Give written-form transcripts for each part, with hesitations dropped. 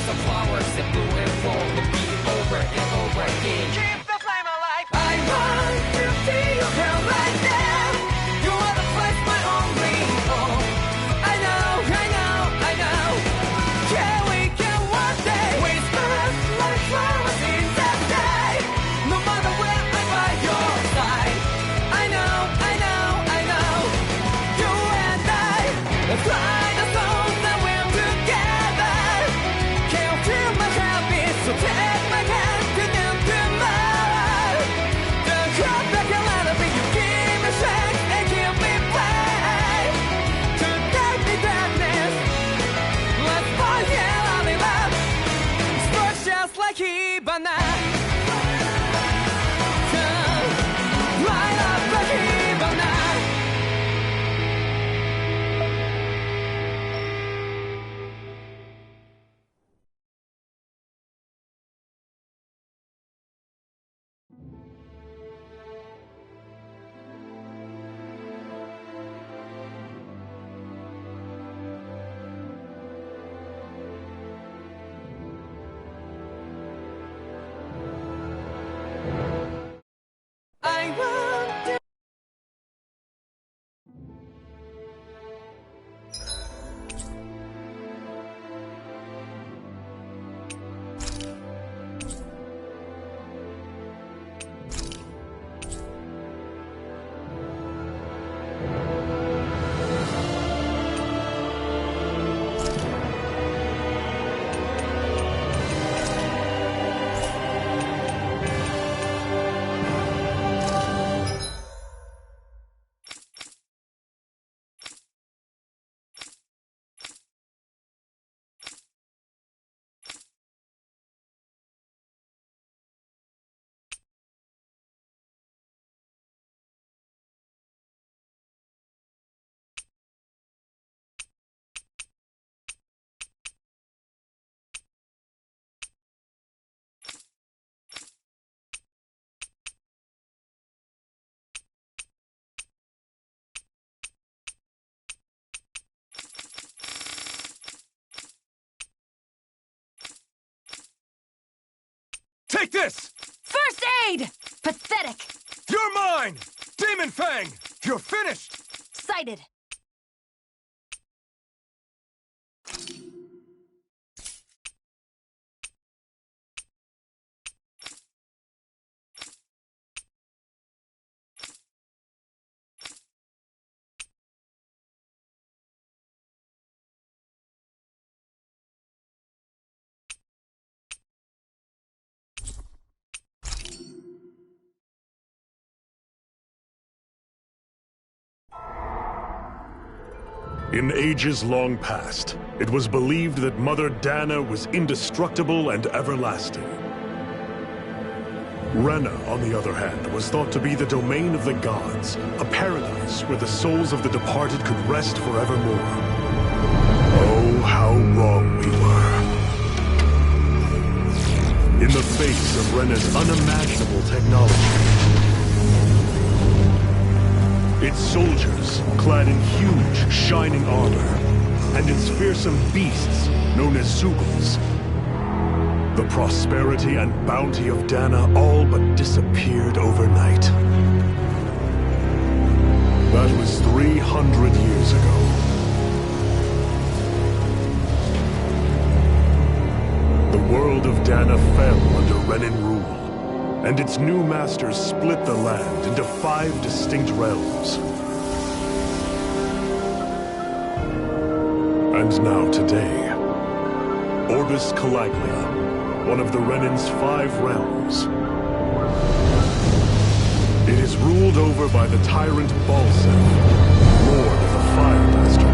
of flowers that bloom and fall, repeat it over and over again. Keep the flame alive. I want to see you here right now. You are the place my only home. I know, I know, I know. Yeah, we can one day. We spread like flowers in the day. No matter where I'm by your side. I know, I know, I know. You and I, let's fly the soul that we're together. Can't feel my heartbeat, so take my hand into mine. Don't come back and let me. You give me strength and give me pain. To take me darkness, let's fall in love. Sparks just like Hibana. Light up like Hibana. I want to. Take this! First aid! Pathetic! You're mine! Demon Fang! You're finished! Sighted! In ages long past, it was believed that Mother Dana was indestructible and everlasting. Rena, on the other hand, was thought to be the domain of the gods, a paradise where the souls of the departed could rest forevermore. Oh, how wrong we were. In the face of Rena's unimaginable technology, its soldiers, clad in huge, shining armor, and its fearsome beasts, known as Zugals. The prosperity and bounty of Dana all but disappeared overnight. That was 300 years ago. The world of Dana fell under Renin rule, and its new masters split the land into 5 distinct realms. And now today, Orbis Calaglia, one of the Renin's 5 realms. It is ruled over by the tyrant Balsef, lord of the Fire Master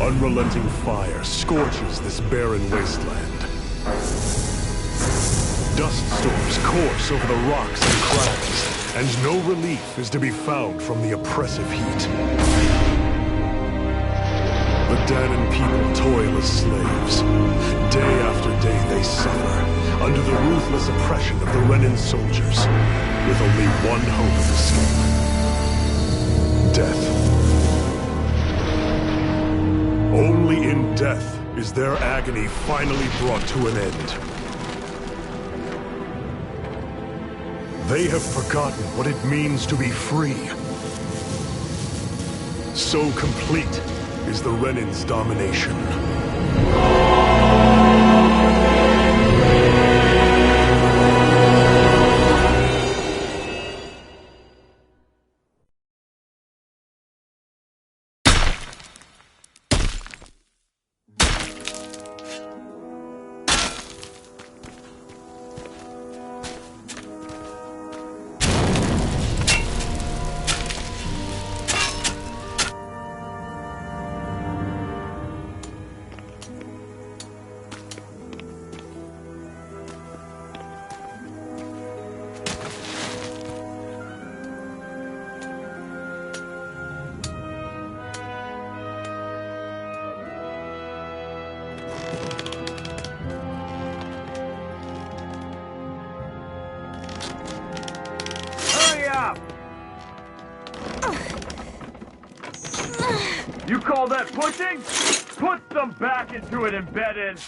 Code. Unrelenting fire scorches this barren wasteland. Dust storms course over the rocks and crags, and no relief is to be found from the oppressive heat. The Danan people toil as slaves. Day after day they suffer, under the ruthless oppression of the Renin soldiers, with only one hope of escape. Death. Only death is their agony finally brought to an end. They have forgotten what it means to be free. So complete is the Renin's domination. You call that pushing? Put some back into it, embedded!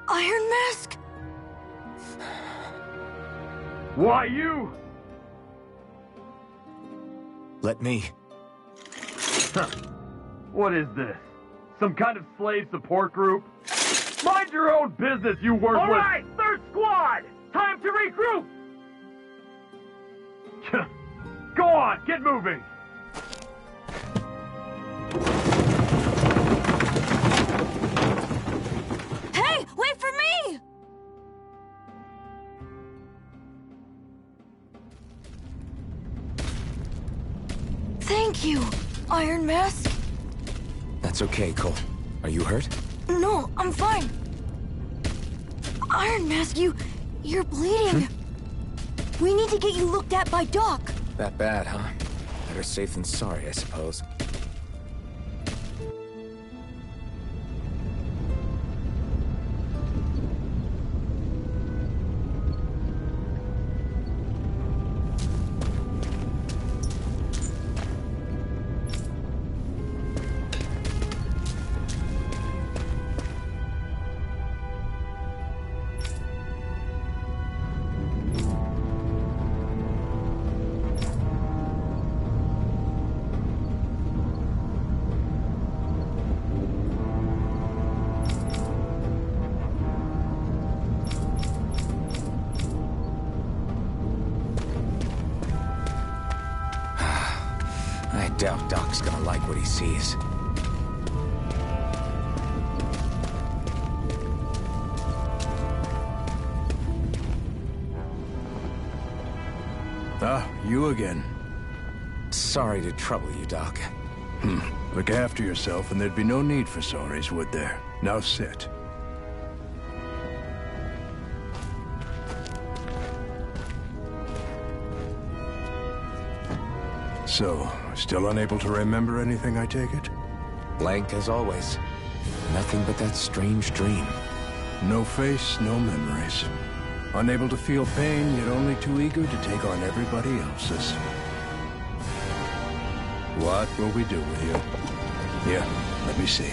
Iron Mask? Why you? Let me. What is this? Some kind of slave support group? Mind your own business, you worthless! All right, third squad! Time to regroup! Go on, get moving! Hey, wait for me! Thank you, Iron Mask. That's okay, Cole. Are you hurt? No, I'm fine. Iron Mask, you're bleeding. We need to get you looked at by Doc. That bad, huh? Better safe than sorry, I suppose. I doubt Doc's gonna like what he sees. Ah, you again. Sorry to trouble you, Doc. Look after yourself and there'd be no need for sorries, would there? Now sit. So, still unable to remember anything, I take it? Blank as always. Nothing but that strange dream. No face, no memories. Unable to feel pain, yet only too eager to take on everybody else's. What will we do with you? Here, let me see.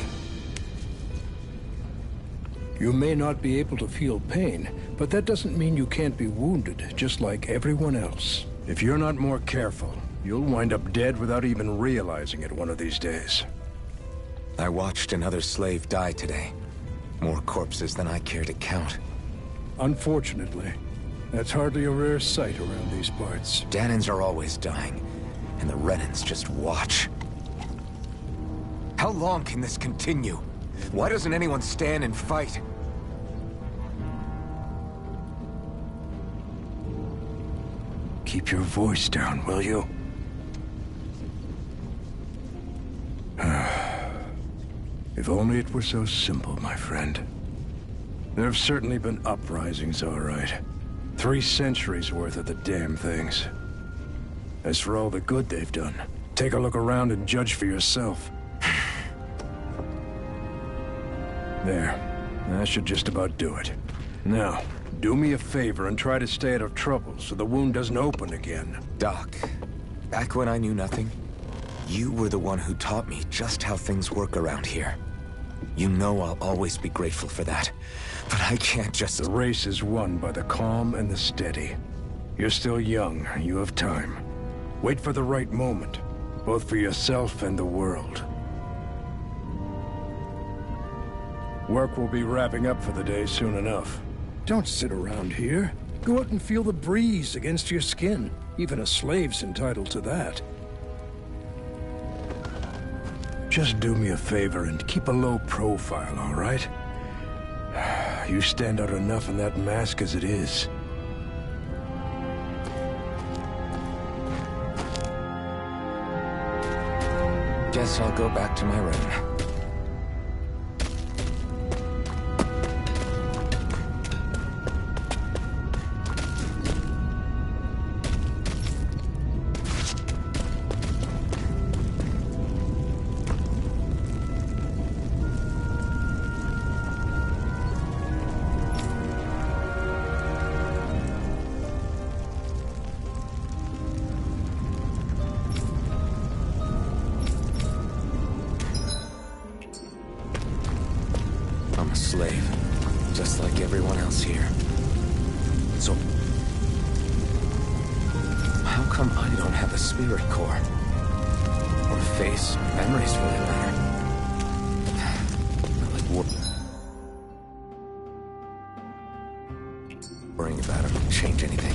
You may not be able to feel pain, but that doesn't mean you can't be wounded, just like everyone else. If you're not more careful, you'll wind up dead without even realizing it one of these days. I watched another slave die today. More corpses than I care to count. Unfortunately, that's hardly a rare sight around these parts. Danins are always dying, and the Renins just watch. How long can this continue? Why doesn't anyone stand and fight? Keep your voice down, will you? If only it were so simple, my friend. There have certainly been uprisings, all right. 3 centuries worth of the damn things. As for all the good they've done, take a look around and judge for yourself. There. That should just about do it. Now, Do me a favor and try to stay out of trouble so the wound doesn't open again. Doc, back when I knew nothing, you were the one who taught me just how things work around here. You know I'll always be grateful for that. But I can't just... The race is won by the calm and the steady. You're still young. You have time. Wait for the right moment, both for yourself and the world. Work will be wrapping up for the day soon enough. Don't sit around here. Go out and feel the breeze against your skin. Even a slave's entitled to that. Just do me a favor and keep a low profile, all right? You stand out enough in that mask as it is. Guess I'll go back to my room. I'm a slave, just like everyone else here. So, how come I don't have a spirit core? Or a face, or memories for that matter? I like worrying about it won't change anything.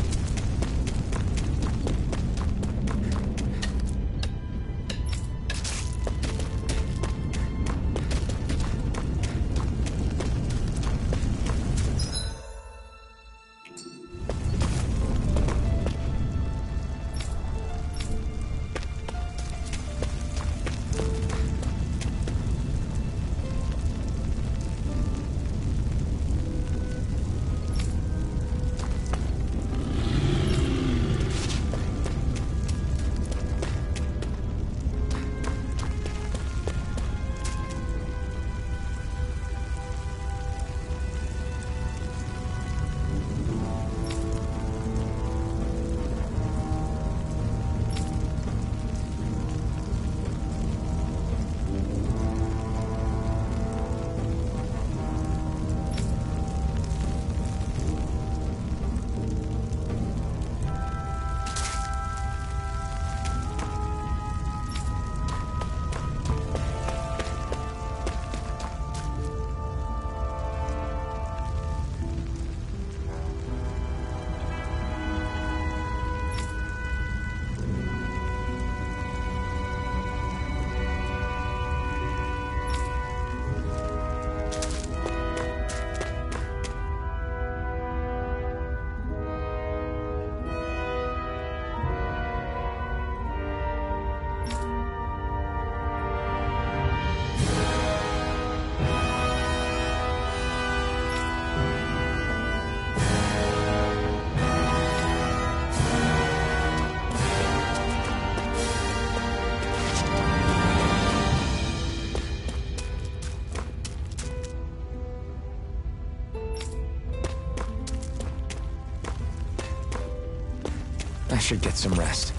I should get some rest.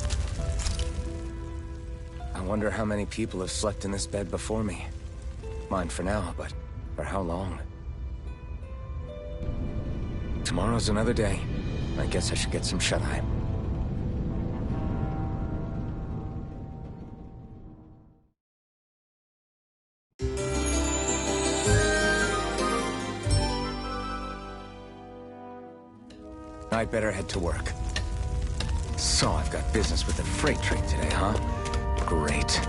I wonder how many people have slept in this bed before me. Mine for now, but for how long? Tomorrow's another day. I guess I should get some shut-eye. I'd better head to work. So I've got business with the freight train today, huh? Great.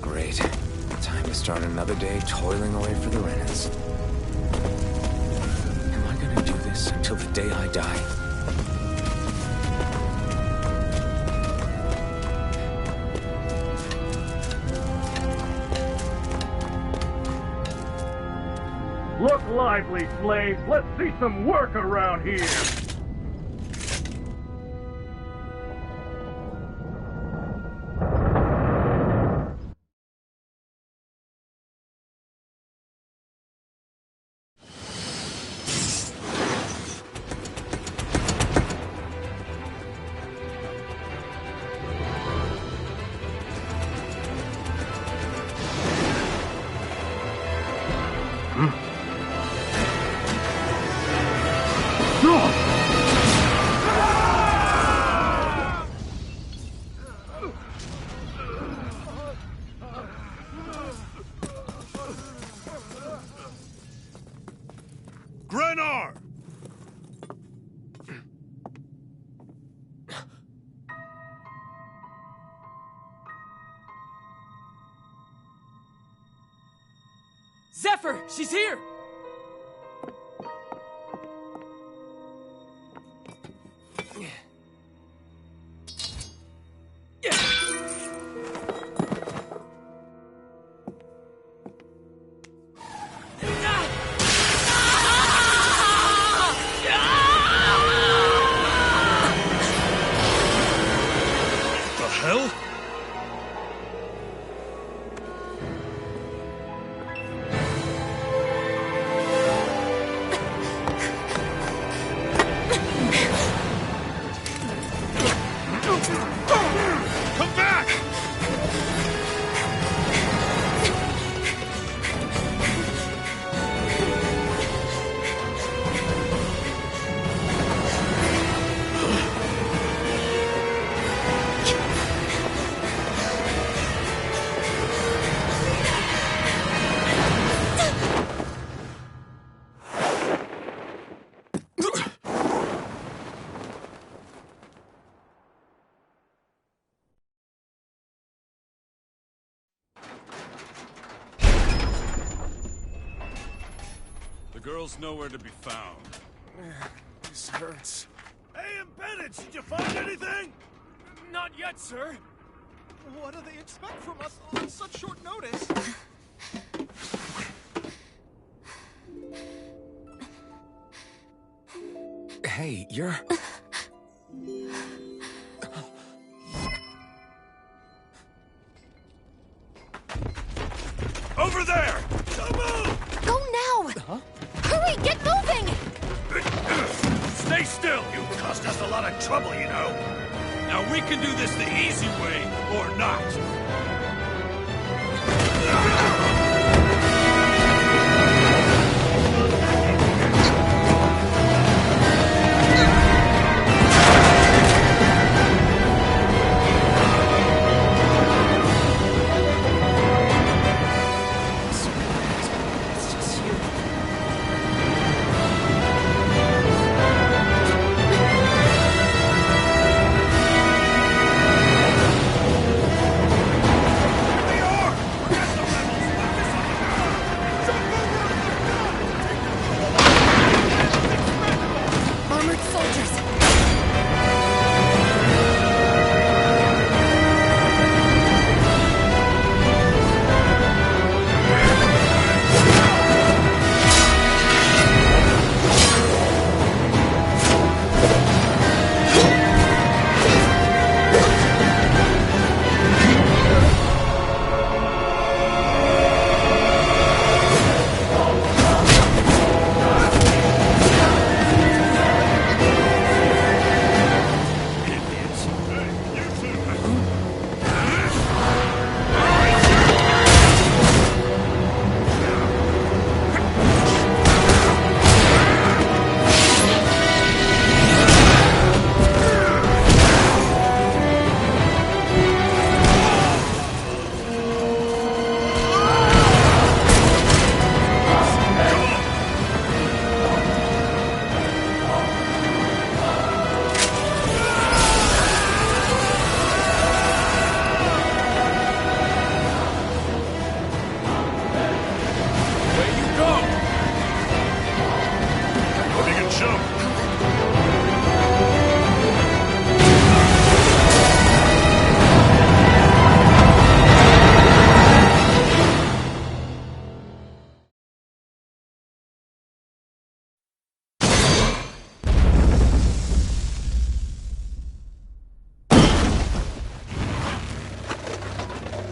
Great. Time to start another day toiling away for the Renans. Am I gonna do this until the day I die? Look lively, slaves. Let's see some work around here. Grenar! Zephyr, she's here! The hell? Come back! The girl's nowhere to be found. This hurts. Hey, Embedded, did you find anything? Not yet, sir. What do they expect from us on such short notice? Hey, you're... Over there! Don't move! Go now! Huh? Hurry, get moving! Stay still! You caused us a lot of trouble, you know. Now we can do this the easy way, or not. It's just you. Armored soldiers!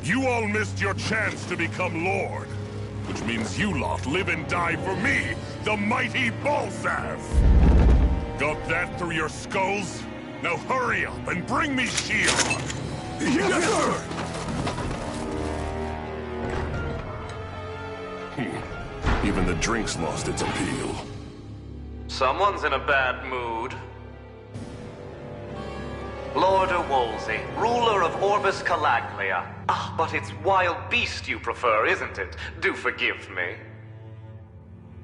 You all missed your chance to become Lord. Which means you lot live and die for me, the mighty Balsav! Got that through your skulls? Now hurry up and bring me Shion! Yes, sir! Even the drink's lost its appeal. Someone's in a bad mood. Lord Wolsey, ruler of Orbis Calaglia. Ah, but it's wild beast you prefer, isn't it? Do forgive me.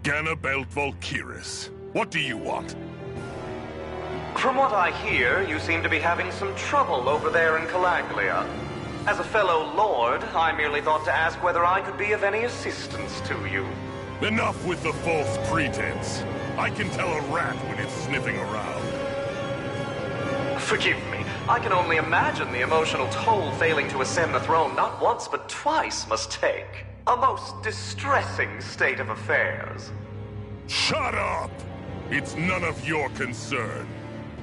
Ganabelt Volkiris. What do you want? From what I hear, you seem to be having some trouble over there in Calaglia. As a fellow lord, I merely thought to ask whether I could be of any assistance to you. Enough with the false pretense. I can tell a rat when it's sniffing around. Forgive me. I can only imagine the emotional toll failing to ascend the throne not once but twice must take. A most distressing state of affairs. Shut up! It's none of your concern.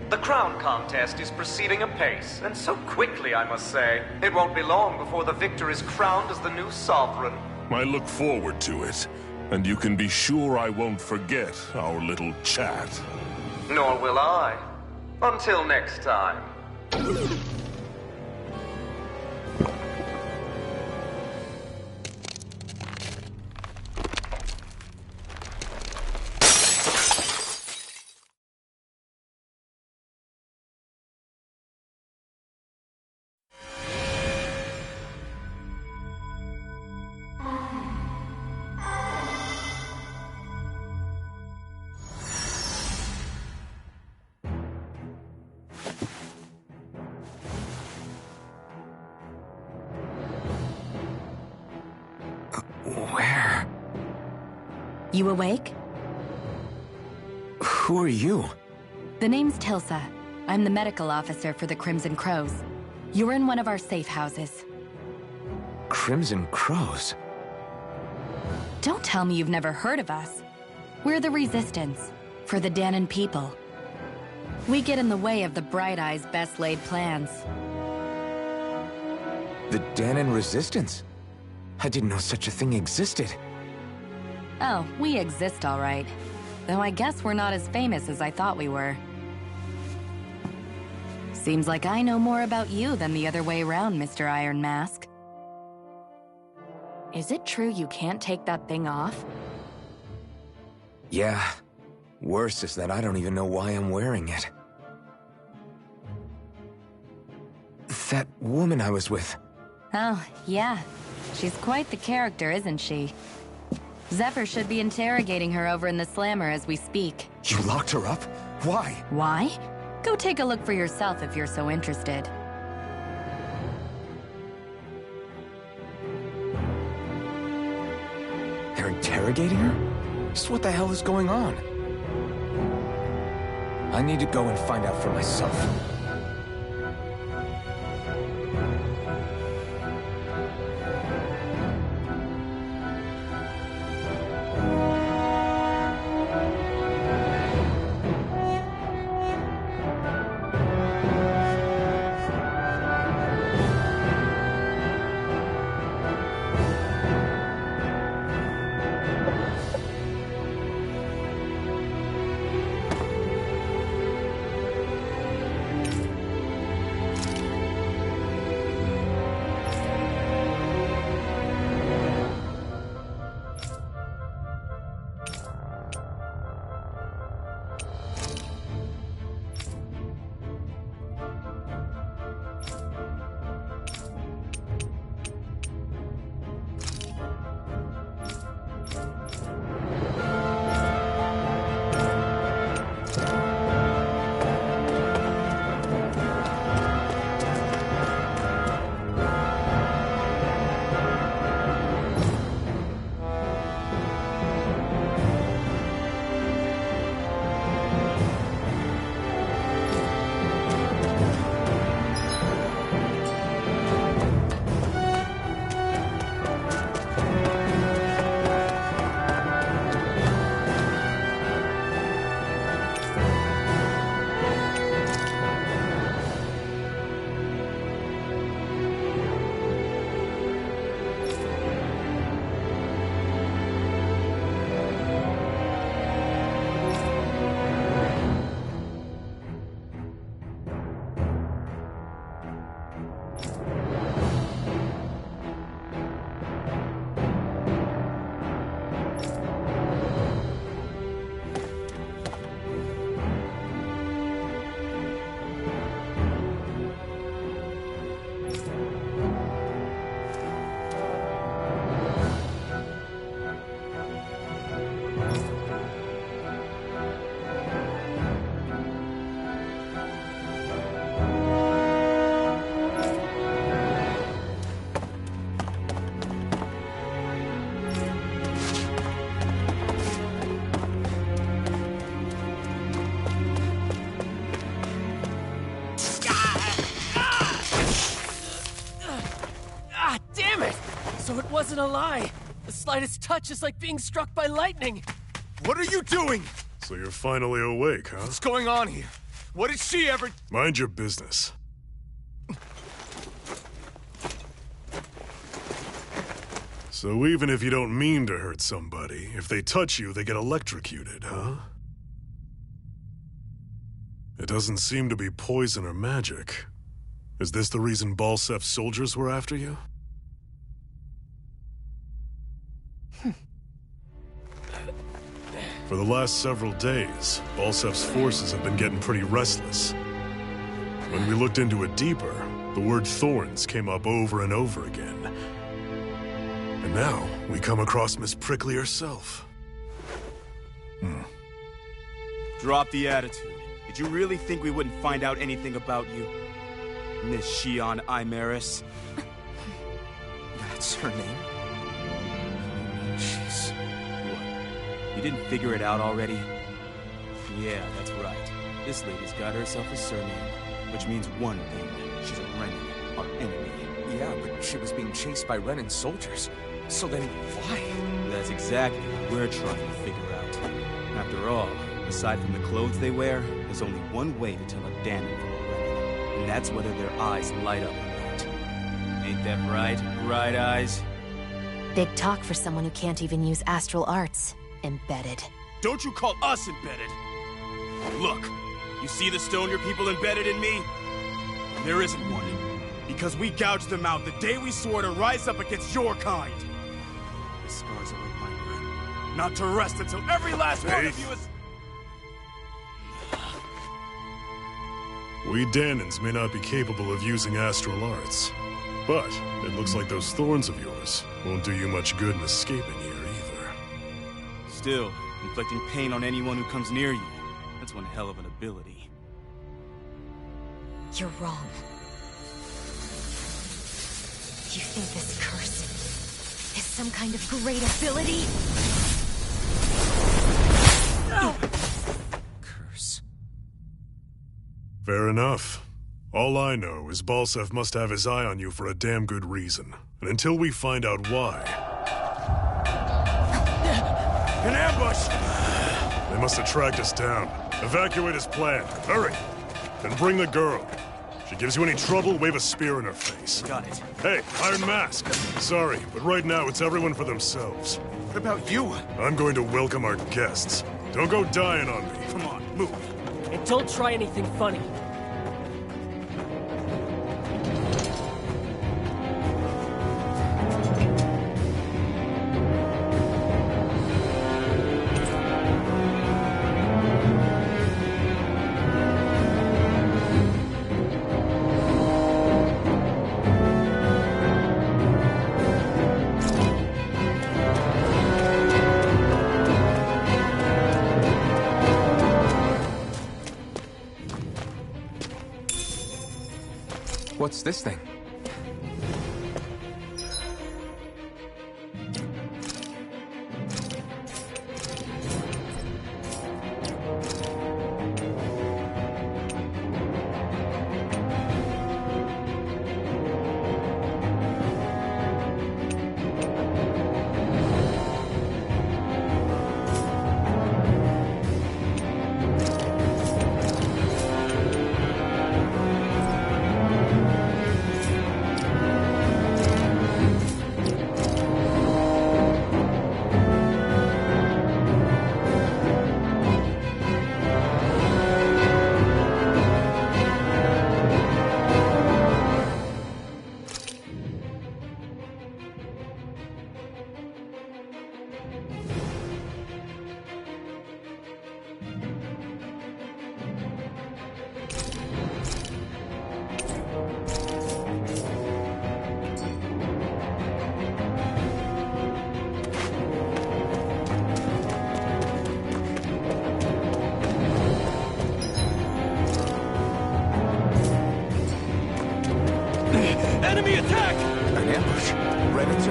The crown contest is proceeding apace, and so quickly, I must say. It won't be long before the victor is crowned as the new sovereign. I look forward to it, and you can be sure I won't forget our little chat. Nor will I. Until next time. Where? You awake? Who are you? The name's Tilsa. I'm the medical officer for the Crimson Crows. You're in one of our safe houses. Crimson Crows? Don't tell me you've never heard of us. We're the Resistance, for the Danon people. We get in the way of the Bright Eye's best-laid plans. The Danon Resistance? I didn't know such a thing existed. Oh, we exist all right. Though I guess we're not as famous as I thought we were. Seems like I know more about you than the other way around, Mr. Iron Mask. Is it true you can't take that thing off? Yeah. Worse is that I don't even know why I'm wearing it. That woman I was with. Oh, yeah. She's quite the character, isn't she? Zephyr should be interrogating her over in the Slammer as we speak. You locked her up? Why? Why? Go take a look for yourself if you're so interested. They're interrogating her? Just what the hell is going on? I need to go and find out for myself. So it wasn't a lie. The slightest touch is like being struck by lightning. What are you doing? So you're finally awake, huh? What's going on here? What did she ever... Mind your business. So even if you don't mean to hurt somebody, if they touch you, they get electrocuted, huh? It doesn't seem to be poison or magic. Is this the reason Balsef's soldiers were after you? For the last several days, Balsef's forces have been getting pretty restless. When we looked into it deeper, the word thorns came up over and over again. And now, we come across Miss Prickly herself. Drop the attitude. Did you really think we wouldn't find out anything about you? Miss Shion Imaris? That's her name? Jeez. What? You didn't figure it out already? Yeah, that's right. This lady's got herself a surname, which means one thing. She's a Renin, our enemy. Yeah, but she was being chased by Renin soldiers. So then, why? That's exactly what we're trying to figure out. After all, aside from the clothes they wear, there's only one way to tell a Danon from a Renin, and that's whether their eyes light up or not. Ain't that right, Bright Eyes? Big talk for someone who can't even use astral arts. Embedded. Don't you call us embedded! Look, you see the stone your people embedded in me? There isn't one. Because we gouged them out the day we swore to rise up against your kind. The scars are a reminder not to rest until every last one of you is... We Danons may not be capable of using astral arts, but it looks like those thorns of yours won't do you much good in escaping here either. Still, inflicting pain on anyone who comes near you, that's one hell of an ability. You're wrong. You think this curse is some kind of great ability? Curse. Fair enough. All I know is Balsef must have his eye on you for a damn good reason. And until we find out why... An ambush! They must have tracked us down. Evacuate as planned. Hurry! And bring the girl. If she gives you any trouble, wave a spear in her face. Got it. Hey, Iron Mask. Sorry, but right now it's everyone for themselves. What about you? I'm going to welcome our guests. Don't go dying on me. Come on, move. And don't try anything funny. What's this thing? Enemy attack! An ambush. Renins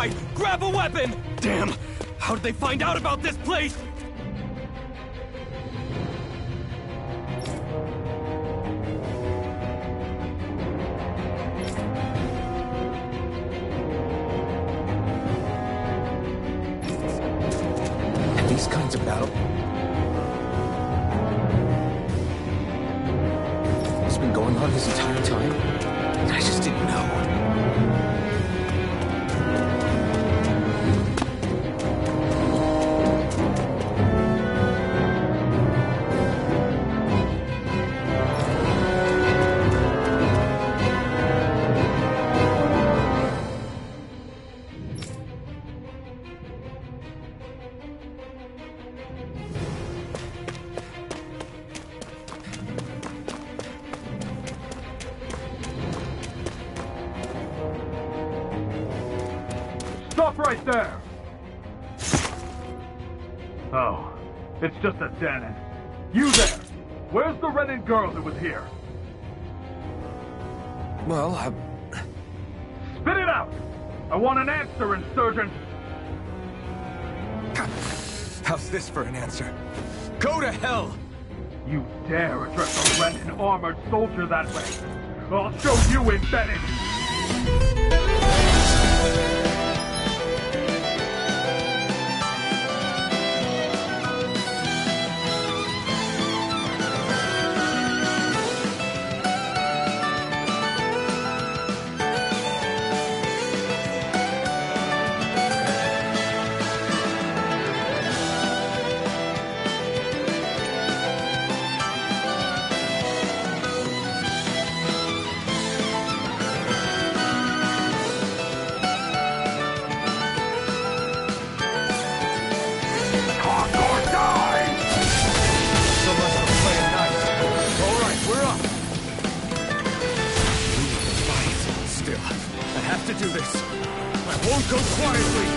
right! Grab a weapon! Damn! How did they find out about this place? These kinds of battle... It's been going on this entire time? I just didn't know. Stop right there! Oh, it's just a Danon. You there! Where's the Renin girl that was here? Well, Spit it out! I want an answer, insurgent! how's this for an answer? Go to hell! You dare address a Renin armored soldier that way? I'll show you embedded! Do this. I won't go quietly.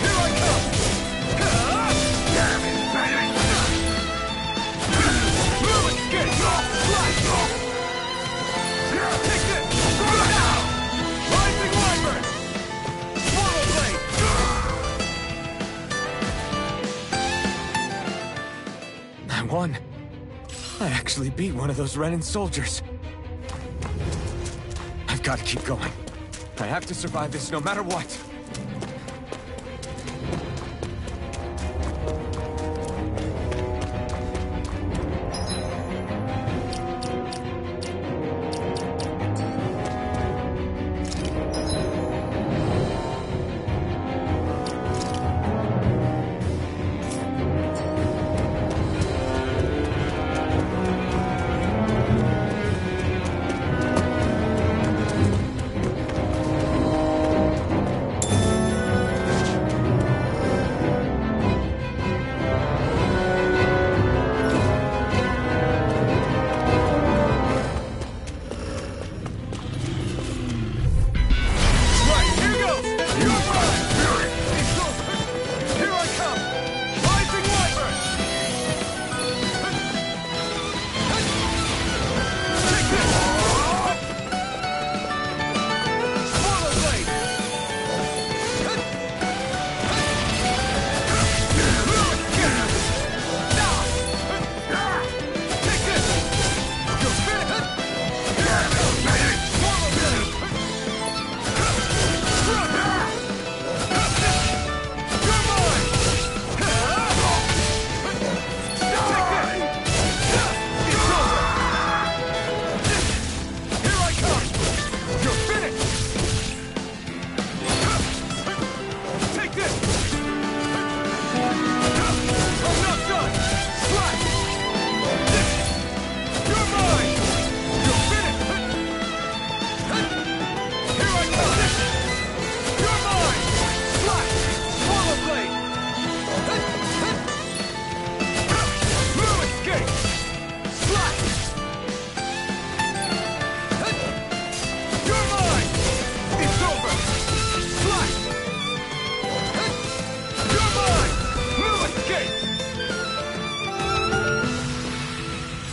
Here I come. Damn it, baby. Move it, get fly. Take this. Go now. Rising Wyvern. Swallow blade. I won. I actually beat one of those Renin soldiers. I've got to keep going. I have to survive this no matter what.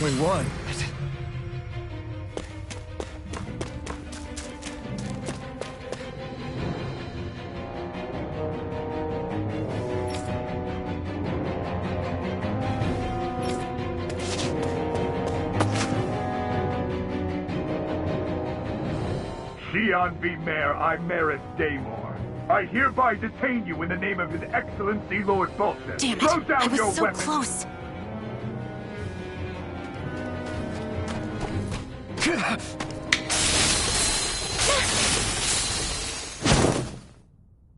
We won. Leon V. Mayor Imaris Daymore. I hereby detain you in the name of His Excellency Lord Bolton. Damn it! Throw down I was your so weapon. close.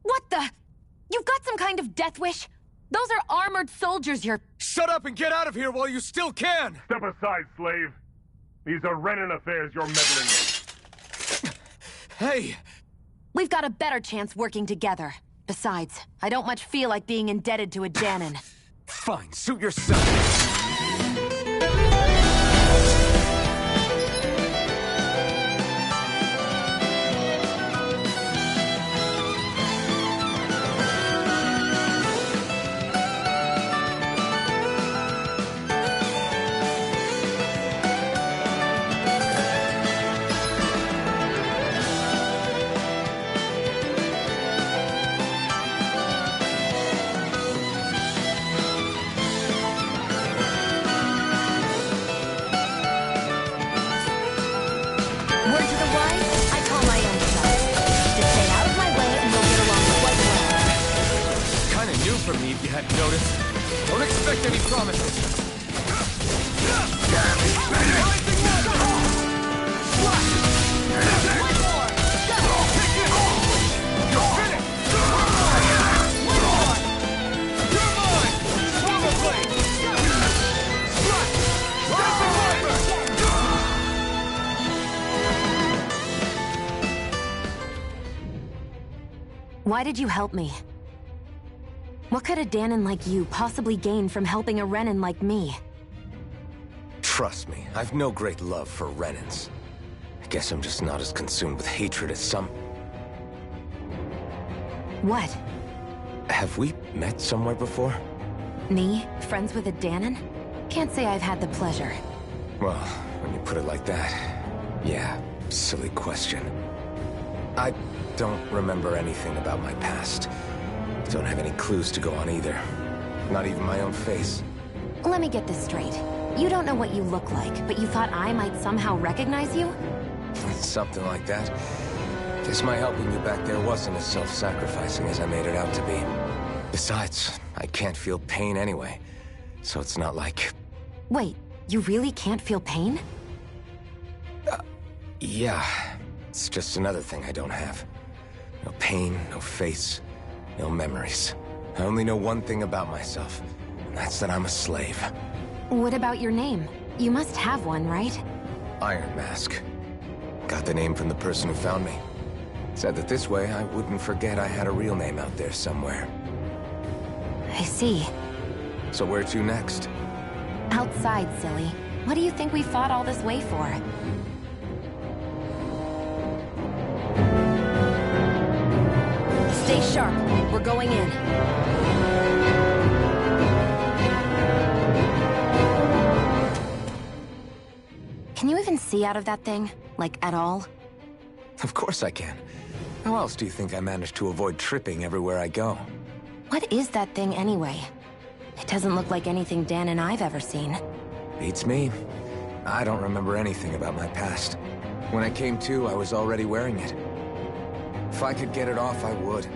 What the? You've got some kind of death wish? Those are armored soldiers you're... Shut up and get out of here while you still can! Step aside, slave. These are Renan affairs you're meddling with. Hey! We've got a better chance working together. Besides, I don't much feel like being indebted to a Danon. Fine, suit yourself. From me if you hadn't noticed. Don't expect any promises. Why did you help me? What could a Danon like you possibly gain from helping a Renan like me? Trust me, I've no great love for Renans. I guess I'm just not as consumed with hatred as some... What? Have we met somewhere before? Me? Friends with a Danon? Can't say I've had the pleasure. Well, when you put it like that, yeah, silly question. I don't remember anything about my past. Don't have any clues to go on either. Not even my own face. Let me get this straight. You don't know what you look like, but you thought I might somehow recognize you? Something like that. Guess my helping you back there wasn't as self-sacrificing as I made it out to be. Besides, I can't feel pain anyway, so it's not like... Wait, you really can't feel pain? Yeah. It's just another thing I don't have. No pain, no face, no memories. I only know one thing about myself, and that's that I'm a slave. What about your name? You must have one, right? Iron Mask. Got the name from the person who found me. Said that this way I wouldn't forget I had a real name out there somewhere. I see. So where to next? Outside, silly. What do you think we fought all this way for? Stay sharp. We're going in. Can you even see out of that thing? Like, at all? Of course I can. How else do you think I managed to avoid tripping everywhere I go? What is that thing anyway? It doesn't look like anything Dan and I've ever seen. Beats me. I don't remember anything about my past. When I came to, I was already wearing it. If I could get it off, I would.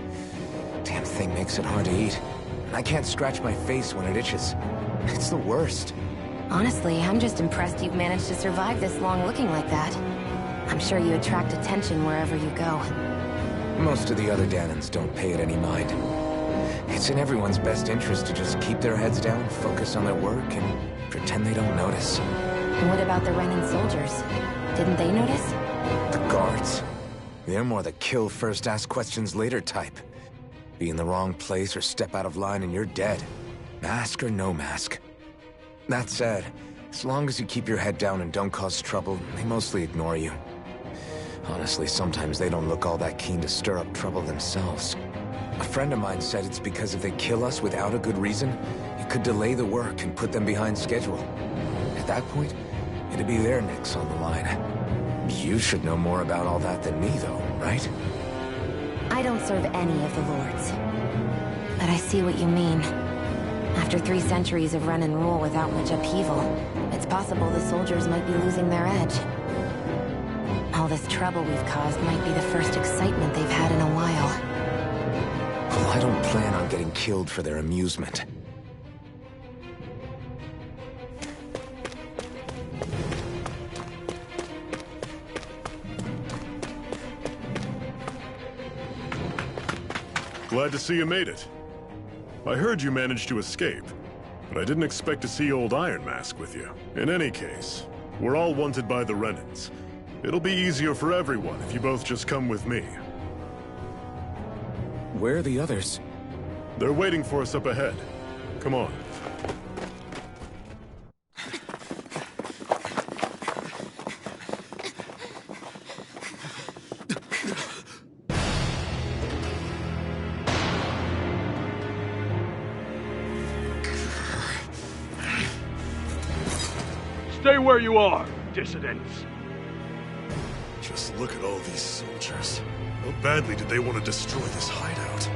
Damn thing makes it hard to eat. And I can't scratch my face when it itches. It's the worst. Honestly, I'm just impressed you've managed to survive this long looking like that. I'm sure you attract attention wherever you go. Most of the other Danons don't pay it any mind. It's in everyone's best interest to just keep their heads down, focus on their work, and pretend they don't notice. What about the Renan soldiers? Didn't they notice? The guards. They're more the kill first, ask questions later type. Be in the wrong place or step out of line and you're dead. Mask or no mask. That said, as long as you keep your head down and don't cause trouble, they mostly ignore you. Honestly, sometimes they don't look all that keen to stir up trouble themselves. A friend of mine said it's because if they kill us without a good reason, it could delay the work and put them behind schedule. At that point, it'd be their necks on the line. You should know more about all that than me, though, right? I don't serve any of the lords. But I see what you mean. After 3 centuries of run and rule without much upheaval, it's possible the soldiers might be losing their edge. All all this trouble we've caused might be the first excitement they've had in a while. Well, I don't plan on getting killed for their amusement. Glad to see you made it. I heard you managed to escape, but I didn't expect to see old Iron Mask with you. In any case, we're all wanted by the Renans. It'll be easier for everyone if you both just come with me. Where are the others? They're waiting for us up ahead. Come on. Stay where you are, dissidents. Just look at all these soldiers. How badly did they want to destroy this hideout?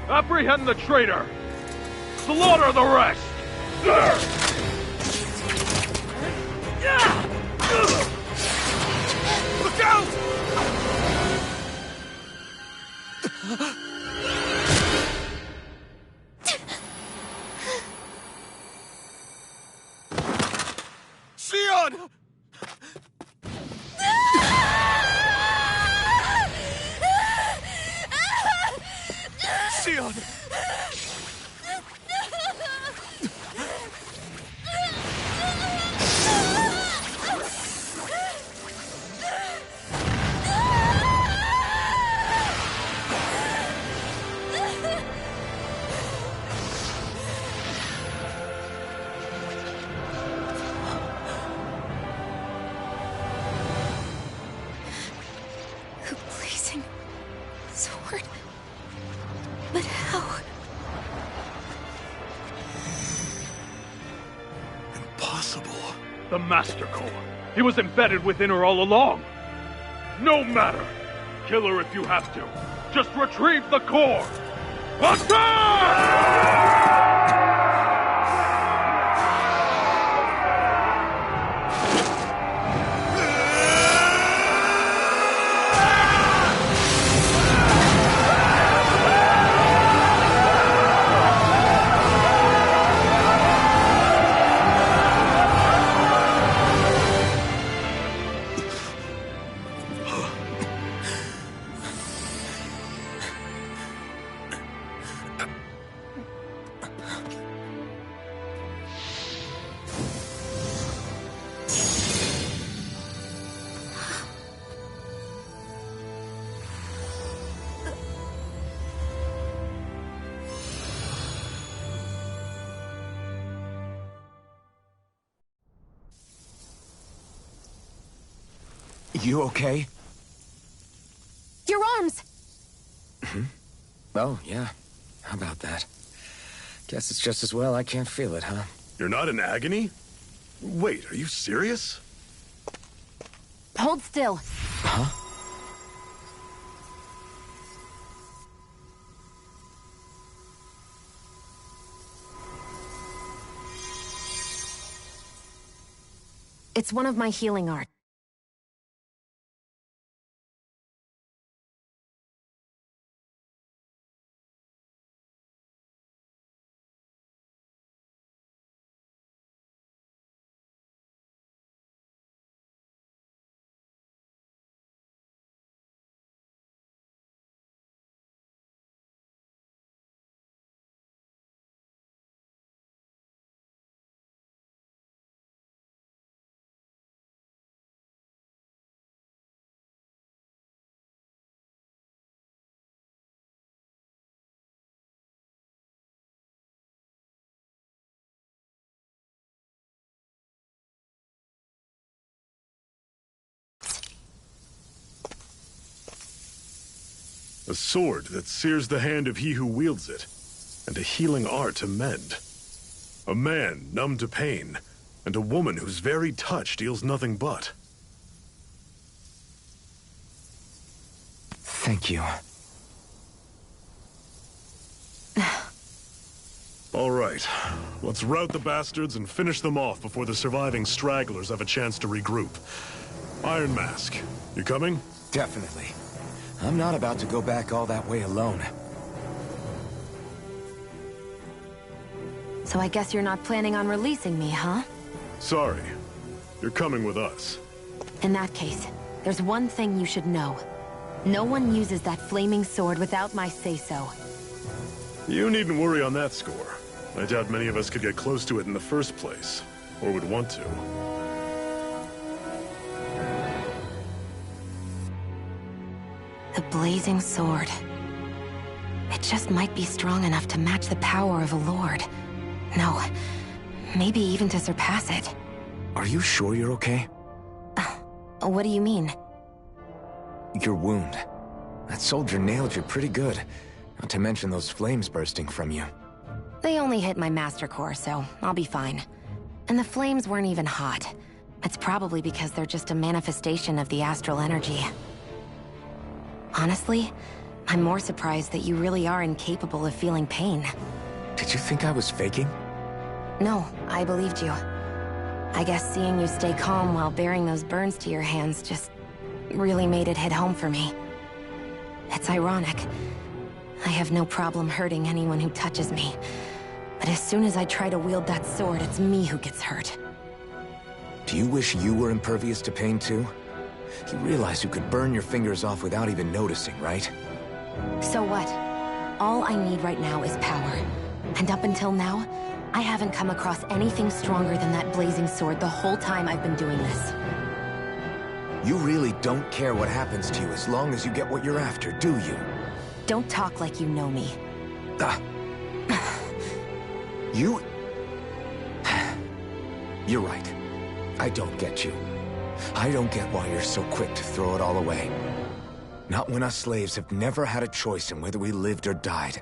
Apprehend the traitor! Slaughter the rest! Look out! Sion! Sion! Blazing sword. But how? Impossible. The Master Core. He was embedded within her all along. No matter. Kill her if you have to. Just retrieve the core. Attack! You okay? Your arms! Oh, yeah. How about that? Guess it's just as well I can't feel it, huh? You're not in agony? Wait, are you serious? Hold still. Huh? It's one of my healing arts. A sword that sears the hand of he who wields it, and a healing art to mend. A man numb to pain, and a woman whose very touch deals nothing but. Thank you. All right, let's rout the bastards and finish them off before the surviving stragglers have a chance to regroup. Iron Mask, you coming? Definitely. I'm not about to go back all that way alone. So I guess you're not planning on releasing me, huh? Sorry. You're coming with us. In that case, there's one thing you should know. No one uses that flaming sword without my say-so. You needn't worry on that score. I doubt many of us could get close to it in the first place, or would want to. The blazing sword. It just might be strong enough to match the power of a lord. No, maybe even to surpass it. Are you sure you're okay? What do you mean? Your wound. That soldier nailed you pretty good. Not to mention those flames bursting from you. They only hit my master core, so I'll be fine. And the flames weren't even hot. It's probably because they're just a manifestation of the astral energy. Honestly, I'm more surprised that you really are incapable of feeling pain. Did you think I was faking? No, I believed you. I guess seeing you stay calm while bearing those burns to your hands just really made it hit home for me. It's ironic. I have no problem hurting anyone who touches me. But as soon as I try to wield that sword, it's me who gets hurt. Do you wish you were impervious to pain too? You realize you could burn your fingers off without even noticing, right? So what? All I need right now is power. And up until now, I haven't come across anything stronger than that blazing sword the whole time I've been doing this. You really don't care what happens to you as long as you get what you're after, do you? Don't talk like you know me. You... You're right. I don't get you. I don't get why you're so quick to throw it all away. Not when us slaves have never had a choice in whether we lived or died.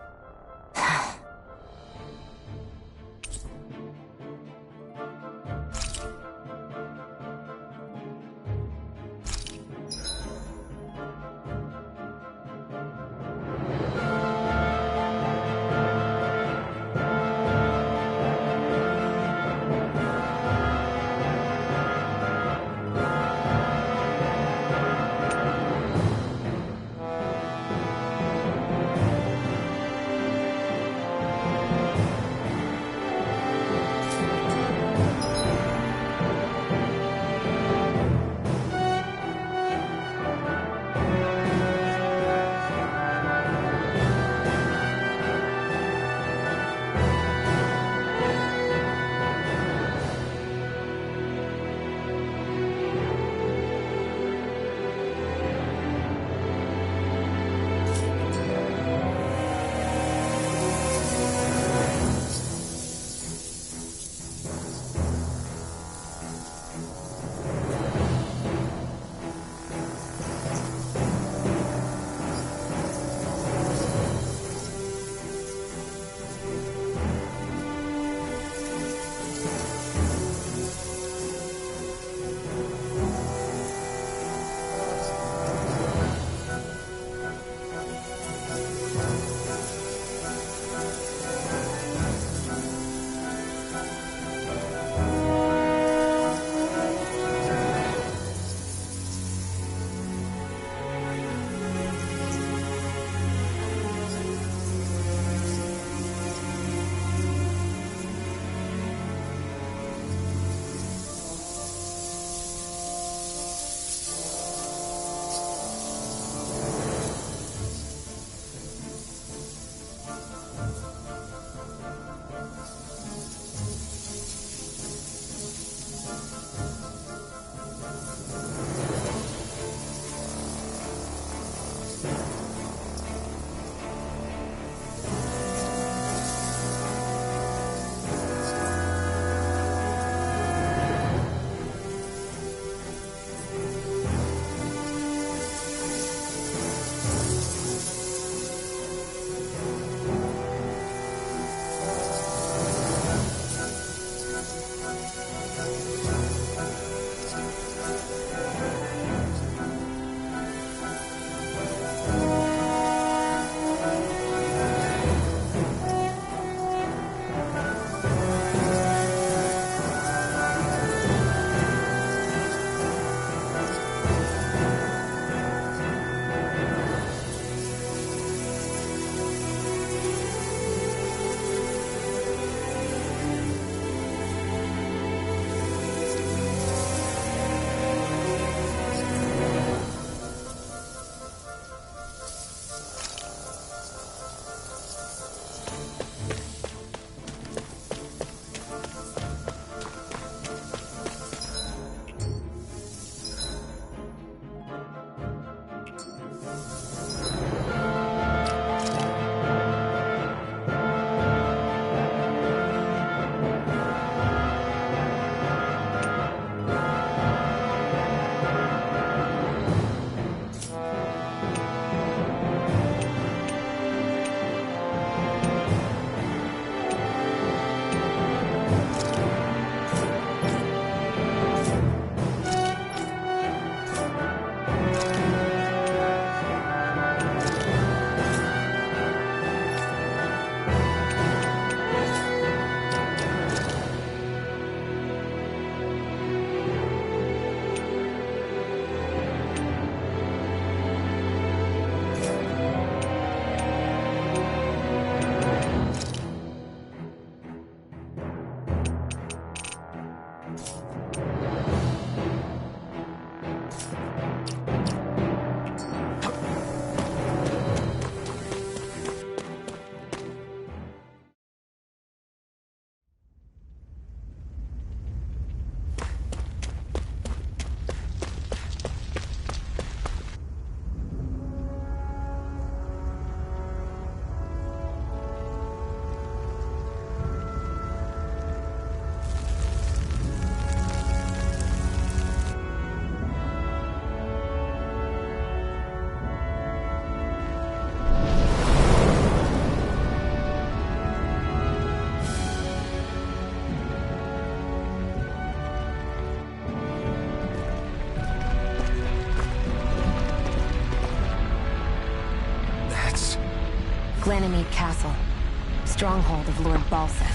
stronghold of Lord Balsef,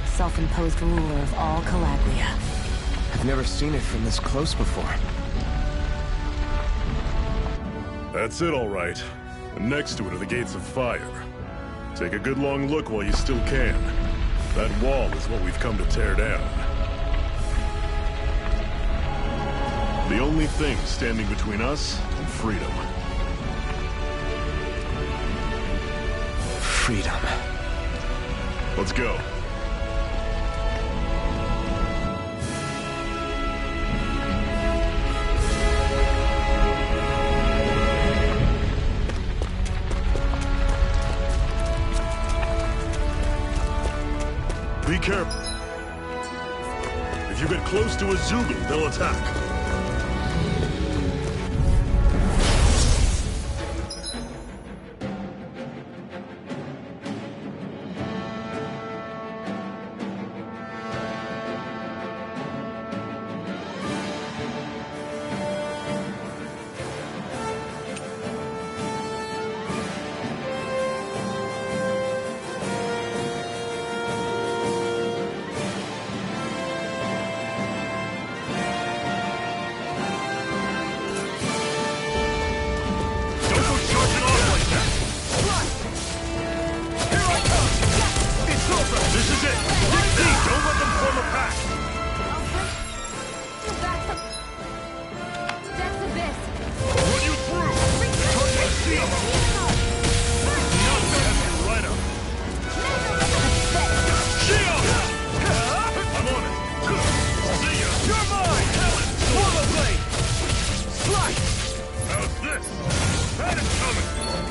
self-imposed ruler of all Calaglia. I've never seen it from this close before. That's it, all right. And next to it are the gates of fire. Take a good long look while you still can. That wall is what we've come to tear down. The only thing standing between us and freedom. Freedom. Let's go. Be careful. If you get close to a Zugul, they'll attack.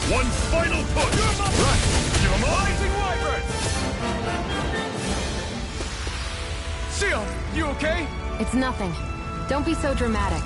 One final push! Right! Give him all! Sion, you okay? It's nothing. Don't be so dramatic.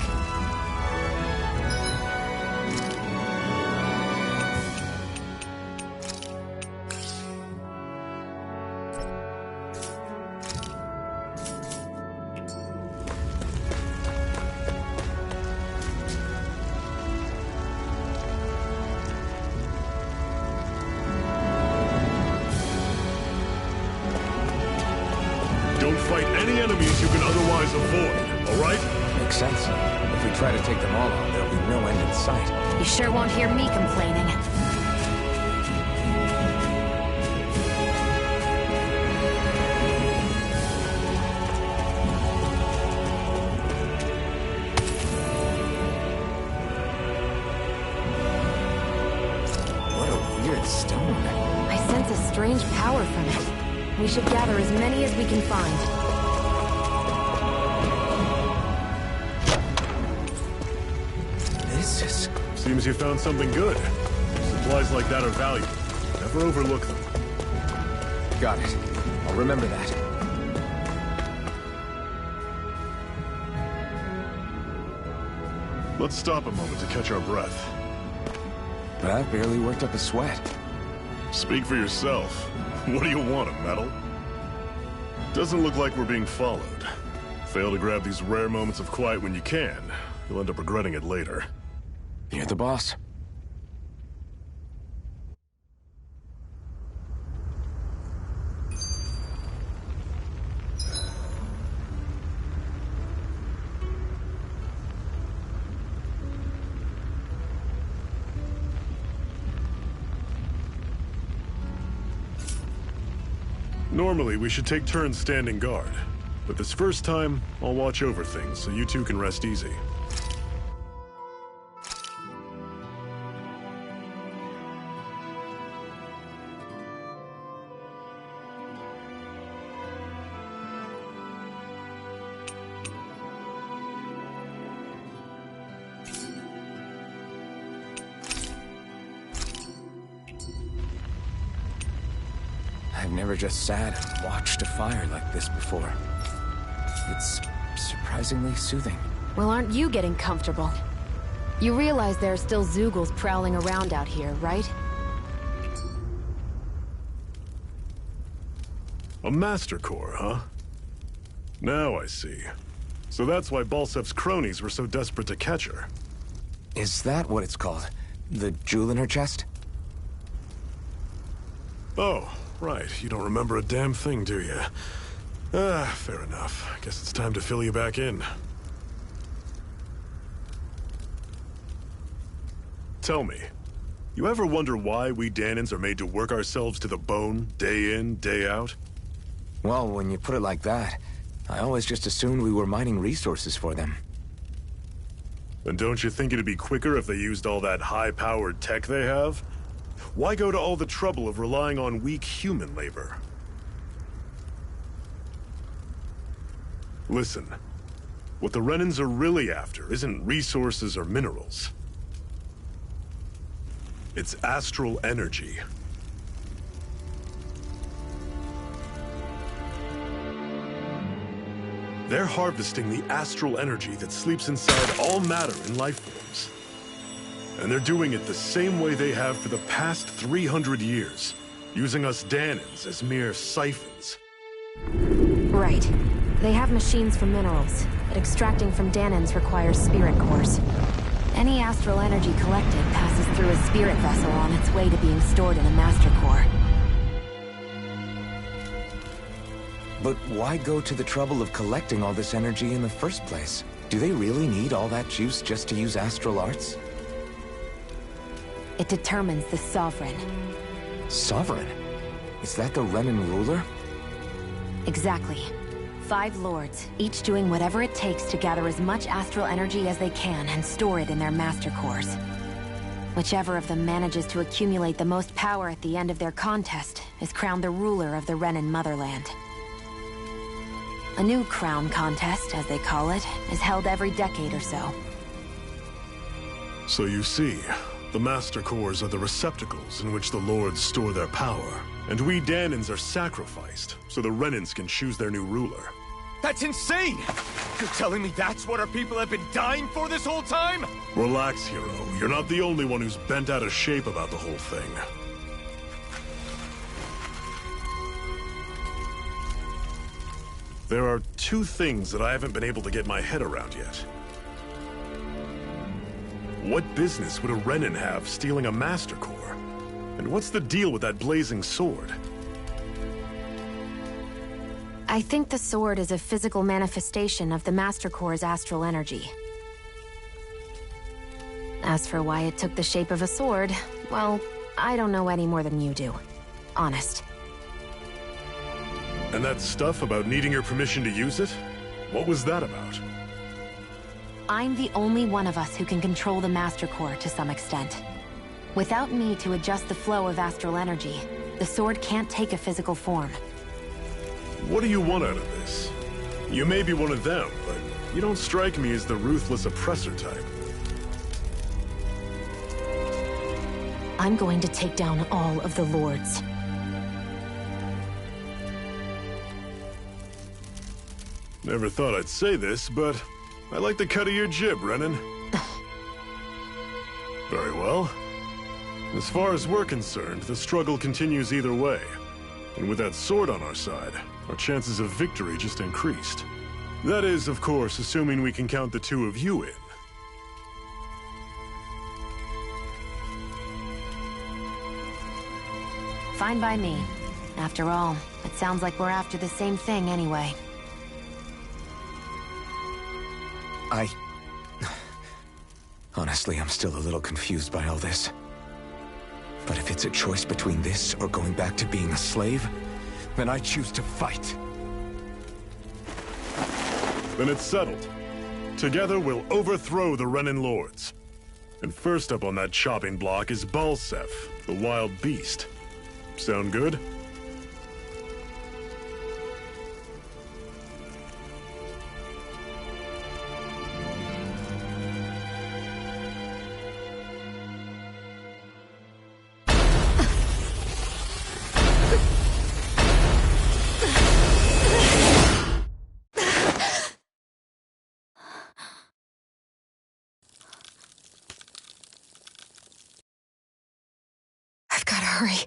Don't fight any enemies you can otherwise avoid, all right? Makes sense. If we try to take them all on, there'll be no end in sight. You sure won't hear me complaining. What a weird stone. I sense a strange power from it. We should gather as many as we can find. This is... Seems you found something good. Supplies like that are valuable. Never overlook them. Got it. I'll remember that. Let's stop a moment to catch our breath. But I've barely worked up a sweat. Speak for yourself. What do you want, a medal? Doesn't look like we're being followed. Fail to grab these rare moments of quiet when you can, you'll end up regretting it later. You're the boss. Normally, we should take turns standing guard. But this first time, I'll watch over things so you two can rest easy. I've never just sat and watched a fire like this before. It's surprisingly soothing. Well, aren't you getting comfortable? You realize there are still Zuguls prowling around out here, right? A Master Core, huh? Now I see. So that's why Balsef's cronies were so desperate to catch her. Is that what it's called? The jewel in her chest? Oh, Right, you don't remember a damn thing, do you? Fair enough. Guess it's time to fill you back in. Tell me, you ever wonder why we Danans are made to work ourselves to the bone, day in, day out? Well, when you put it like that, I always just assumed we were mining resources for them. And don't you think it'd be quicker if they used all that high-powered tech they have? Why go to all the trouble of relying on weak human labor? Listen, what the Renans are really after isn't resources or minerals. It's astral energy. They're harvesting the astral energy that sleeps inside all matter in life forms. And they're doing it the same way they have for the past 300 years, using us Danans as mere siphons. Right. They have machines for minerals, but extracting from Danans requires spirit cores. Any astral energy collected passes through a spirit vessel on its way to being stored in a master core. But why go to the trouble of collecting all this energy in the first place? Do they really need all that juice just to use astral arts? It determines the Sovereign. Sovereign? Is that the Renan ruler? Exactly. 5 lords, each doing whatever it takes to gather as much astral energy as they can and store it in their master cores. Whichever of them manages to accumulate the most power at the end of their contest is crowned the ruler of the Renan motherland. A new crown contest, as they call it, is held every decade or so. So you see, the Master Cores are the receptacles in which the Lords store their power. And we Danans are sacrificed, so the Renans can choose their new ruler. That's insane! You're telling me that's what our people have been dying for this whole time? Relax, hero. You're not the only one who's bent out of shape about the whole thing. There are 2 things that I haven't been able to get my head around yet. What business would a Renan have stealing a Master Core? And what's the deal with that blazing sword? I think the sword is a physical manifestation of the Master Core's astral energy. As for why it took the shape of a sword, well, I don't know any more than you do. Honest. And that stuff about needing your permission to use it? What was that about? I'm the only one of us who can control the Master Core to some extent. Without me to adjust the flow of astral energy, the sword can't take a physical form. What do you want out of this? You may be one of them, but you don't strike me as the ruthless oppressor type. I'm going to take down all of the lords. Never thought I'd say this, but I like the cut of your jib, Renan. Very well. As far as we're concerned, the struggle continues either way. And with that sword on our side, our chances of victory just increased. That is, of course, assuming we can count the 2 of you in. Fine by me. After all, it sounds like we're after the same thing anyway. Honestly, I'm still a little confused by all this. But if it's a choice between this or going back to being a slave, then I choose to fight. Then it's settled. Together we'll overthrow the Renan Lords. And first up on that chopping block is Balsef, the wild beast. Sound good? I've got to hurry.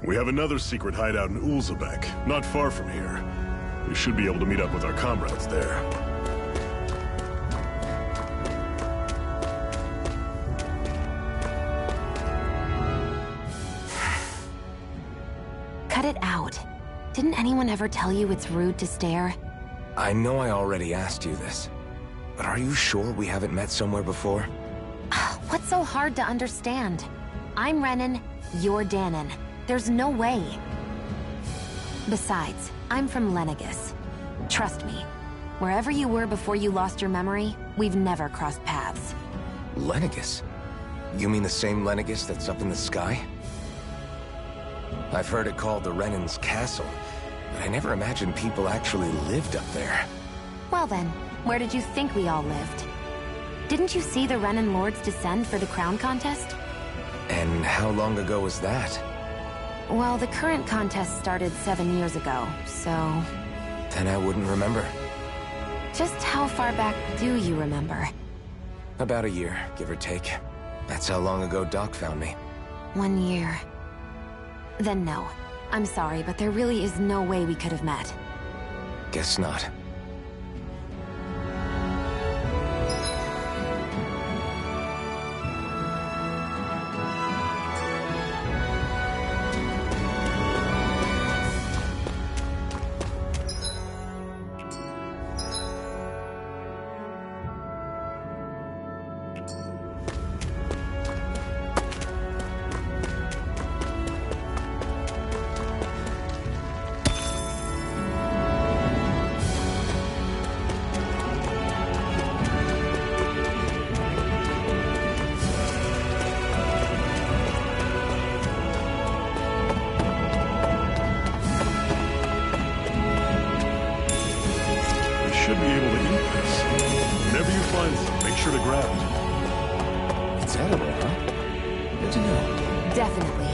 We have another secret hideout in Ulzebek, not far from here. We should be able to meet up with our comrades there. Cut it out. Didn't anyone ever tell you it's rude to stare? I know I already asked you this, but are you sure we haven't met somewhere before? What's so hard to understand? I'm Renan, you're Danon. There's no way. Besides, I'm from Lenegis. Trust me, wherever you were before you lost your memory, we've never crossed paths. Lenegis? You mean the same Lenegis that's up in the sky? I've heard it called the Renan's Castle, but I never imagined people actually lived up there. Well then, where did you think we all lived? Didn't you see the Renan Lords descend for the crown contest? And how long ago was that? Well, the current contest started 7 years ago, so... Then I wouldn't remember. Just how far back do you remember? About a year, give or take. That's how long ago Doc found me. 1 year. Then no. I'm sorry, but there really is no way we could have met. Guess not. Should be able to eat this. Whenever you find some, make sure to grab it. It's edible, huh? Good to know. Definitely.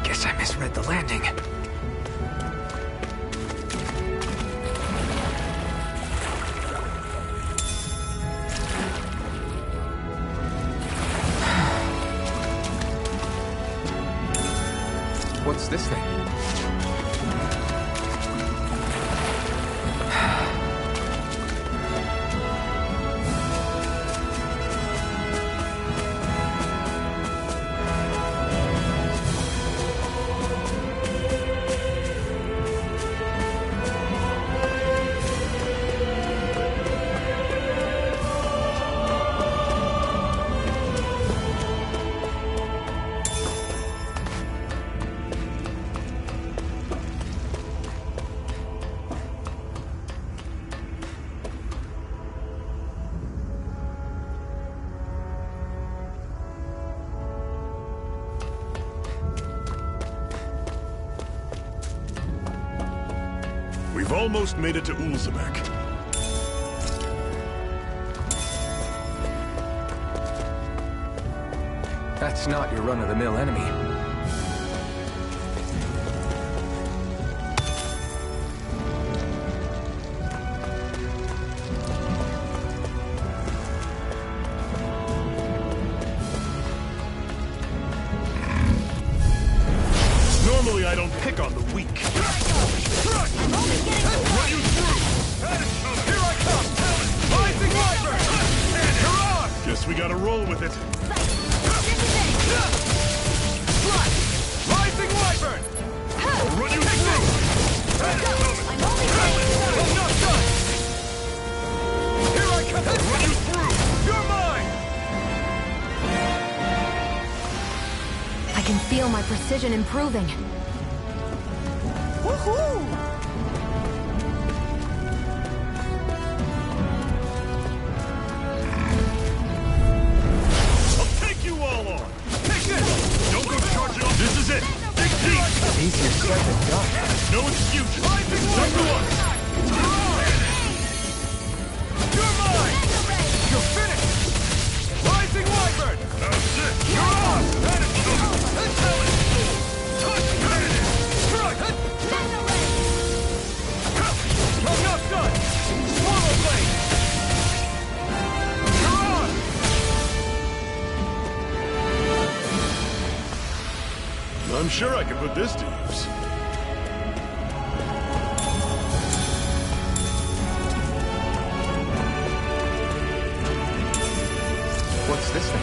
Guess I misread the landing. What's this thing? We've almost made it to Ulzebek. That's not your run-of-the-mill enemy. Normally I don't pick on the weak. Run you through! Here I come! Rising Wyvern! Hurrah! Guess we gotta roll with it. Rising Wyvern! I'll run you through! I'm not done! Here I come! I'll run you through! You're mine! I can feel my precision improving. Woohoo! I'll take you all on! Take this! Don't go charging off! This is it! Dig deep! Easier said than done. No excuse! Time to us! You're mine! You're finished! Rising Wyvern! That's it! You're off! That's how it's done! Touch it! sure I can put this to use. What's this thing?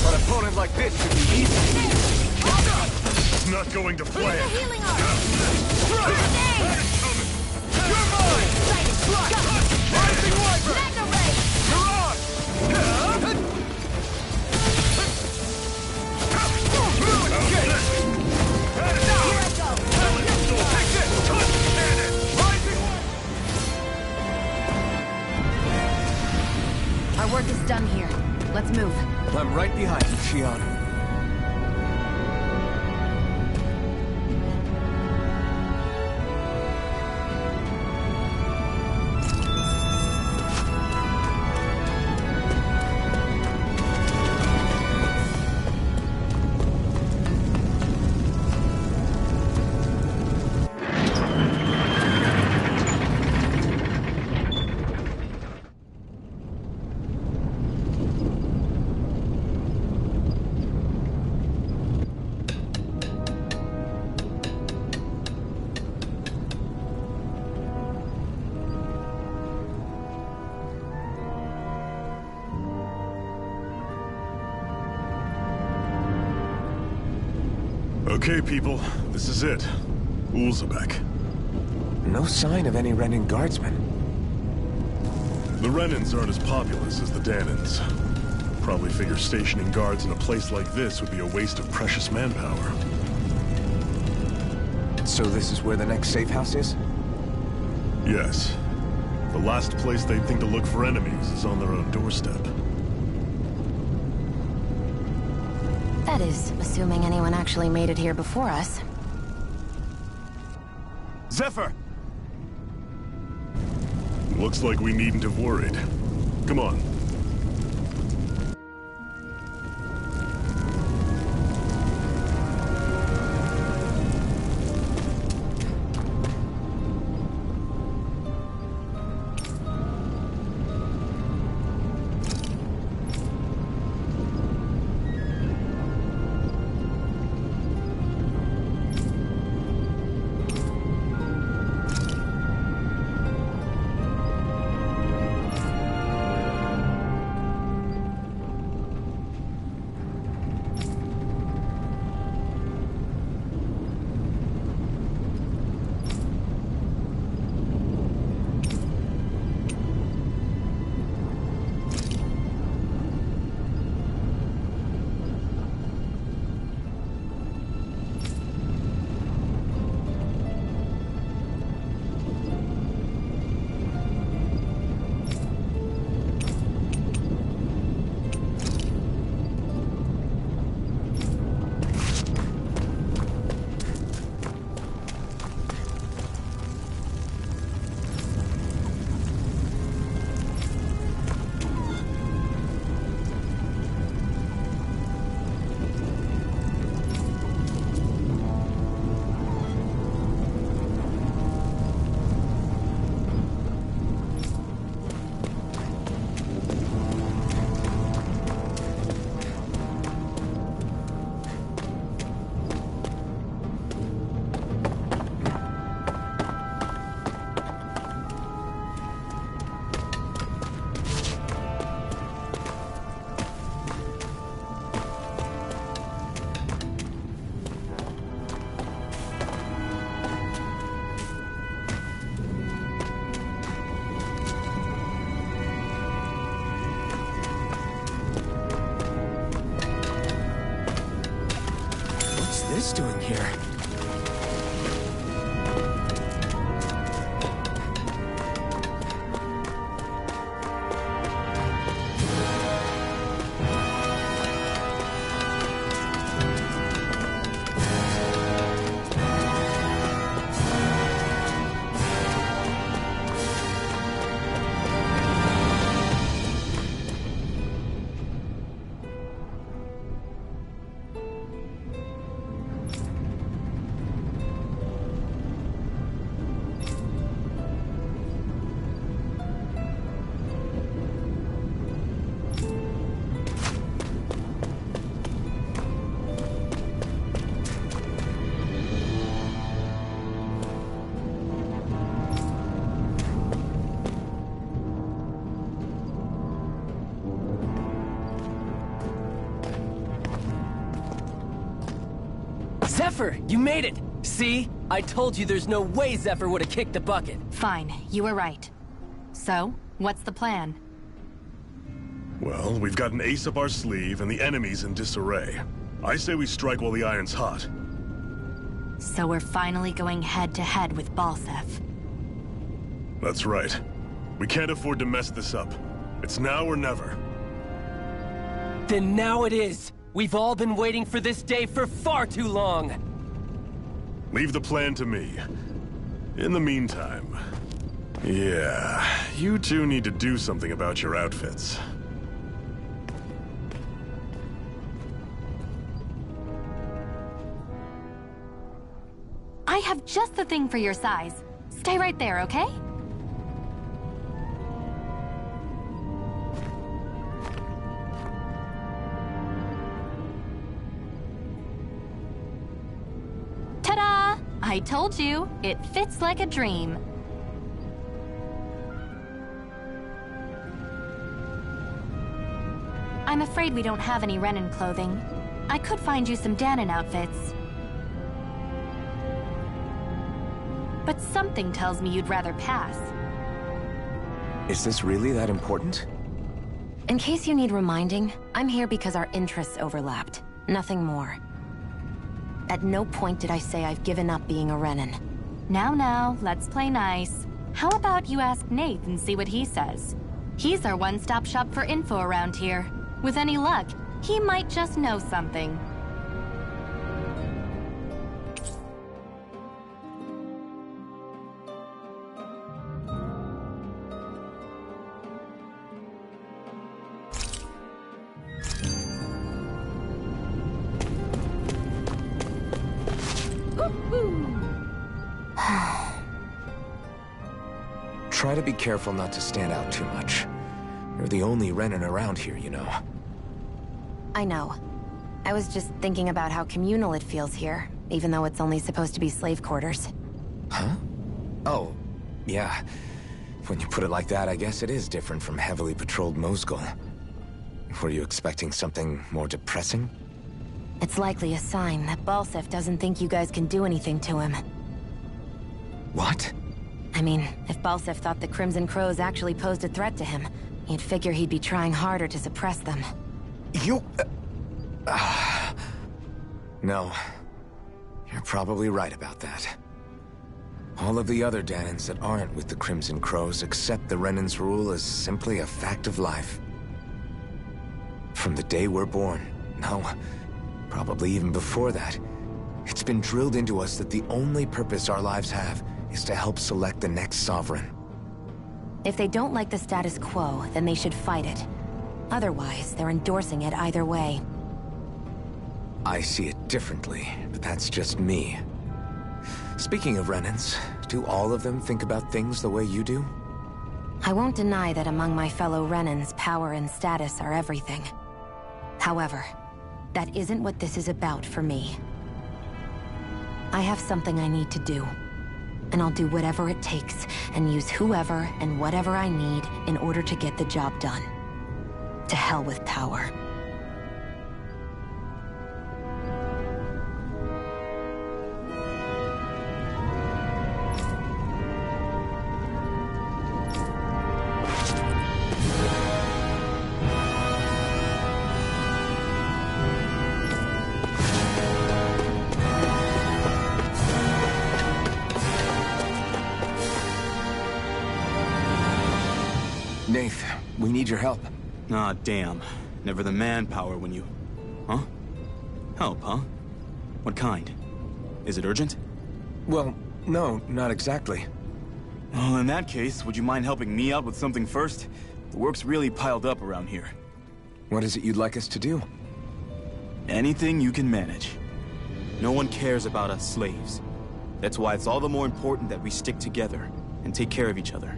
An opponent like this should be easy. It's not going to plan. Where's the healing arm? You're mine! Rising Wyvern! Mega ray! You're on! Here I go. Take this! Rising Wyvern! Our work is done here. Let's move. I'm right behind you, Shion. Okay, people, this is it. Ulzebek. No sign of any Renin guardsmen. The Renins aren't as populous as the Danins. Probably figure stationing guards in a place like this would be a waste of precious manpower. So this is where the next safe house is? Yes. The last place they'd think to look for enemies is on their own doorstep. That is, assuming anyone actually made it here before us. Zephyr! Looks like we needn't have worried. Come on. Zephyr, you made it! See? I told you there's no way Zephyr would have kicked the bucket. Fine, you were right. So, what's the plan? Well, we've got an ace up our sleeve and the enemy's in disarray. I say we strike while the iron's hot. So we're finally going head-to-head with Balsef. That's right. We can't afford to mess this up. It's now or never. Then now it is! We've all been waiting for this day for far too long! Leave the plan to me. In the meantime... yeah, you two need to do something about your outfits. I have just the thing for your size. Stay right there, okay? Ta-da! I told you, it fits like a dream. I'm afraid we don't have any Renin clothing. I could find you some Danon outfits. But something tells me you'd rather pass. Is this really that important? In case you need reminding, I'm here because our interests overlapped. Nothing more. At no point did I say I've given up being a Renin. Now, let's play nice. How about you ask Nath and see what he says? He's our one-stop shop for info around here. With any luck, he might just know something. Try to be careful not to stand out too much. You're the only Renin around here, you know. I know. I was just thinking about how communal it feels here, even though it's only supposed to be slave quarters. Huh? Oh, yeah. When you put it like that, I guess it is different from heavily patrolled Mosgul. Were you expecting something more depressing? It's likely a sign that Balsef doesn't think you guys can do anything to him. What? I mean, if Balsef thought the Crimson Crows actually posed a threat to him, you'd figure he'd be trying harder to suppress them. You... No. You're probably right about that. All of the other Danons that aren't with the Crimson Crows accept the Renin's rule as simply a fact of life. From the day we're born, no, probably even before that, it's been drilled into us that the only purpose our lives have is to help select the next sovereign. If they don't like the status quo, then they should fight it. Otherwise, they're endorsing it either way. I see it differently, but that's just me. Speaking of Renins, do all of them think about things the way you do? I won't deny that among my fellow Renins, power and status are everything. However, that isn't what this is about for me. I have something I need to do. And I'll do whatever it takes, and use whoever and whatever I need in order to get the job done. To hell with power. Nath, we need your help. Ah, damn. Never the manpower when you... Huh? Help, huh? What kind? Is it urgent? Well, no, not exactly. Well, in that case, would you mind helping me out with something first? The work's really piled up around here. What is it you'd like us to do? Anything you can manage. No one cares about us slaves. That's why it's all the more important that we stick together and take care of each other.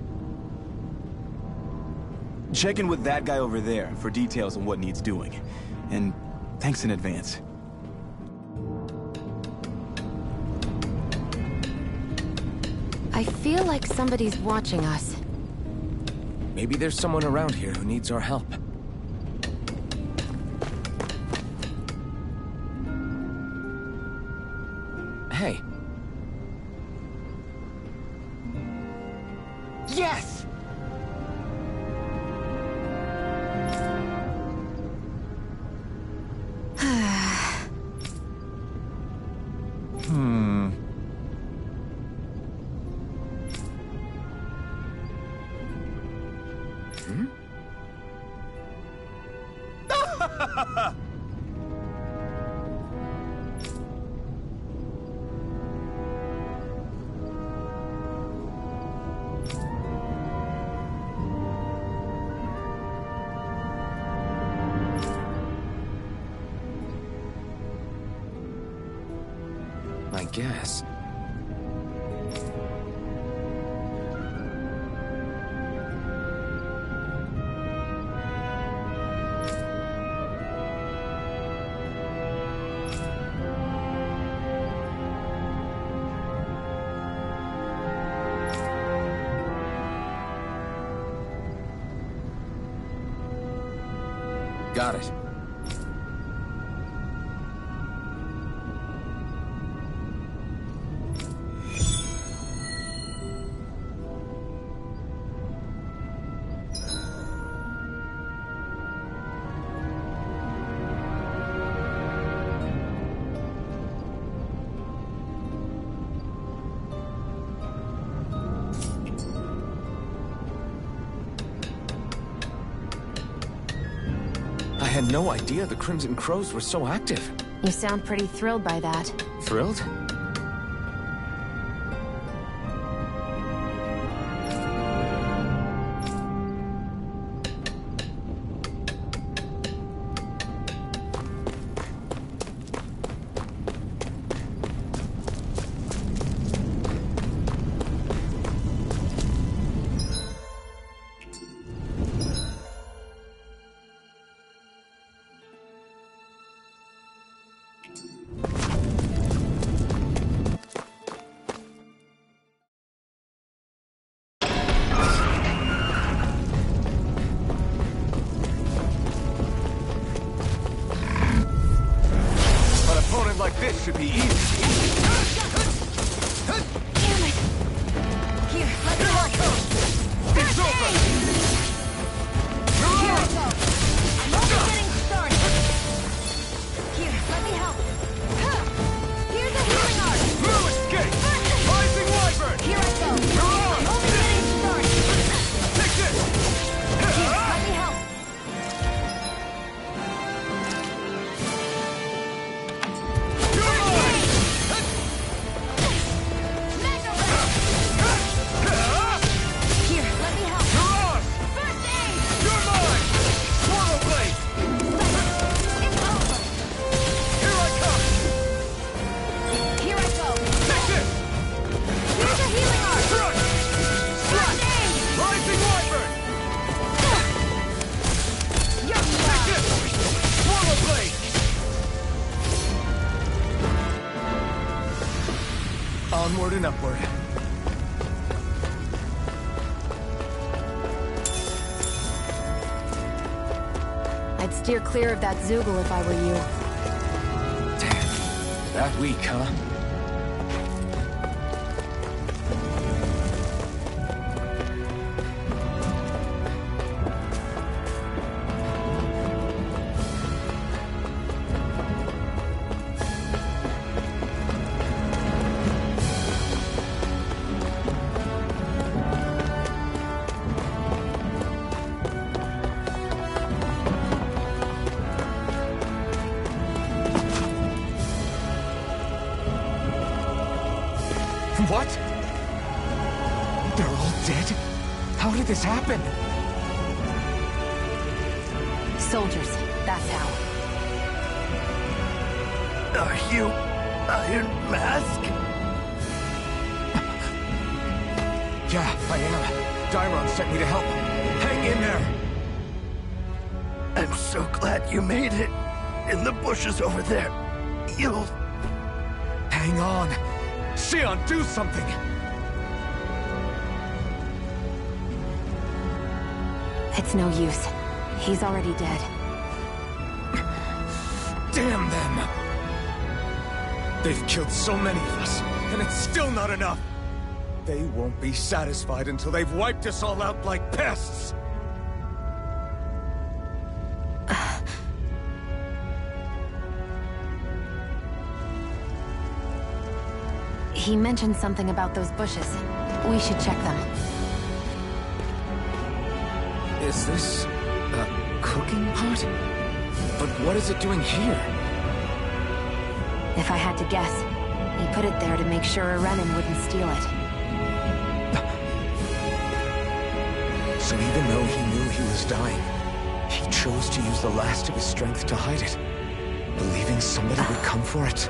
Check in with that guy over there for details on what needs doing. And thanks in advance. I feel like somebody's watching us. Maybe there's someone around here who needs our help. Hey. Yes! I guess. Got it. I had no idea the Crimson Crows were so active. You sound pretty thrilled by that. Thrilled? Like this should be easy. Damn it! Here, let me help. It's over! Here I go. I'm only getting started. Here, let me help. Here's a healing art. Blue escape! Rising Wyvern! Here I go. You're on! I'm only getting started. Take this! Here, let me help. Onward and upward. I'd steer clear of that Zoogle if I were you. Damn. That weak, huh? What? They're all dead? How did this happen? Soldiers, that's how. Are you Iron Mask? Yeah, I am. Dairon sent me to help. Hang in there! I'm so glad you made it. In the bushes over there. You'll... Hang on. Xion, do something! It's no use. He's already dead. Damn them! They've killed so many of us, and it's still not enough! They won't be satisfied until they've wiped us all out like pests! He mentioned something about those bushes. We should check them. Is this a cooking pot? But what is it doing here? If I had to guess, he put it there to make sure a Renan wouldn't steal it. So even though he knew he was dying, he chose to use the last of his strength to hide it, believing somebody would come for it.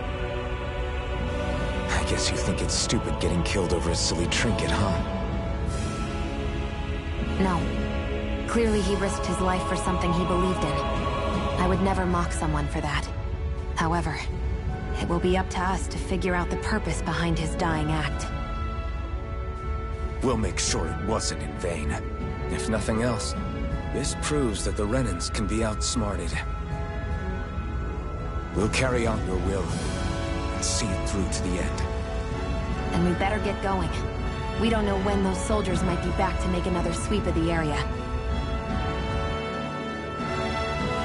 I guess you think it's stupid getting killed over a silly trinket, huh? No. Clearly he risked his life for something he believed in. I would never mock someone for that. However, it will be up to us to figure out the purpose behind his dying act. We'll make sure it wasn't in vain. If nothing else, this proves that the Renans can be outsmarted. We'll carry out your will and see it through to the end. And we better get going. We don't know when those soldiers might be back to make another sweep of the area.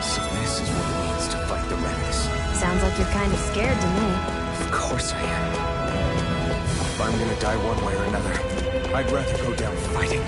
So this is what it means to fight the Renans. Sounds like you're kind of scared to me. Of course I am. If I'm gonna die one way or another, I'd rather go down fighting.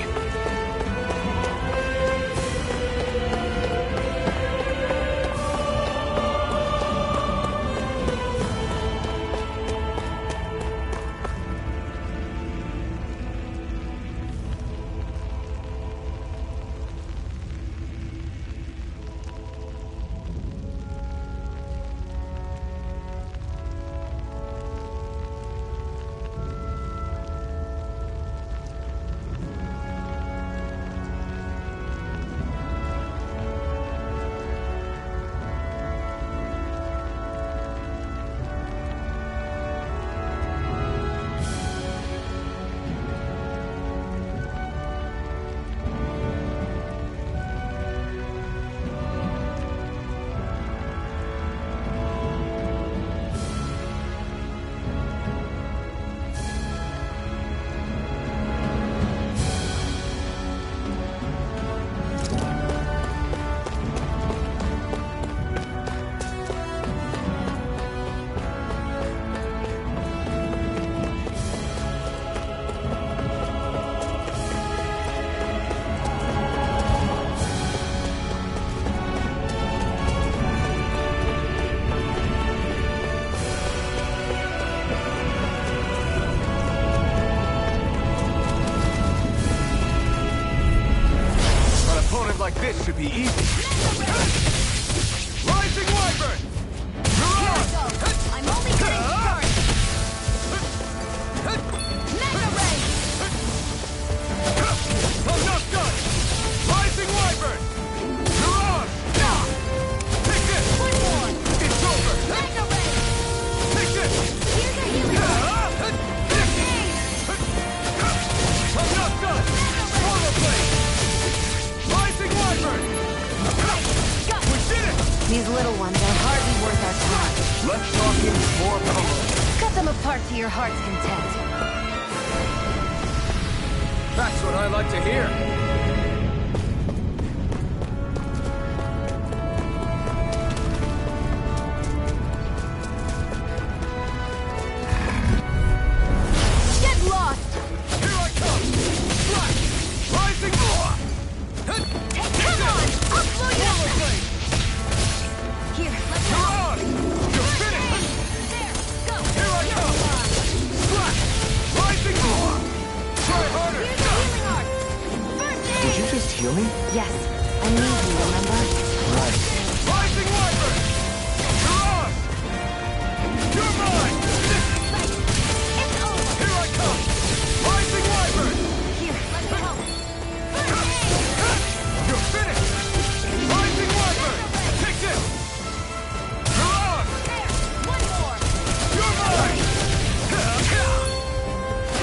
This should be easy. Rising Wyvern! Here we go! I'm only getting started! Mega Ray! I'm not done! Rising Wyvern! Mirage! Take this! One more! It's over! Mega Ray! Take this! Here's a healing heart! I'm not done! Portal Blade! Rising Wyvern! We did it! These little ones are hardly worth our time. Let's talk in more power. Cut them apart to your heart's content. That's what I like to hear. Get lost! Here I come! Slash! Rising Roar! Come on! I'll slow you down! Here, let's go! Mirage! You're finished! There! Go! Here I come! Slash! Rising Roar! Try harder! Here's a healing art! First aid! Did you just heal me? Yes, I need you, remember? Right. Rising Wyvern! Mirage! You're mine! It's over! Here I come! Rising Wyvern! Here, let me help! First aid! You're finished! Rising Wyvern! Take this! Mirage! There! One more! You're mine!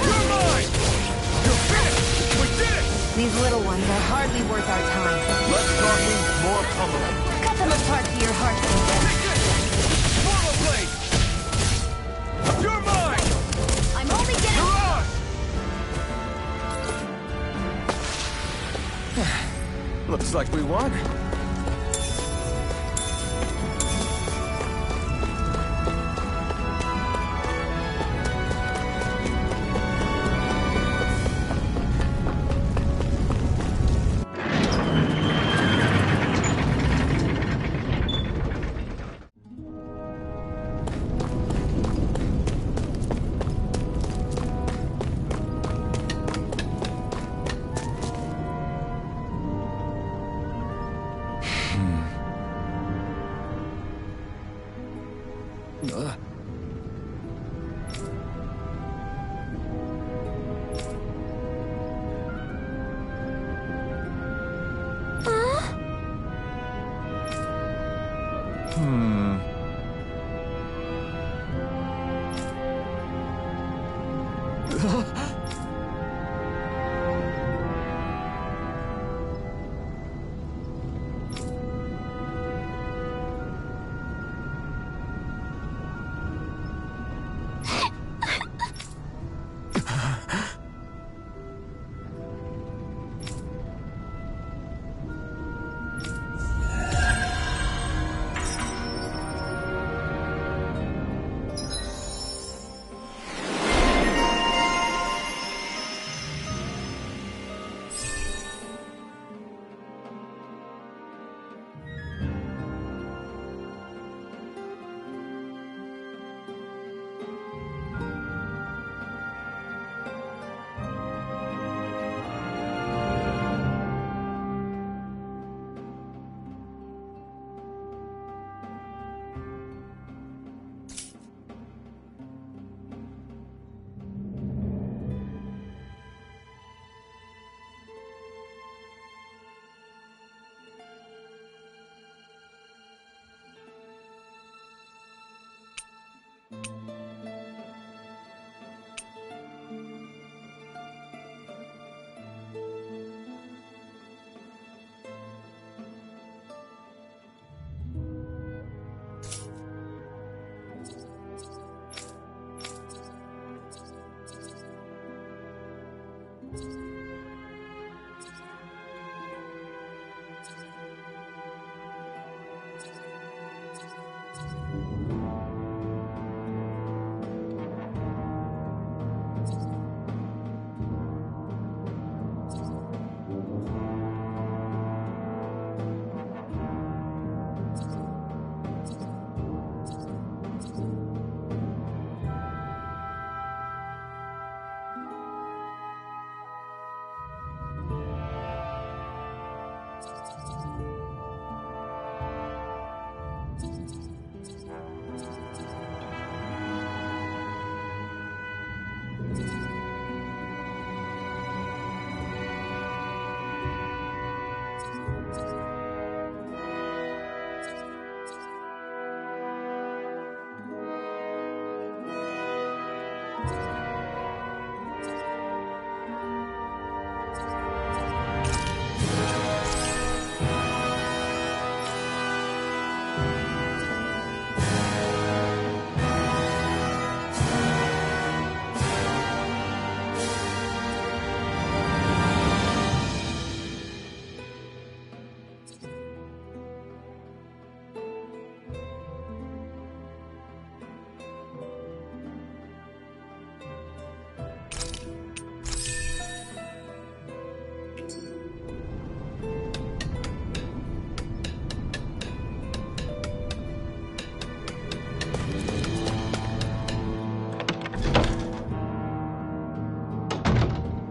You're mine! You're finished! We did it! These little ones are hardly worth our time. Let's talk more pummeling. Cut them apart to your heart's content. Take this! Portal Blade! Looks like we won.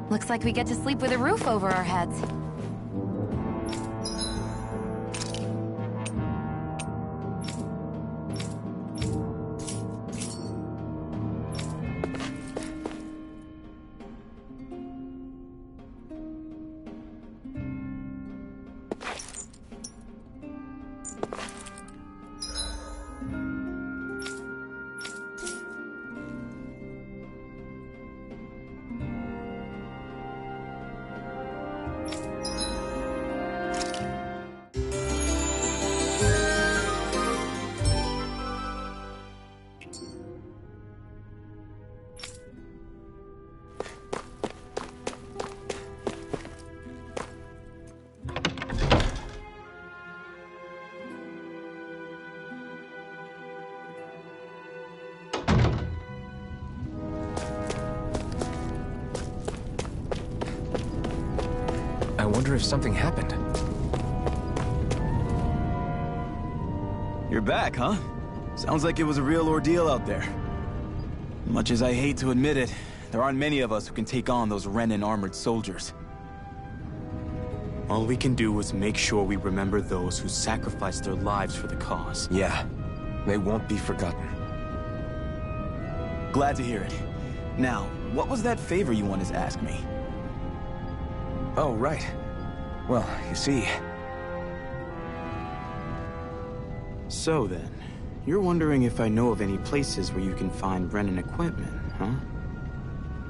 Looks like we get to sleep with a roof over our heads. wonder if something happened. You're back, huh? Sounds like it was a real ordeal out there. Much as I hate to admit it, there aren't many of us who can take on those Renan armored soldiers. All we can do is make sure we remember those who sacrificed their lives for the cause. Yeah, they won't be forgotten. Glad to hear it. Now, what was that favor you wanted to ask me? Oh, right. Well, you see... So then, you're wondering if I know of any places where you can find Renan equipment, huh?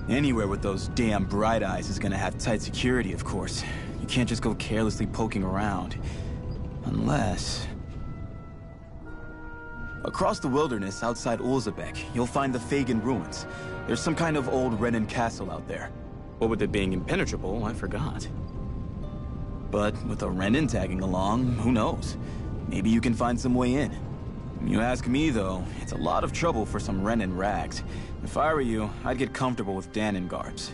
Anywhere with those damn bright eyes is gonna have tight security, of course. You can't just go carelessly poking around. Unless... Across the wilderness outside Ulzebek, you'll find the Fagan ruins. There's some kind of old Renan castle out there. What with it being impenetrable, I forgot. But with a Renan tagging along, who knows? Maybe you can find some way in. You ask me, though, it's a lot of trouble for some Renan rags. If I were you, I'd get comfortable with Danon garbs.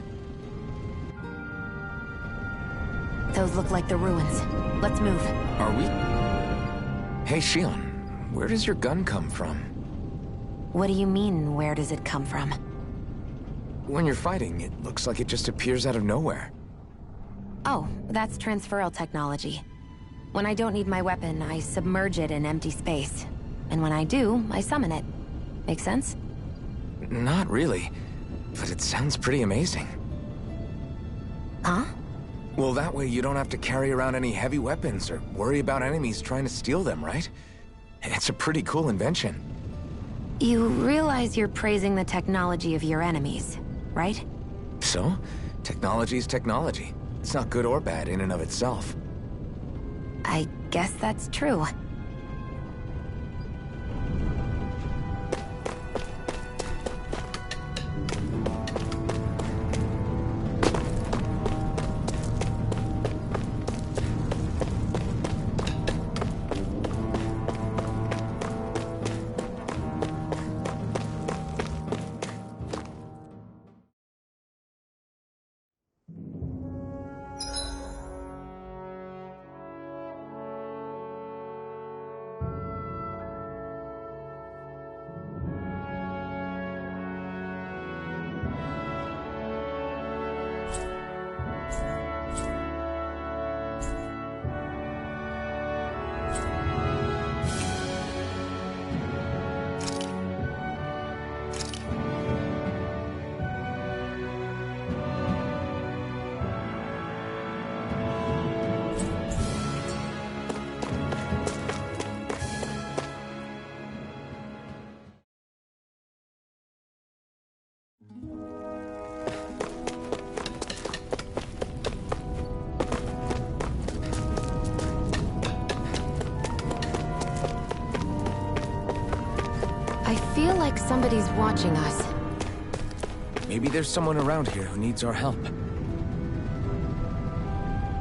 Those look like the ruins. Let's move. Are we? Hey, Shion, where does your gun come from? What do you mean, where does it come from? When you're fighting, it looks like it just appears out of nowhere. Oh, that's transferal technology. When I don't need my weapon, I submerge it in empty space. And when I do, I summon it. Make sense? Not really, but it sounds pretty amazing. Huh? Well, that way you don't have to carry around any heavy weapons or worry about enemies trying to steal them, right? It's a pretty cool invention. You realize you're praising the technology of your enemies, right? So? Technology's technology. It's not good or bad in and of itself. I guess that's true. I feel like somebody's watching us. Maybe there's someone around here who needs our help.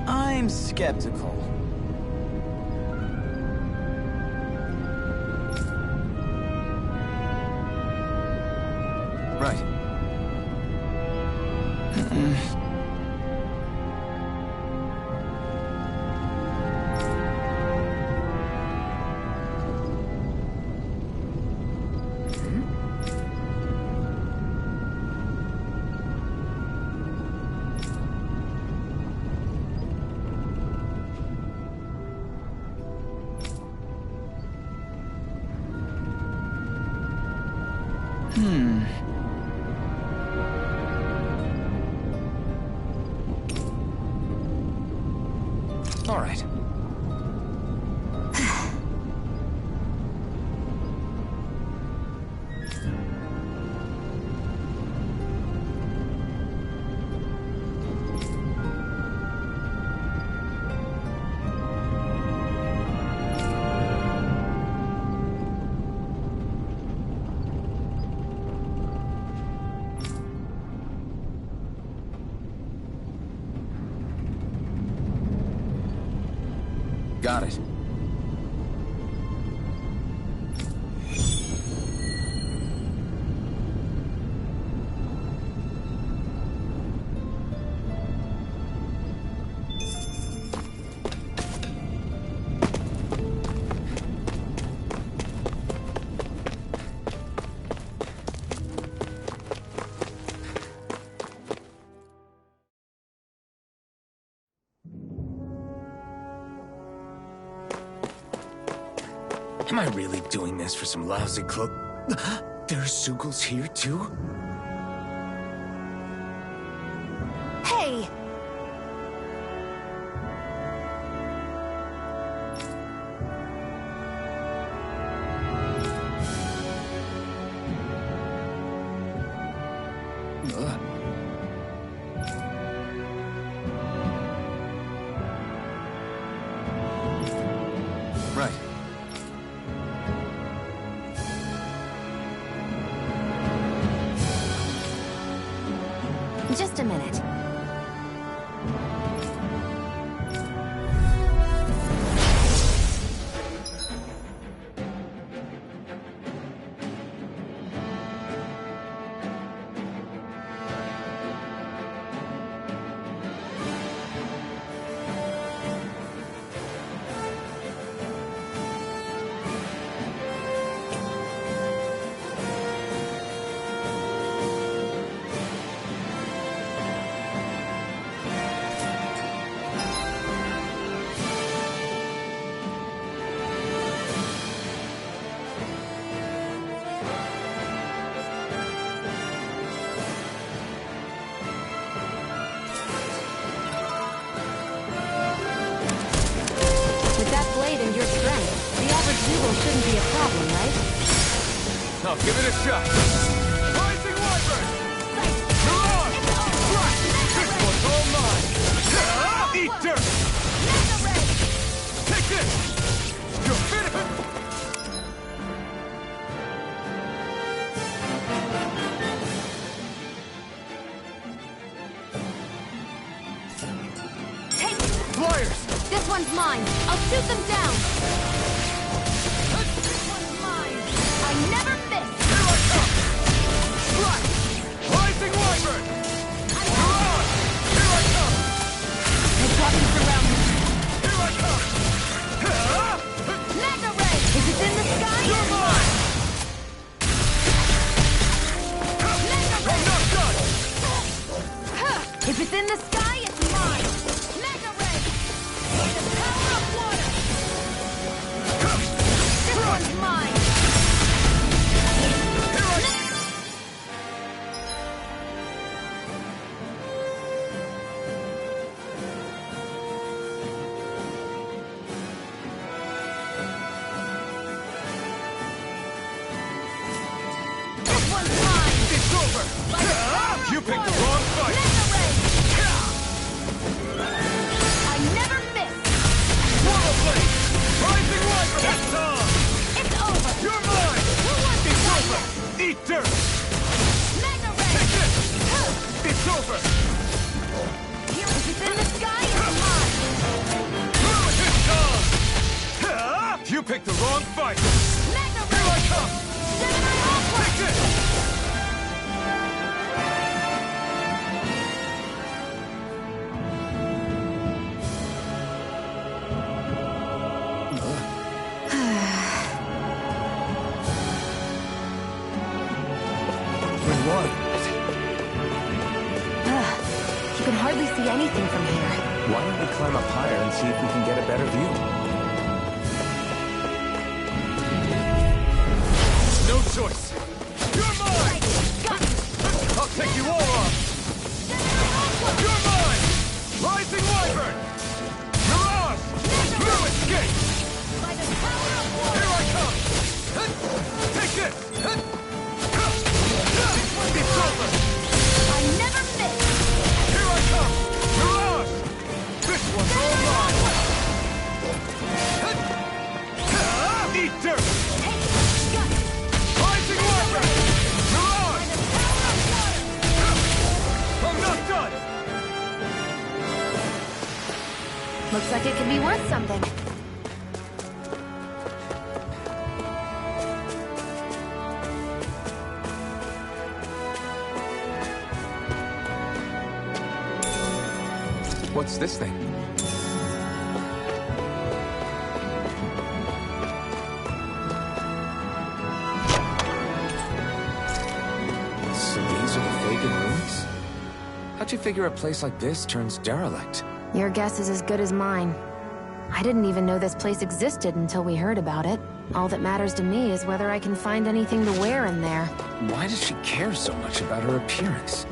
I'm skeptical. Right. All right. Got it. Am I really doing this for some lousy cloak? There are Sugals here, too? Hey! Right. Just a minute. And your strength, the average Zoogle shouldn't be a problem, right? I'll give it a shot. Rising Wyvern! You're on! This one's all mine! Eat dirt! Take this! You're finished! Take Flyers! This one's mine. I'll shoot them down. This one's mine. I never miss. Here I come! Strike! Rising Wyvern! You're on! Here I come! I've got them surrounded. Here I come! Mega Ray! If it's in the sky, You're mine! Mega Ray! I'm not done! If it's in the sky, it's mine. Mega Ray! The power of water! This one's mine. This one's mine. It's over! You picked the wrong fight! Mega Ray! I never miss. Swallow Blade! Rising Wyvern! That's on! It's over. You're mine! Who wants to It's fight over! this? Eat dirt! Mega Ray! Take this! It's over! Here, if it's in the sky, it's mine. It's on! You picked the wrong fight! Mega Here I Ray! come! Gemini Ultra! Take this! We won. You can hardly see anything from here. Why don't we climb up higher and see if we can get a better view? No choice! You're mine! I'll take you all on! You're mine! Rising Wyvern! You're on! No escape! By the power of water! Here I come! Take this! It's over! I never miss. Here I come! You're on! This one's all mine! Eat dirt! Rising Wyvern! You're on! I'm not done! Looks like it could be worth something. What's this thing? So these are the Fagin ruins? How'd you figure a place like this turns derelict? Your guess is as good as mine. I didn't even know this place existed until we heard about it. All that matters to me is whether I can find anything to wear in there. Why does she care so much about her appearance?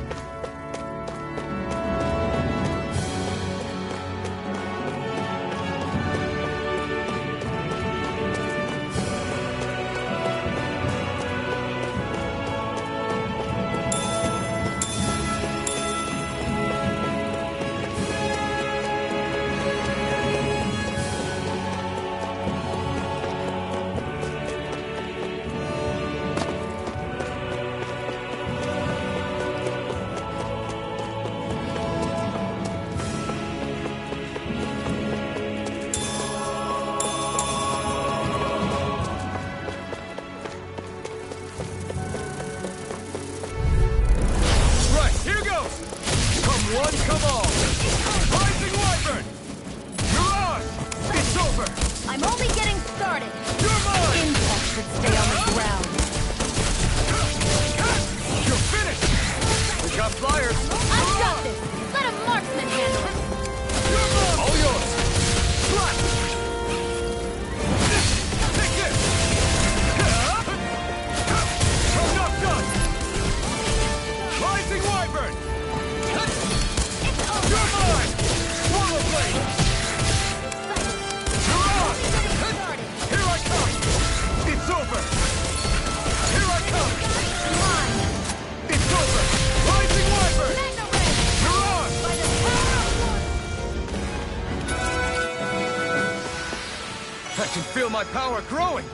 I can feel my power growing!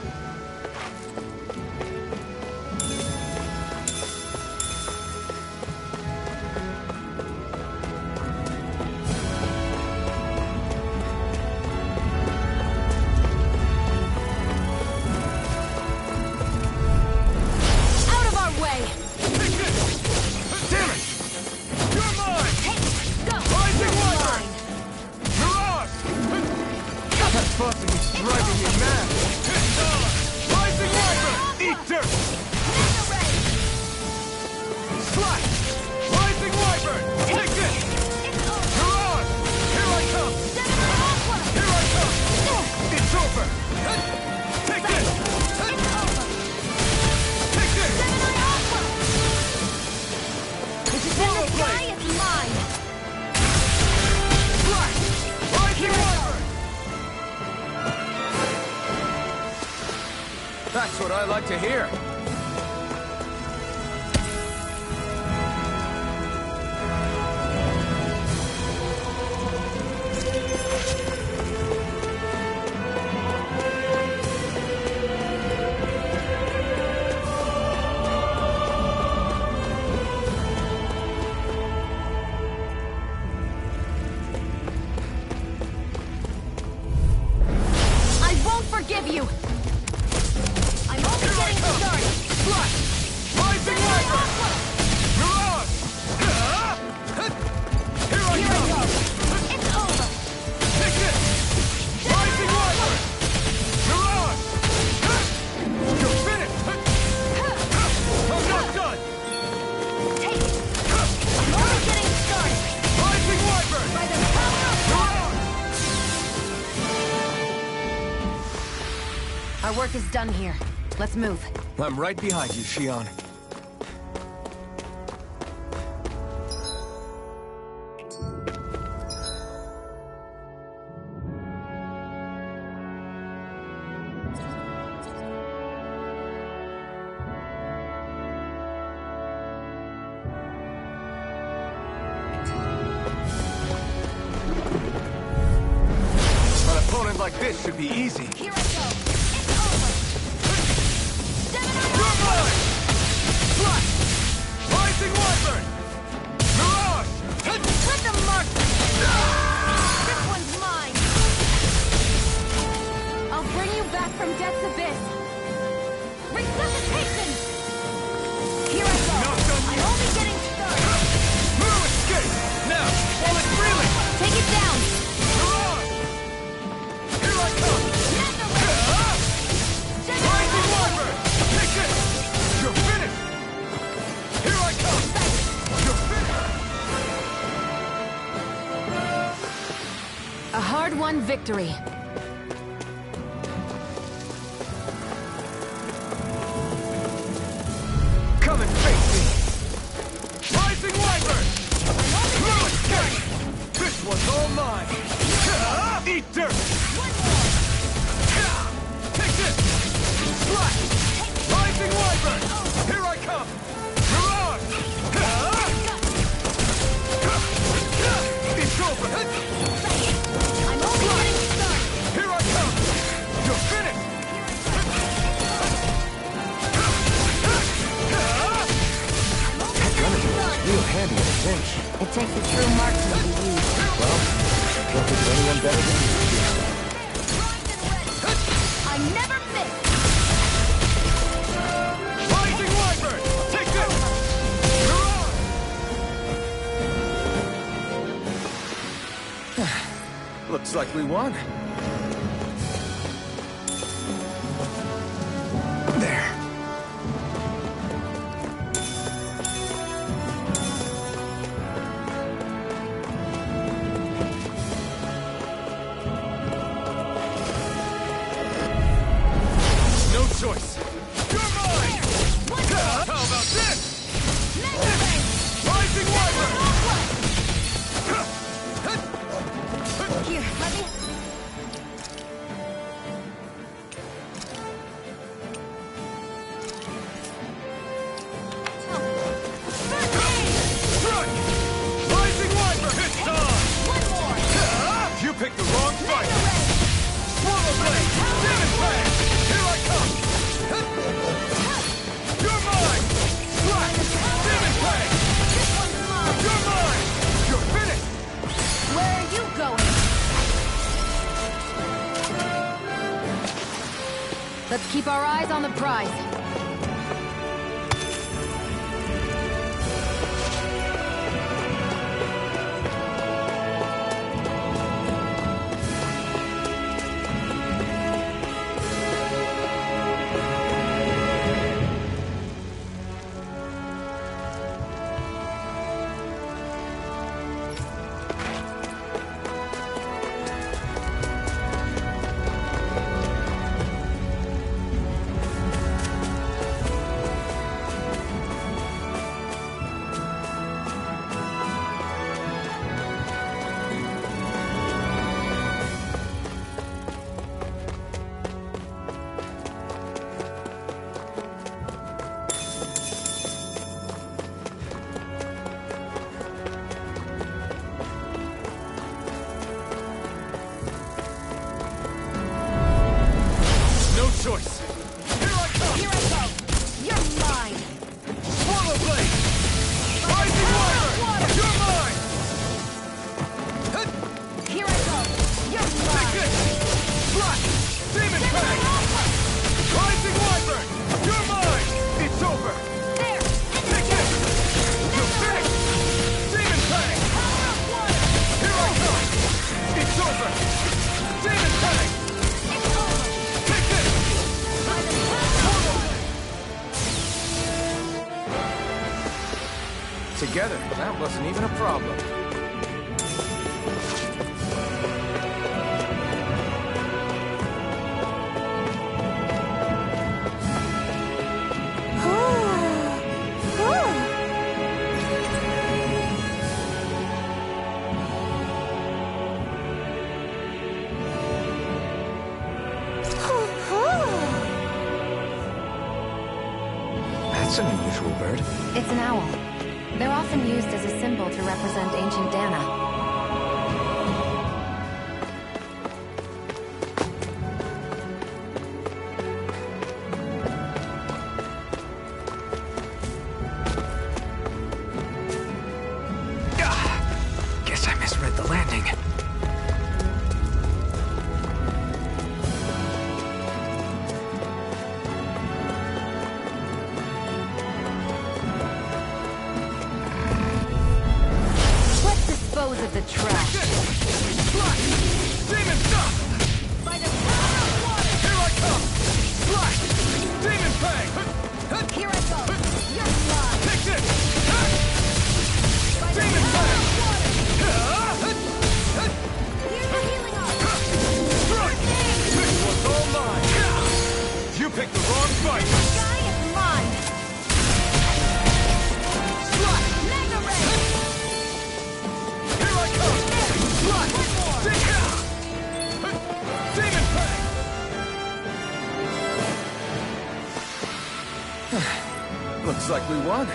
That's what I like to hear. I won't forgive you! I'm only getting started! Rising Viper! Mirage! Here I go! It's over! Take this! Rising Viper! Mirage! You're finished! I'm not done! Take it! I'm only getting started! Rising Viper! By the power of Mirage! Our work is done here. Let's move. I'm right behind you, Shion. An opponent like this should be easy. Here I go! It's over! You're mine! Flash! Rising Wyvern! Mirage! Let them mark me! This one's mine! I'll bring you back from death's abyss! Resuscitation! Here I go! I'm only getting started! No escape! Now, while it's reeling! Take it down! Mirage! Here I come! Rising Wyvern! Take it! You're finished! Here I come! You're finished! A hard-won victory. mine! Eat dirt! Take this! Slash! Rising Wyvern! Here I come! You're on! It's over! I'm only getting started. Here I come! You're finished! That gun of yours is real handy in a pinch. It takes a true marksman to use. Well, can't think of anyone better than you. I never miss. Rising Wyvern! Take this! You're on! Looks like we won. There. No choice! You're mine! How about this? Rising Wyvern! Here, let me. Strike! Rising Wyvern! It's time! One more. You picked the wrong fight! Swallow Blade! Demon Fang! Here I come! You're mine! Slash! Demon Fang! This one's mine. You're mine! You're finished! Where are you going? Let's keep our eyes on the prize. No choice! Here I come! Here I go. You're mine. Swallow Blade! Rising Wyvern! You're mine! Here I go. You're Take mine. this! Slash! Demon Fang! Rising Wyvern! You're mine! It's over! There. Take this! You're finished! Demon Fang! Power of water. Here I come! It's over! Demon Fang! It's over. Take this! By the power of water. Together, that wasn't even a problem. That's an unusual bird. It's an owl. They're often used as a symbol to represent ancient Dana. Guess I misread the landing. Let's dispose of the trash. Slash! Demon Stuff! By the power of water. Here I come! Slash! Demon Fang! Here I go. You're mine. Take this! By the Demon power Fang! of water. Here's the healing arm. Strike! This one's all mine! You picked the wrong fight! The sky is mine. Slash! Mega ray. Here I come! Looks like we won.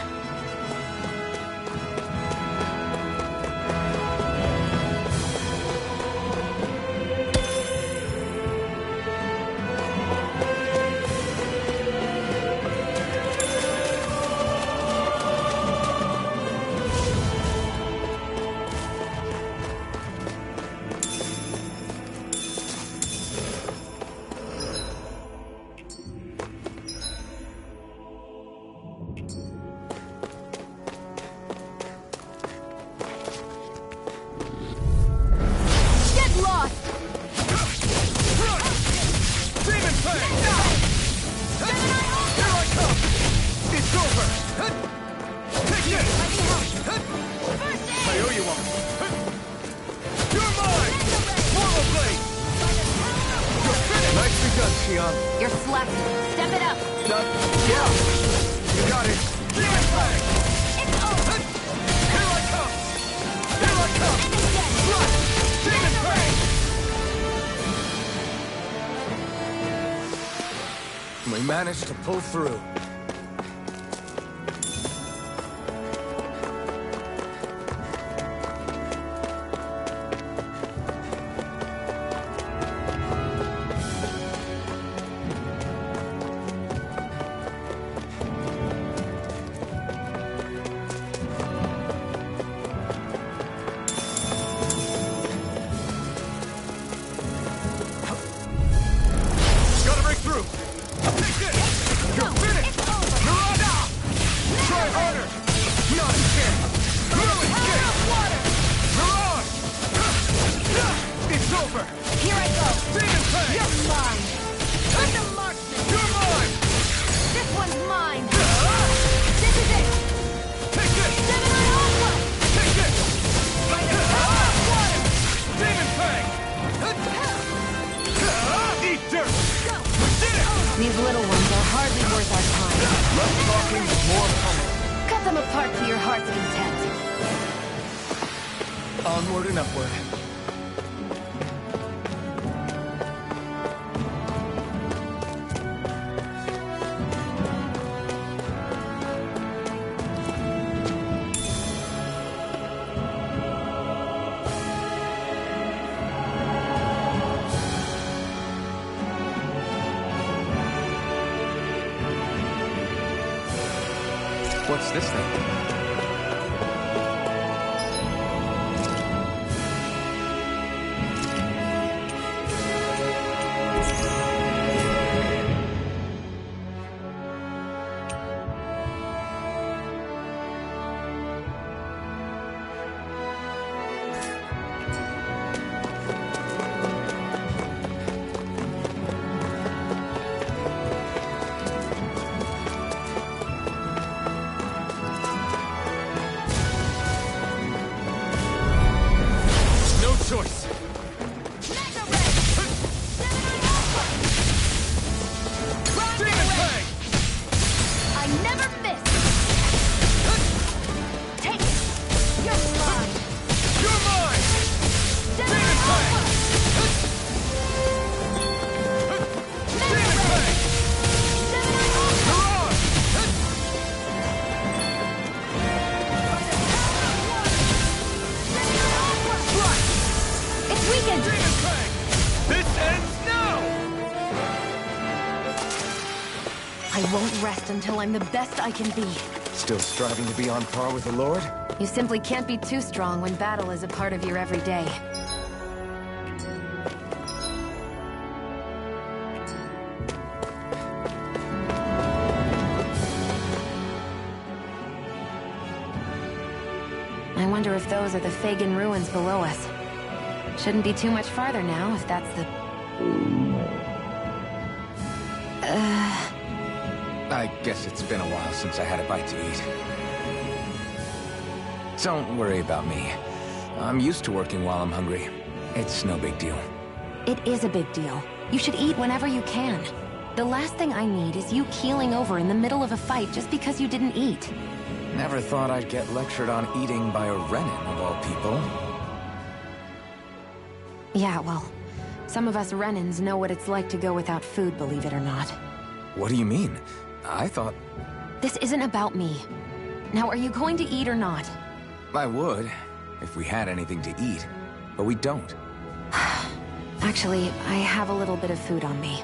You're slacking. Step it up. Yeah. You got it. It's over. Here I come! Here I come! Demon Fang! We managed to pull through. These little ones are hardly worth our time. Less talking, more coming. Cut them apart to your heart's content. Onward and upward. What's this thing? Choice. Demon Fang! I never miss. Take it. You're mine. You're mine! Demon Fang! Demon Fang! It's weakened. Demon Fang! This ends now! I won't rest until I'm the best I can be. Still striving to be on par with the Lord? You simply can't be too strong when battle is a part of your everyday. I wonder if those are the Fagin ruins below us. Shouldn't be too much farther now, if that's the... I guess it's been a while since I had a bite to eat. Don't worry about me. I'm used to working while I'm hungry. It's no big deal. It is a big deal. You should eat whenever you can. The last thing I need is you keeling over in the middle of a fight just because you didn't eat. Never thought I'd get lectured on eating by a Renin, of all people. Yeah, well, some of us Renins know what it's like to go without food, believe it or not. What do you mean? I thought... This isn't about me. Now, are you going to eat or not? I would, if we had anything to eat, but we don't. Actually, I have a little bit of food on me.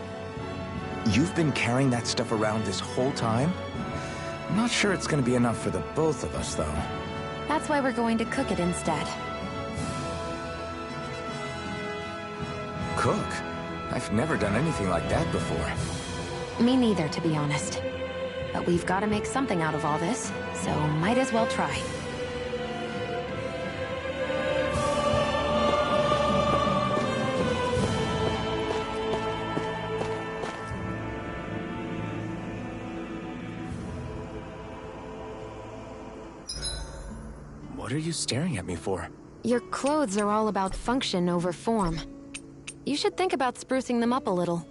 You've been carrying that stuff around this whole time? I'm not sure it's gonna be enough for the both of us, though. That's why we're going to cook it instead. Cook? I've never done anything like that before. Me neither, to be honest. But we've got to make something out of all this, so might as well try. What are you staring at me for? Your clothes are all about function over form. You should think about sprucing them up a little.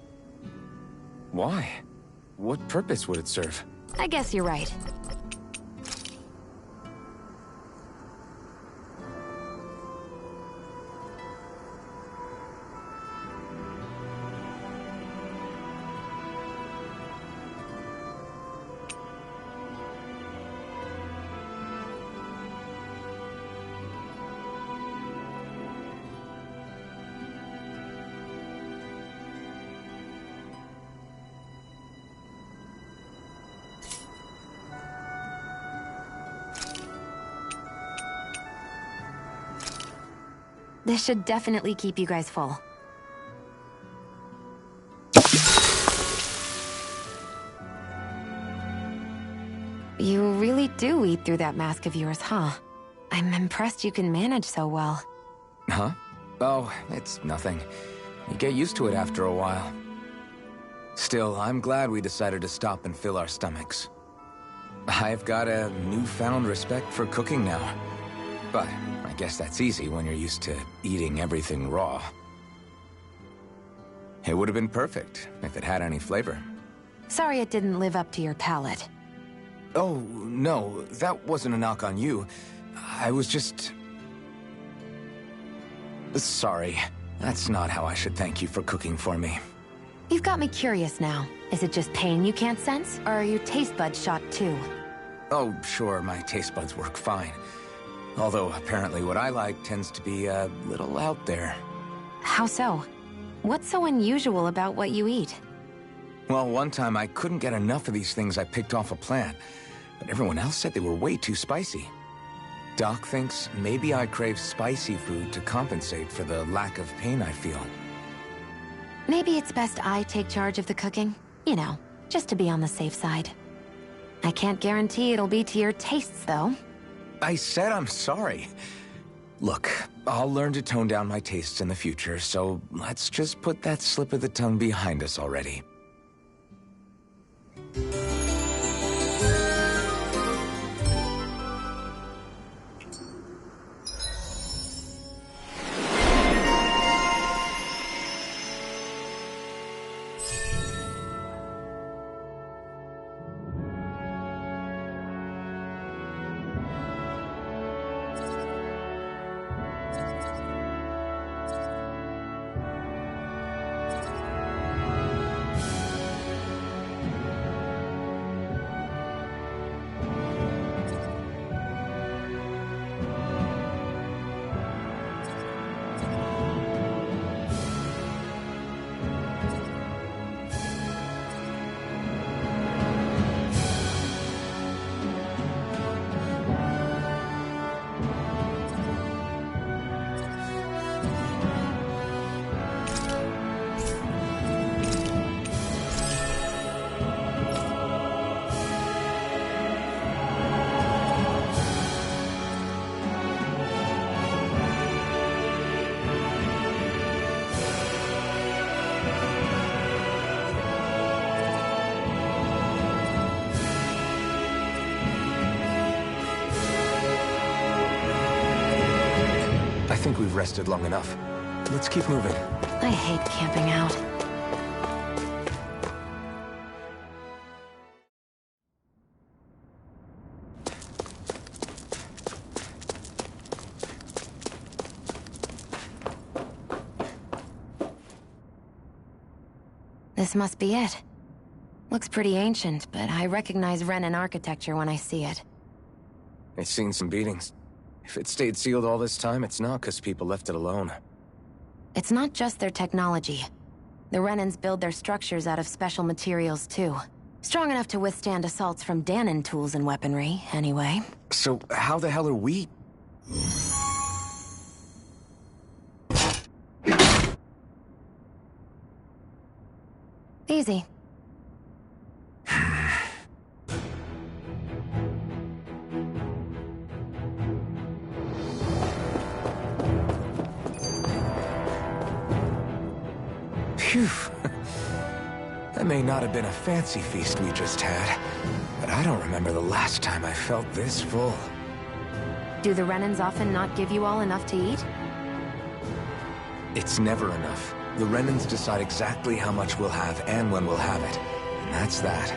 Why? What purpose would it serve? I guess you're right. This should definitely keep you guys full. You really do eat through that mask of yours, huh? I'm impressed you can manage so well. Huh? Oh, it's nothing. You get used to it after a while. Still, I'm glad we decided to stop and fill our stomachs. I've got a newfound respect for cooking now. But I guess that's easy when you're used to eating everything raw. It would have been perfect if it had any flavor. Sorry it didn't live up to your palate. Oh, no, that wasn't a knock on you. I was just... Sorry. That's not how I should thank you for cooking for me. You've got me curious now. Is it just pain you can't sense, or are your taste buds shot too? Oh, sure, my taste buds work fine. Although, apparently what I like tends to be a little out there. How so? What's so unusual about what you eat? Well, one time I couldn't get enough of these things I picked off a plant, but everyone else said they were way too spicy. Doc thinks maybe I crave spicy food to compensate for the lack of pain I feel. Maybe it's best I take charge of the cooking. You know, just to be on the safe side. I can't guarantee it'll be to your tastes, though. I said I'm sorry. Look, I'll learn to tone down my tastes in the future, so let's just put that slip of the tongue behind us already. I think we've rested long enough. Let's keep moving. I hate camping out. This must be it. Looks pretty ancient, but I recognize Renan architecture when I see it. It's seen some beatings. If it stayed sealed all this time, it's not because people left it alone. It's not just their technology. The Renans build their structures out of special materials, too. Strong enough to withstand assaults from Danon tools and weaponry, anyway. So how the hell are we... Easy. Phew. That may not have been a fancy feast we just had, but I don't remember the last time I felt this full. Do the Renans often not give you all enough to eat? It's never enough. The Renans decide exactly how much we'll have and when we'll have it. And that's that.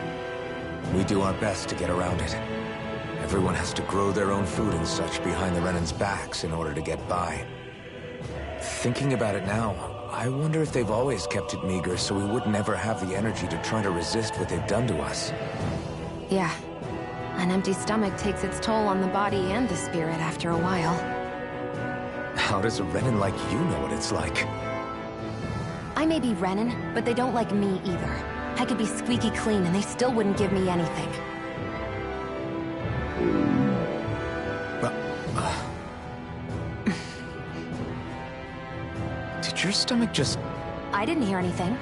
We do our best to get around it. Everyone has to grow their own food and such behind the Renans' backs in order to get by. Thinking about it now, I wonder if they've always kept it meager so we would never have the energy to try to resist what they've done to us. Yeah. An empty stomach takes its toll on the body and the spirit after a while. How does a Renan like you know what it's like? I may be Renan, but they don't like me either. I could be squeaky clean and they still wouldn't give me anything. Did your stomach just... I didn't hear anything.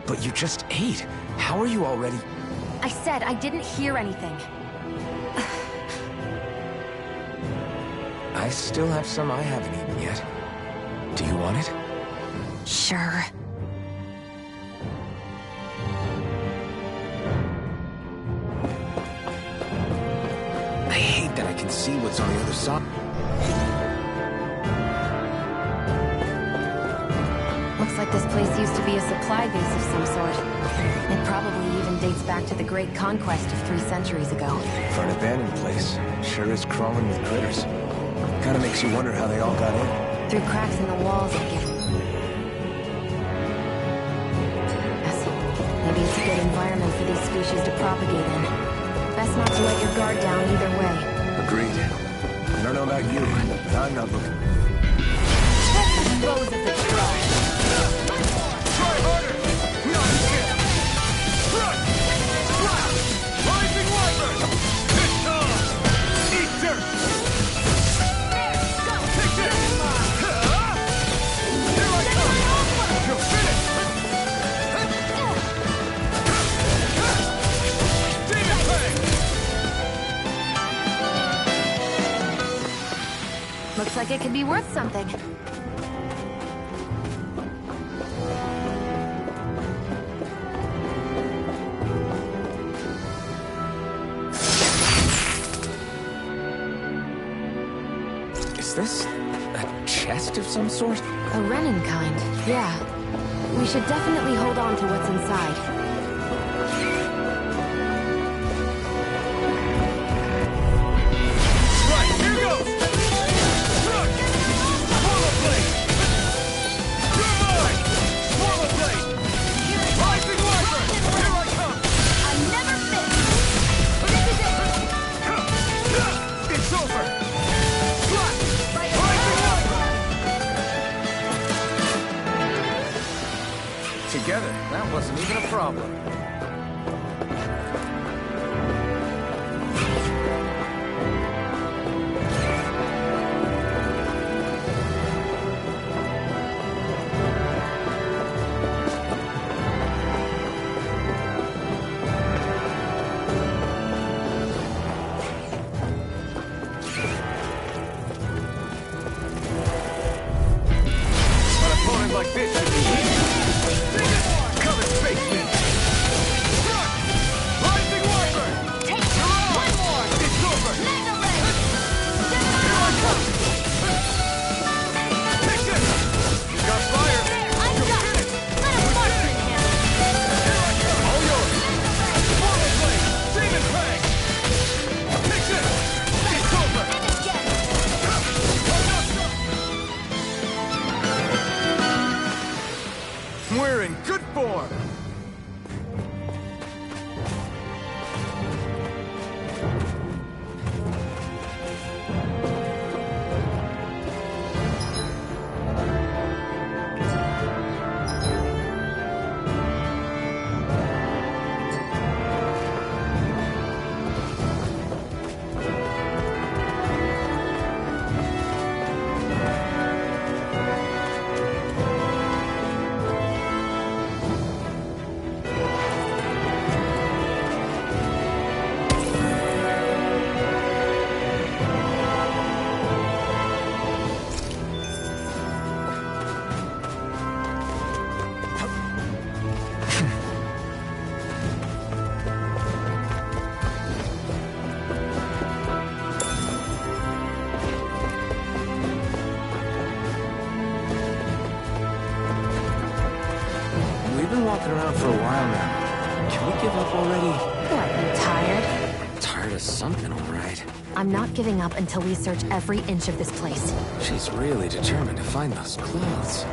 But you just ate. How are you already... I said I didn't hear anything. I still have some I haven't eaten yet. Do you want it? Sure. I hate that I can see what's on the other side. Looks like this place used to be a supply base of some sort. It probably even dates back to the Great Conquest of 3 centuries ago. For an abandoned place, sure is crawling with critters. Kinda makes you wonder how they all got in. Through cracks in the walls, I guess. Maybe it's a good environment for these species to propagate in. Best not to let your guard down either way. Agreed. I don't know about you, but I'm not looking... Let's dispose of the trash. Try harder! Not yet! Rising Wyvern! This time! Eat dirt! Go! Take this! Here I come! You're finished! Demon Fang! Looks like it could be worth something. Is this a chest of some sort? A Renan kind, yeah. We should definitely hold on to what's inside. Together, that wasn't even a problem. An opponent like this should be easy. Cover spaceman! Rising Wyvern! Take one more! It's over! Mega Ray! Here I come! Take this! You got fire! I'm done! Let us march in here! All yours! Forward blade! Demon Fang! Take this! It's over! We're in good form! been walking around for a while now. Can we give up already? What, you tired? Tired of something, all right. I'm not giving up until we search every inch of this place. She's really determined to find those clothes.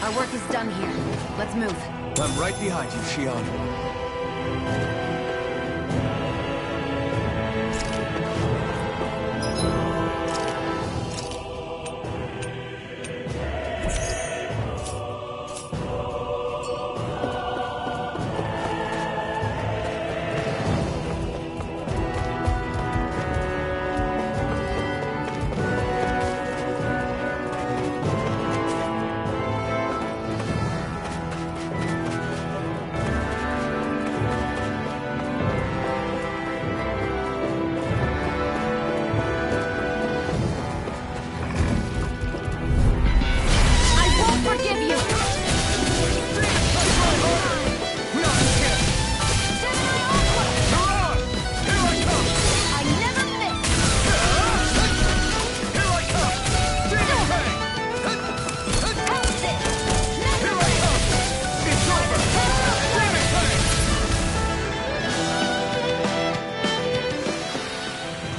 Our work is done here. Let's move. I'm right behind you, Shion.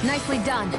Nicely done.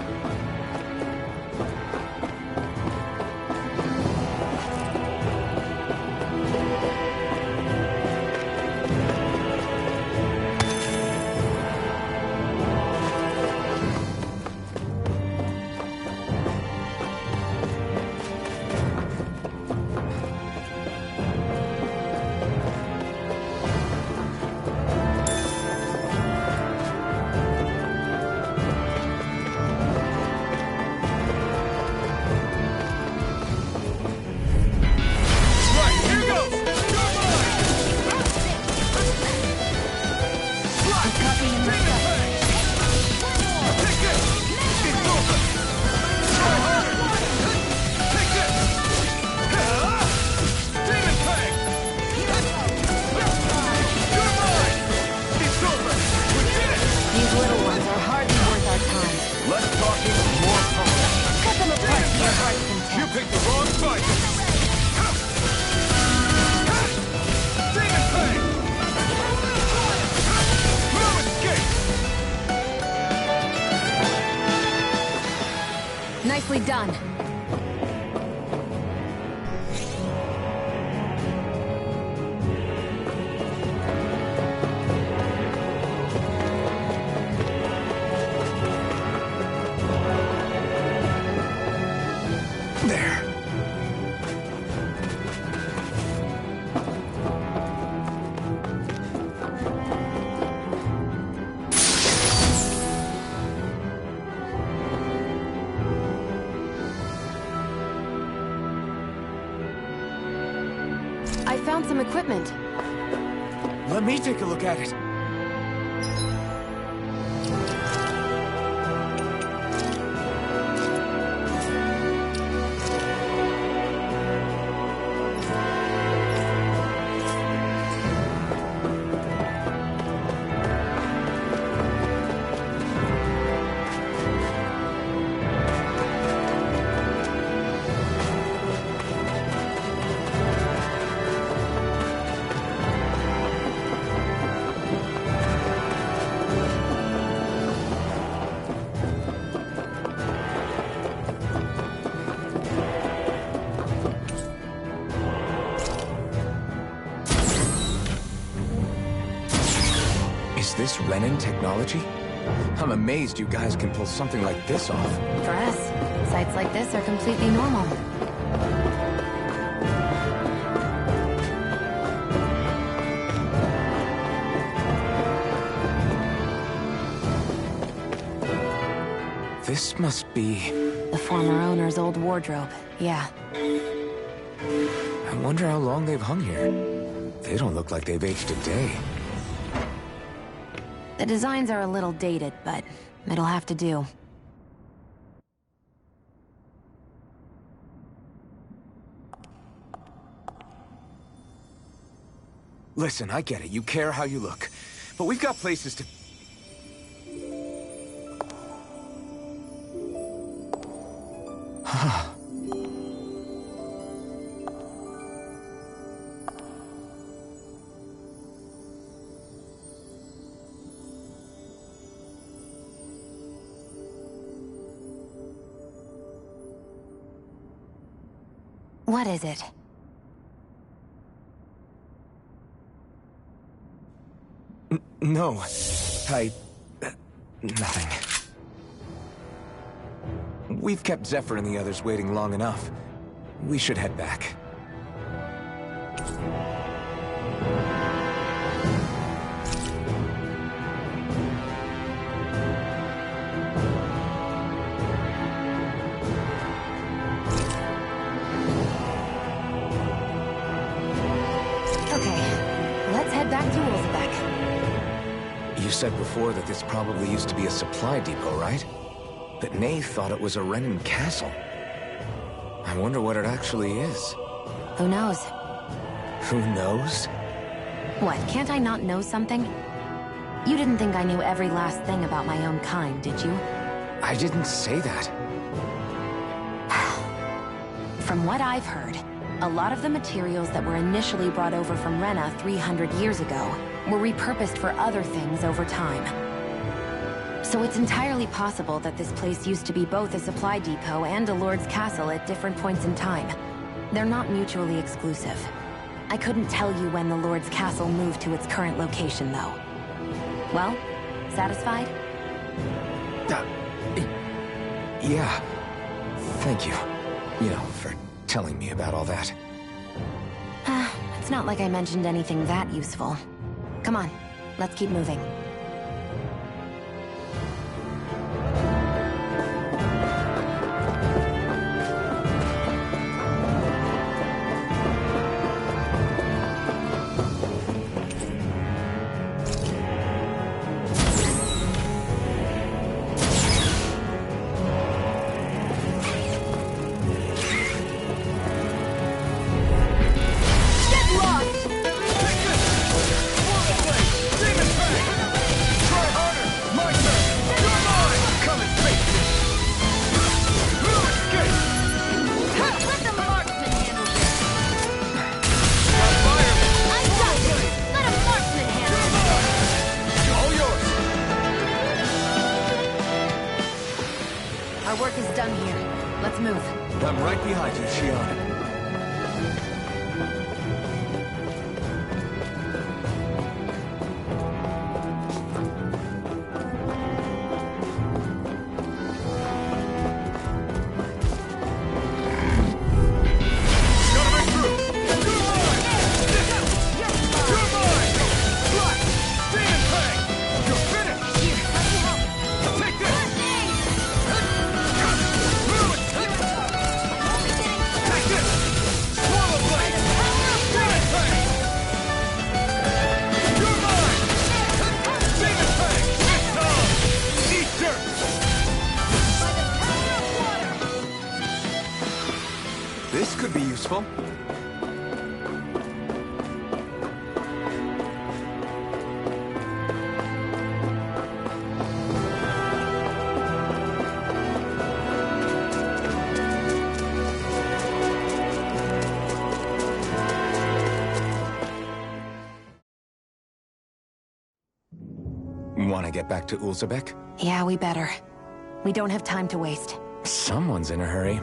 Nicely done. There. I found some equipment. Let me take a look at it. Is this Renin technology? I'm amazed you guys can pull something like this off. For us, sites like this are completely normal. This must be... The former owner's old wardrobe, yeah. I wonder how long they've hung here. They don't look like they've aged a day. The designs are a little dated, but it'll have to do. Listen, I get it. You care how you look. But we've got places to... What is it? No. Nothing. We've kept Zephyr and the others waiting long enough. We should head back. You said before that this probably used to be a supply depot, right? But Nave thought it was a Renan castle. I wonder what it actually is. Who knows? Who knows? What, can't I not know something? You didn't think I knew every last thing about my own kind, did you? I didn't say that. From what I've heard, a lot of the materials that were initially brought over from Rena 300 years ago were repurposed for other things over time. So it's entirely possible that this place used to be both a supply depot and a lord's castle at different points in time. They're not mutually exclusive. I couldn't tell you when the lord's castle moved to its current location, though. Well, satisfied? Yeah. Thank you. You know, for telling me about all that. It's not like I mentioned anything that useful. Come on, let's keep moving. Our work is done here. Let's move. I'm right behind you, Shion. This could be useful. Want to get back to Ulzebek? Yeah, we better. We don't have time to waste. Someone's in a hurry.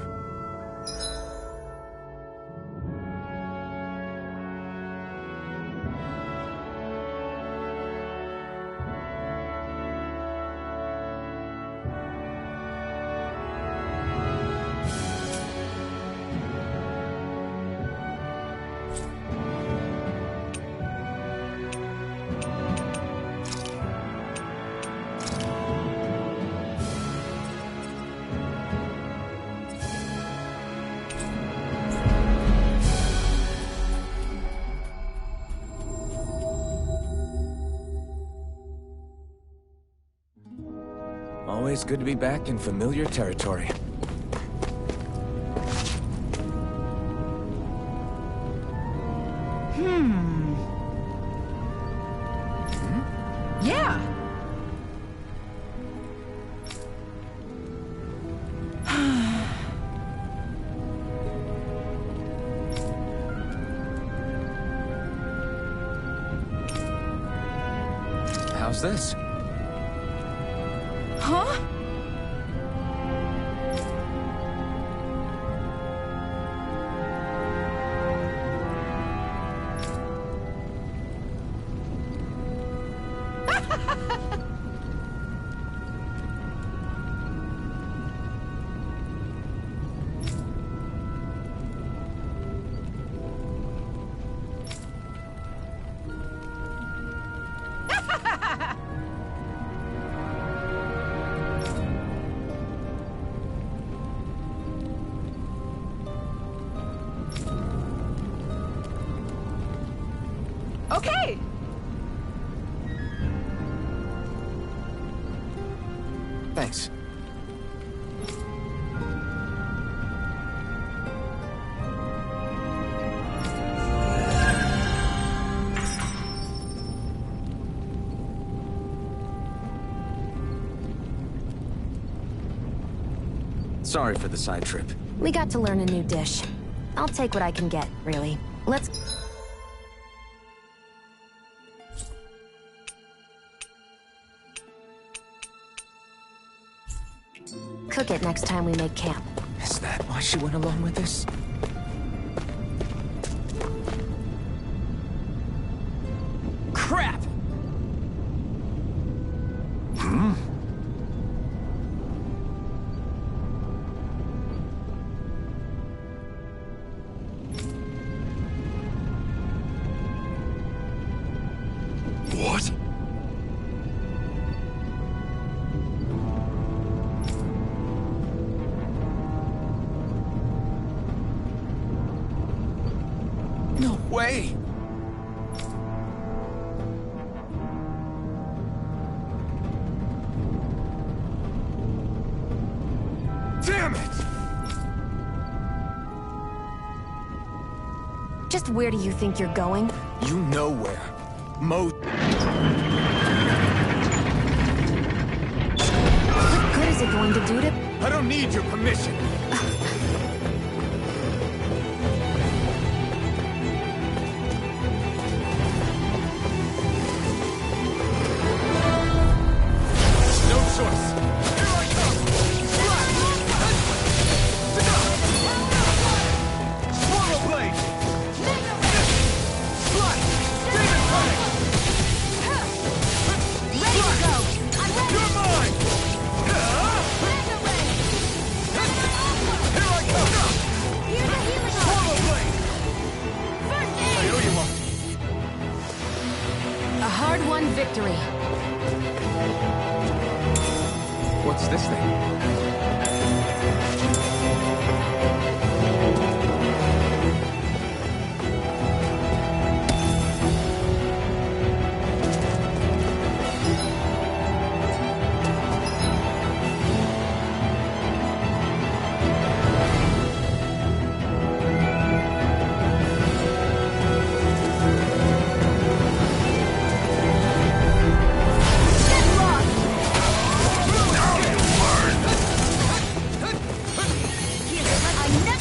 Always good to be back in familiar territory. Yeah. How's this? Huh? Okay. Thanks. Sorry for the side trip. We got to learn a new dish. I'll take what I can get, really. Let's... cook it next time we make camp. Is that why she went along with this? Crap! What? No way! Damn it! Just where do you think you're going? You know where. What good is it going to do to... I don't need your permission. No choice. Here I come. Swallow blade. Slice. Demon Fang. Ready to go. I'm ready. You're mine. Here I come. Here's the healing Swallow blade. First I aid. owe you one. A hard-won victory. What's this thing? I never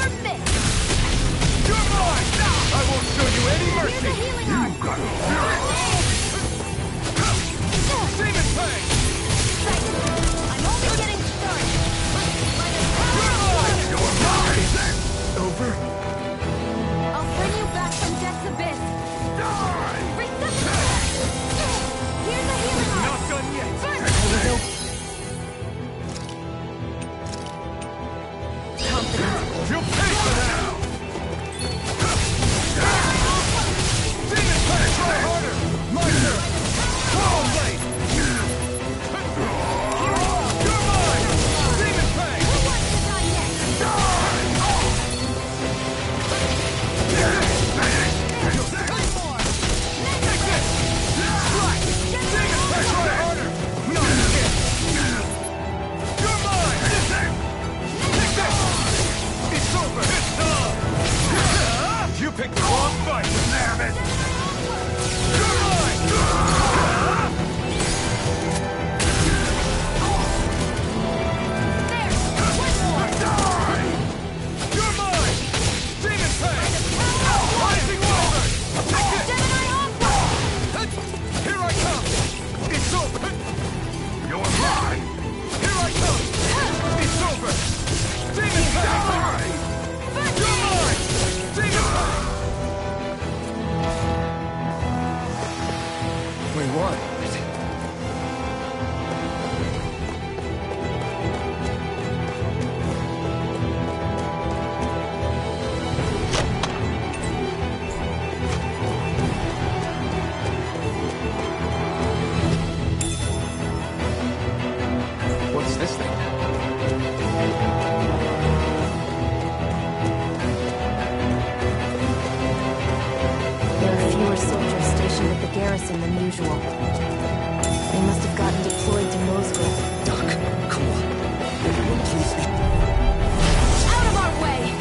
person than usual. They must have gotten deployed to Mosville. Doc, cool. Everyone, please. Out of our way!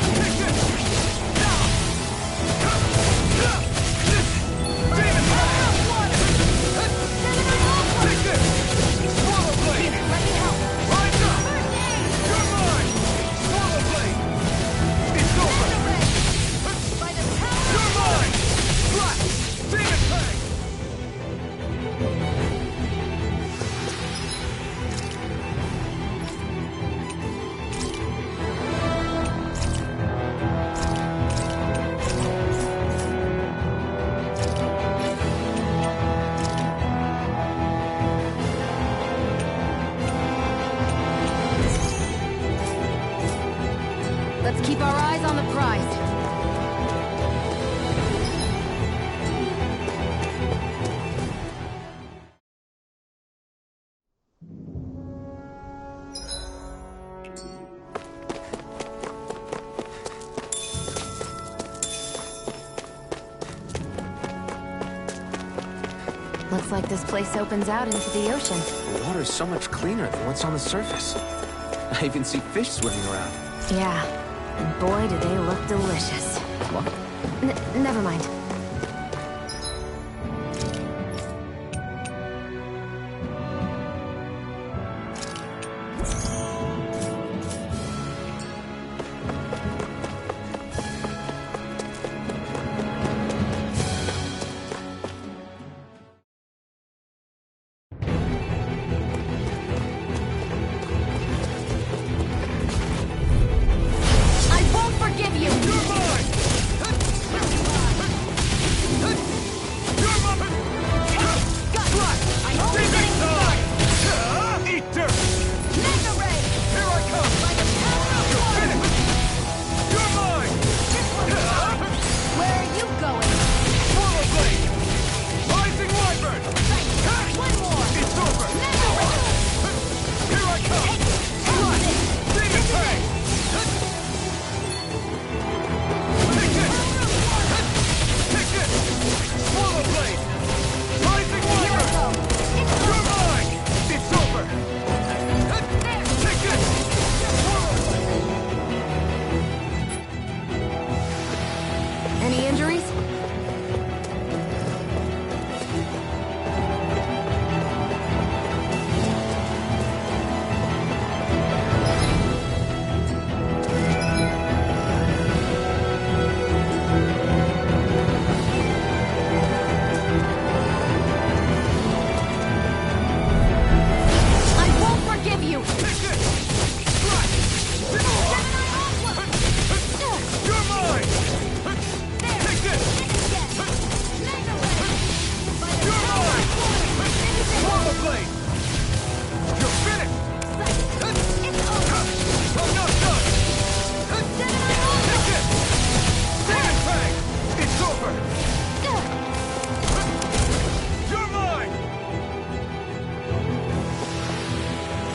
Let's keep our eyes on the prize. Looks like this place opens out into the ocean. The water's so much cleaner than what's on the surface. I even see fish swimming around. Yeah, and boy, do they look delicious. What? Never mind. Any injuries?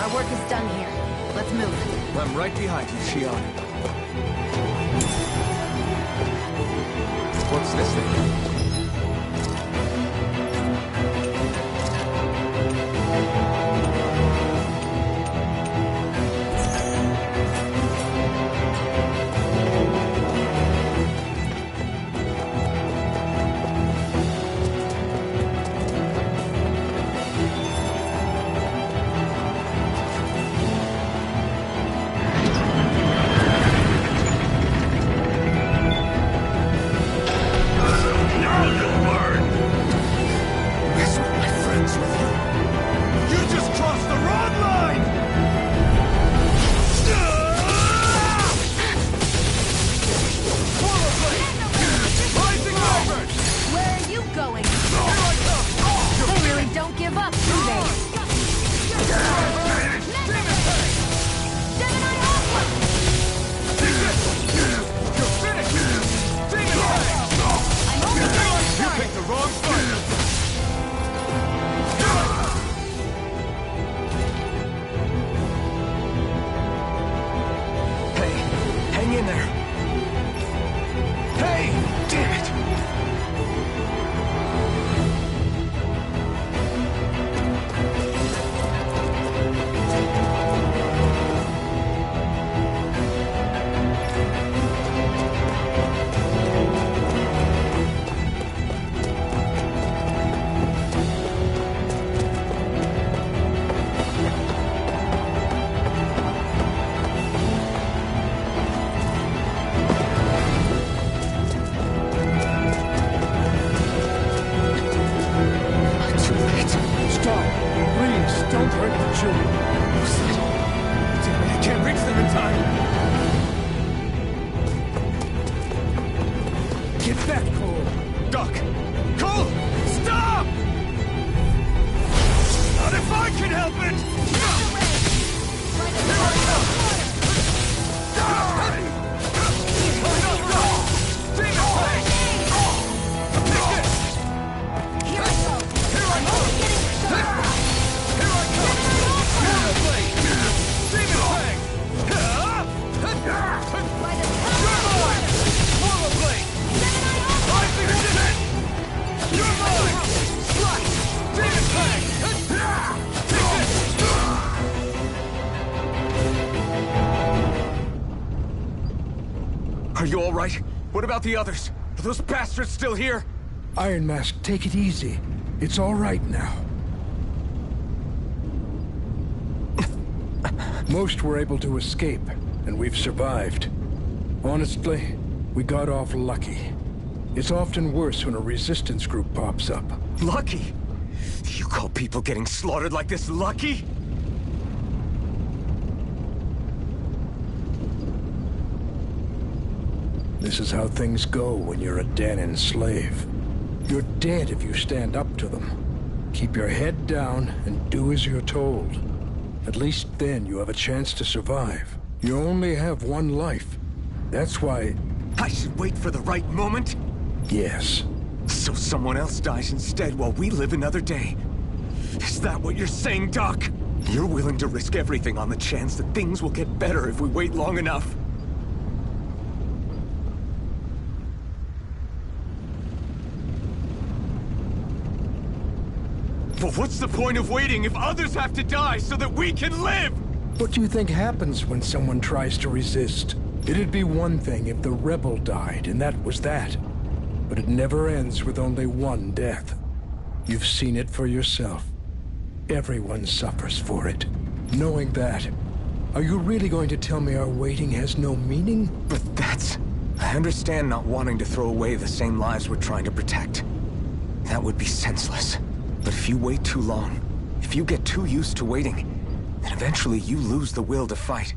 Our work is done here. Let's move. I'm right behind you, Shion. What's this thing? Are you all right? What about the others? Are those bastards still here? Iron Mask, take it easy. It's all right now. Most were able to escape, and we've survived. Honestly, we got off lucky. It's often worse when a resistance group pops up. Lucky? You call people getting slaughtered like this lucky? This is how things go when you're a Danon slave. You're dead if you stand up to them. Keep your head down and do as you're told. At least then you have a chance to survive. You only have one life. That's why... I should wait for the right moment? Yes. So someone else dies instead while we live another day. Is that what you're saying, Doc? You're willing to risk everything on the chance that things will get better if we wait long enough. But what's the point of waiting if others have to die so that we can live? What do you think happens when someone tries to resist? It'd be one thing if the rebel died, and that was that. But it never ends with only one death. You've seen it for yourself. Everyone suffers for it. Knowing that, are you really going to tell me our waiting has no meaning? But that's... I understand not wanting to throw away the same lives we're trying to protect. That would be senseless. But if you wait too long, if you get too used to waiting, then eventually you lose the will to fight.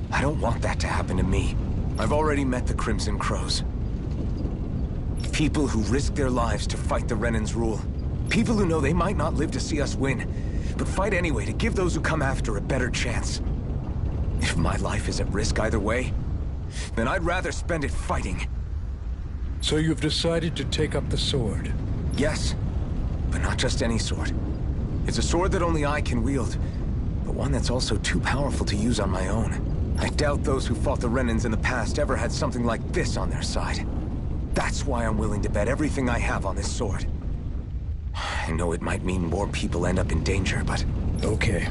I don't want that to happen to me. I've already met the Crimson Crows. People who risk their lives to fight the Renan's rule. People who know they might not live to see us win, but fight anyway to give those who come after a better chance. If my life is at risk either way, then I'd rather spend it fighting. So you've decided to take up the sword? Yes, but not just any sword. It's a sword that only I can wield, but one that's also too powerful to use on my own. I doubt those who fought the Renans in the past ever had something like this on their side. That's why I'm willing to bet everything I have on this sword. I know it might mean more people end up in danger, but... Okay.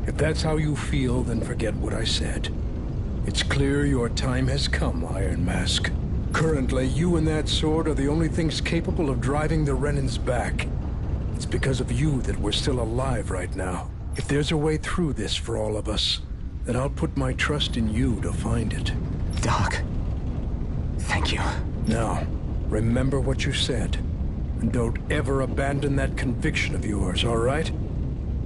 If that's how you feel, then forget what I said. It's clear your time has come, Iron Mask. Currently, you and that sword are the only things capable of driving the Renans back. It's because of you that we're still alive right now. If there's a way through this for all of us, then I'll put my trust in you to find it. Doc, thank you. Now, remember what you said. And don't ever abandon that conviction of yours, all right?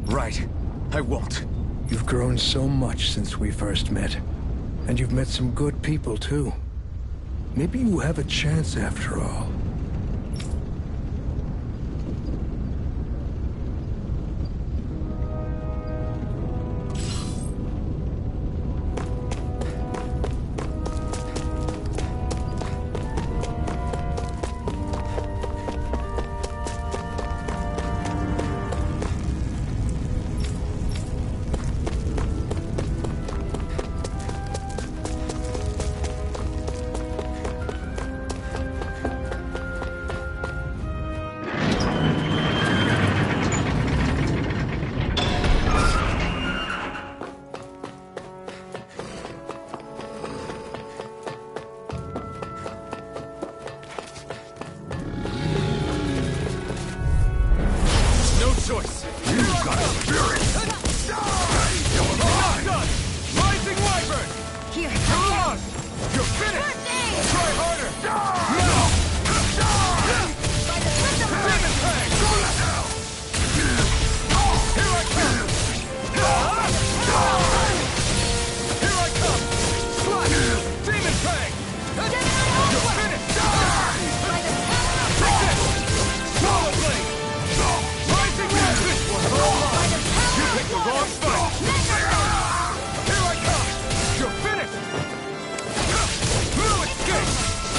Right. I won't. You've grown so much since we first met. And you've met some good people, too. Maybe you have a chance after all.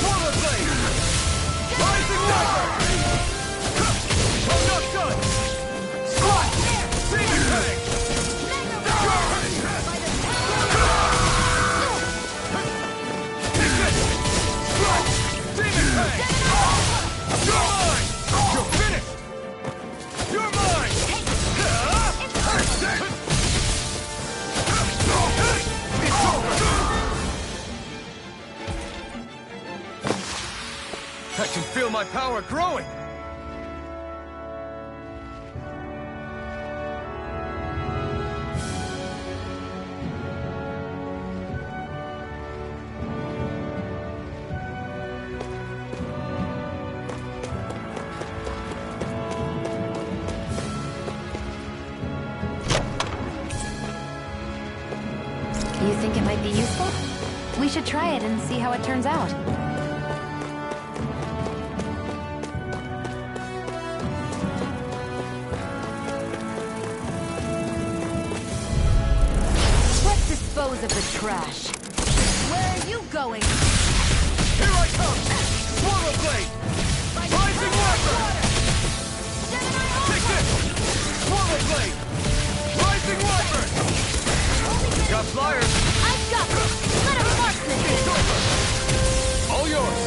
Swallow blade! feel my power growing! You think it might be useful? We should try it and see how it turns out. Let's dispose of the trash. Where are you going? Here I come! Swallow Blade! Rising Wiper! Take this! Swallow Blade! Rising Wiper! Got flyers! I've got this! Let him marksman It's over! All yours!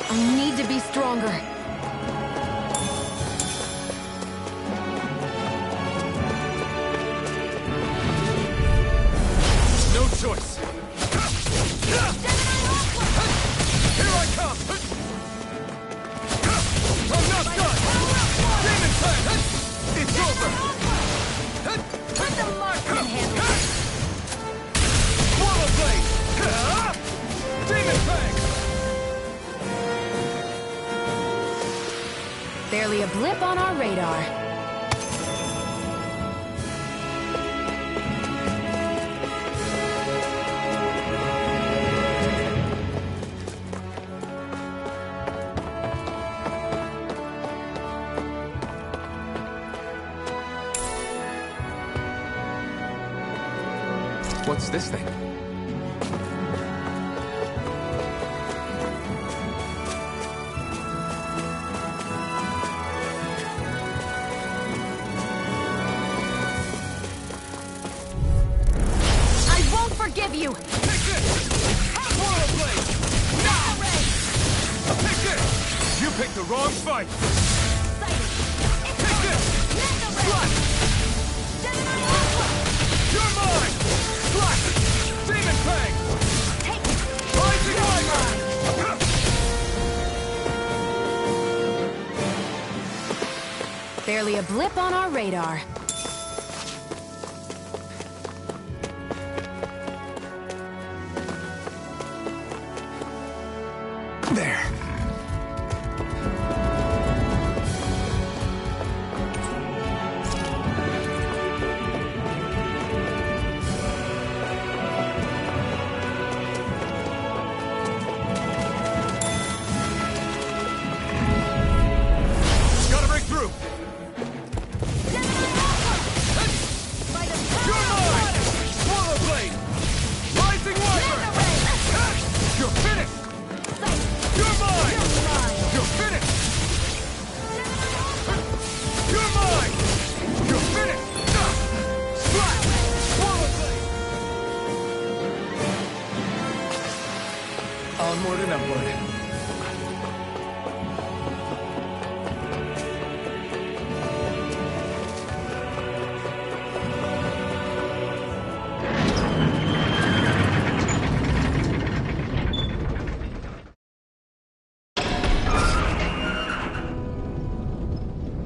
I need to be stronger. No choice! Here I come! I'm not done! Demon Time! It's over! Let the marksman handle it. Swallow Blade! Demon Fang! Barely a blip on our radar. What's this thing? I won't forgive you! Take this! Swallow Blade! Take this! You picked the wrong fight! Take this! Slash! You're mine! Slash! Demon Fang! Rising Wiper! Barely a blip on our radar. There. Gotta break through! You're mine! Swallow Blade! Rising Wiper! You're finished! You're mine! You're finished! You're mine! You're finished! Slash! Swallow Blade! Onward and upward.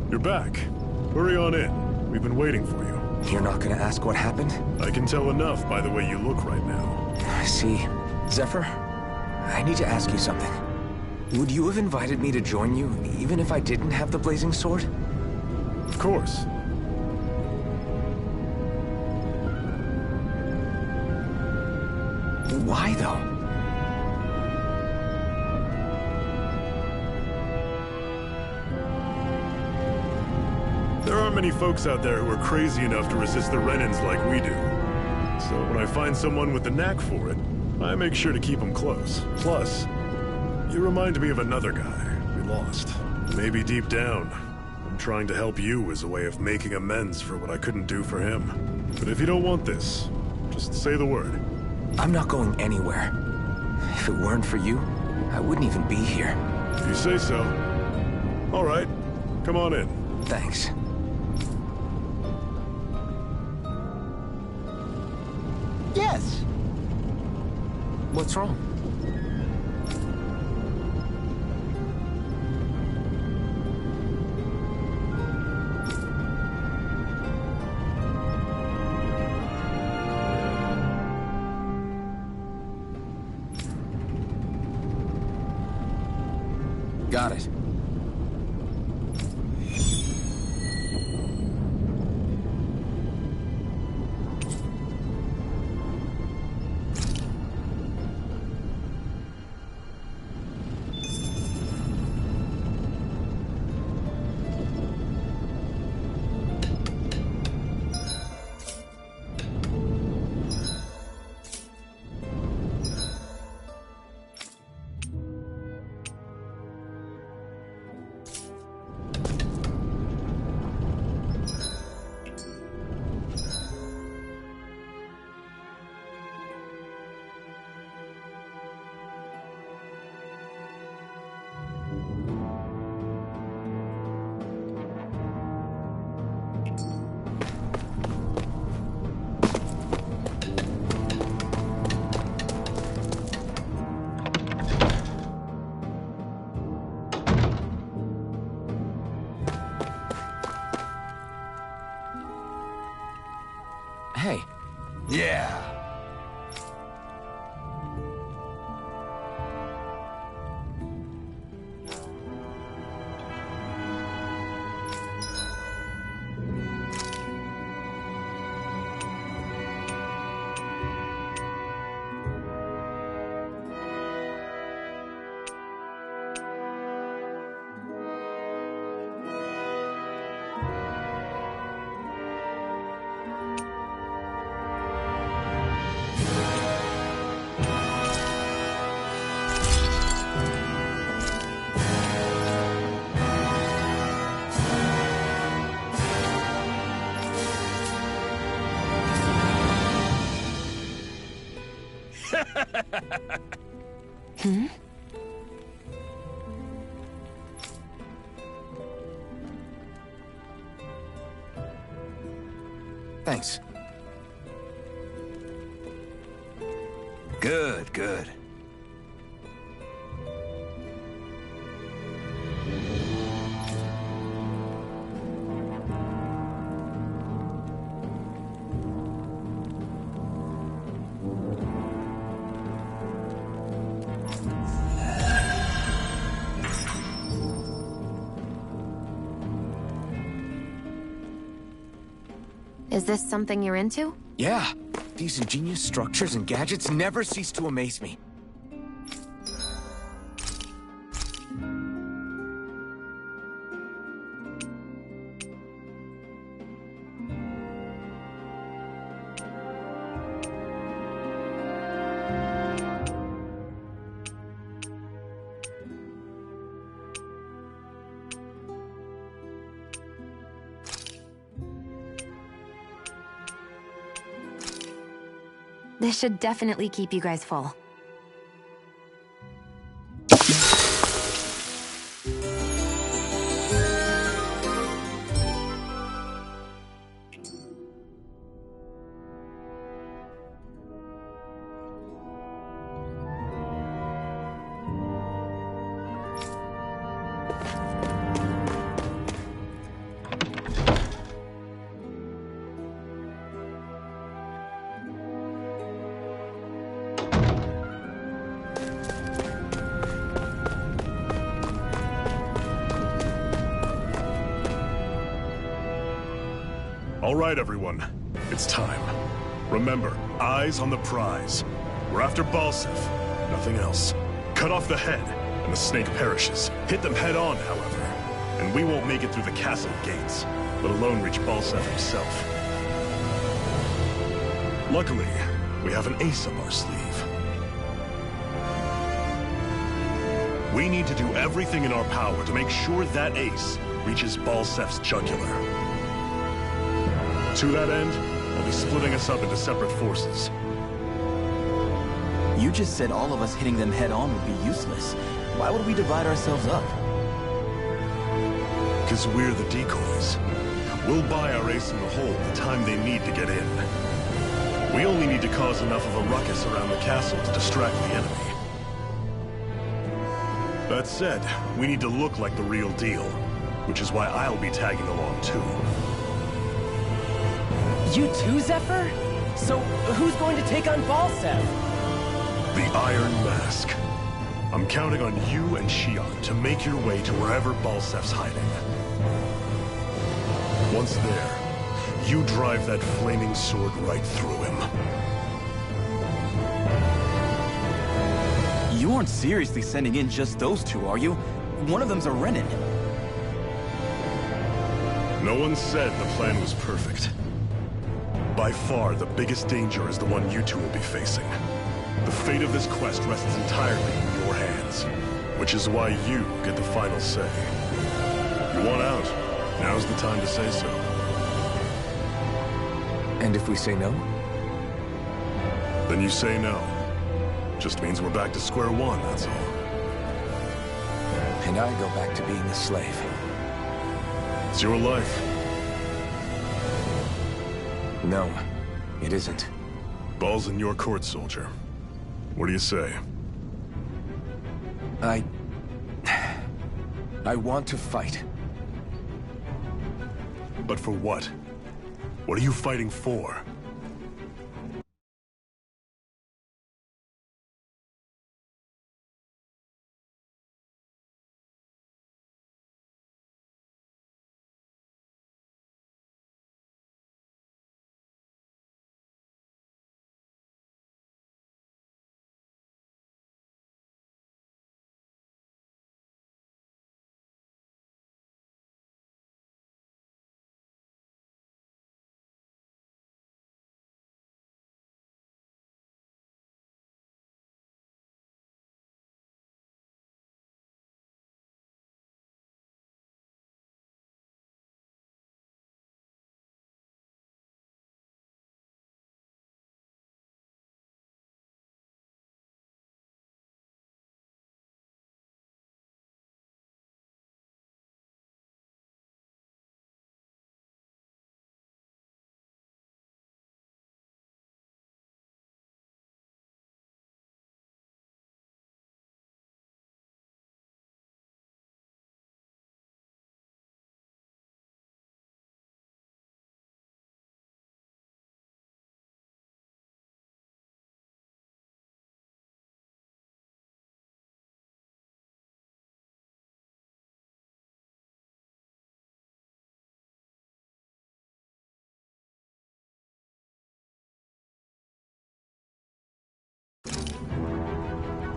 You're back. Hurry on in. We've been waiting for you. You're not gonna ask what happened? I can tell enough by the way you look right now. I see. Zephyr, I need to ask you something. Would you have invited me to join you, even if I didn't have the blazing sword? Of course. Why, though? There aren't many folks out there who are crazy enough to resist the Renans like we do. So when I find someone with the knack for it, I make sure to keep them close. Plus, you remind me of another guy we lost. Maybe deep down, I'm trying to help you as a way of making amends for what I couldn't do for him. But if you don't want this, just say the word. I'm not going anywhere. If it weren't for you, I wouldn't even be here. If you say so. All right, come on in. Thanks. Yes! What's wrong? Got it. Hey. Yeah. Hmm? Thanks. Good, good. Is this something you're into? Yeah. These ingenious structures and gadgets never cease to amaze me. This should definitely keep you guys full. All right, everyone. It's time. Remember, eyes on the prize. We're after Balsef, nothing else. Cut off the head, and the snake perishes. Hit them head on, however, and we won't make it through the castle gates, let alone reach Balsef himself. Luckily, we have an ace up our sleeve. We need to do everything in our power to make sure that ace reaches Balsef's jugular. To that end, I'll be splitting us up into separate forces. You just said all of us hitting them head-on would be useless. Why would we divide ourselves up? Because we're the decoys. We'll buy our ace in the hole the time they need to get in. We only need to cause enough of a ruckus around the castle to distract the enemy. That said, we need to look like the real deal, which is why I'll be tagging along too. You too, Zephyr? So, who's going to take on Balsef? The Iron Mask. I'm counting on you and Shion to make your way to wherever Balsef's hiding. Once there, you drive that flaming sword right through him. You aren't seriously sending in just those two, are you? One of them's a Renin. No one said the plan was perfect. By far, the biggest danger is the one you two will be facing. The fate of this quest rests entirely in your hands, which is why you get the final say. You want out, now's the time to say so. And if we say no? Then you say no. Just means we're back to square one, that's all. And I go back to being a slave. It's your life. No, it isn't. Ball's in your court, soldier. What do you say? I want to fight. But for what? What are you fighting for?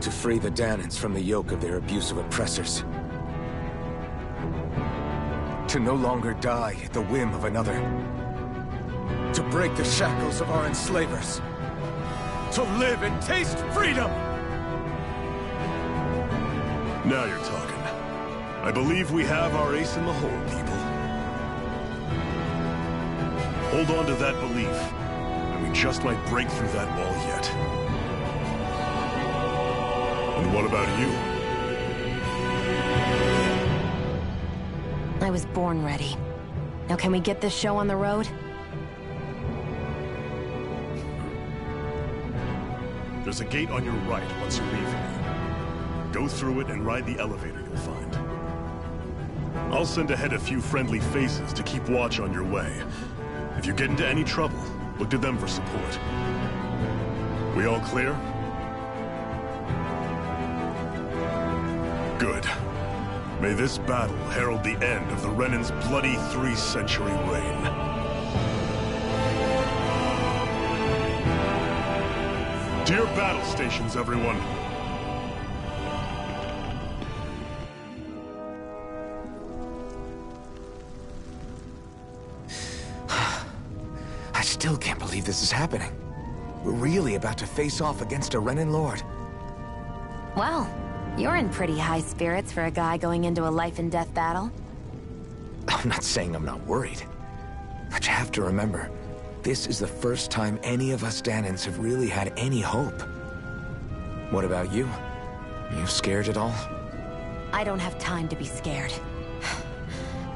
To free the Danans from the yoke of their abusive oppressors. To no longer die at the whim of another. To break the shackles of our enslavers. To live and taste freedom! Now you're talking. I believe we have our ace in the hole, people. Hold on to that belief, and we just might break through that wall yet. And what about you? I was born ready. Now can we get this show on the road? There's a gate on your right once you leave here. Go through it and ride the elevator you'll find. I'll send ahead a few friendly faces to keep watch on your way. If you get into any trouble, look to them for support. We all clear? Good. May this battle herald the end of the Renan's bloody 3-century reign. To your battle stations, everyone. I still can't believe this is happening. We're really about to face off against a Renin Lord. Well, you're in pretty high spirits for a guy going into a life-and-death battle. I'm not saying I'm not worried. But you have to remember, this is the first time any of us Danans have really had any hope. What about you? Are you scared at all? I don't have time to be scared.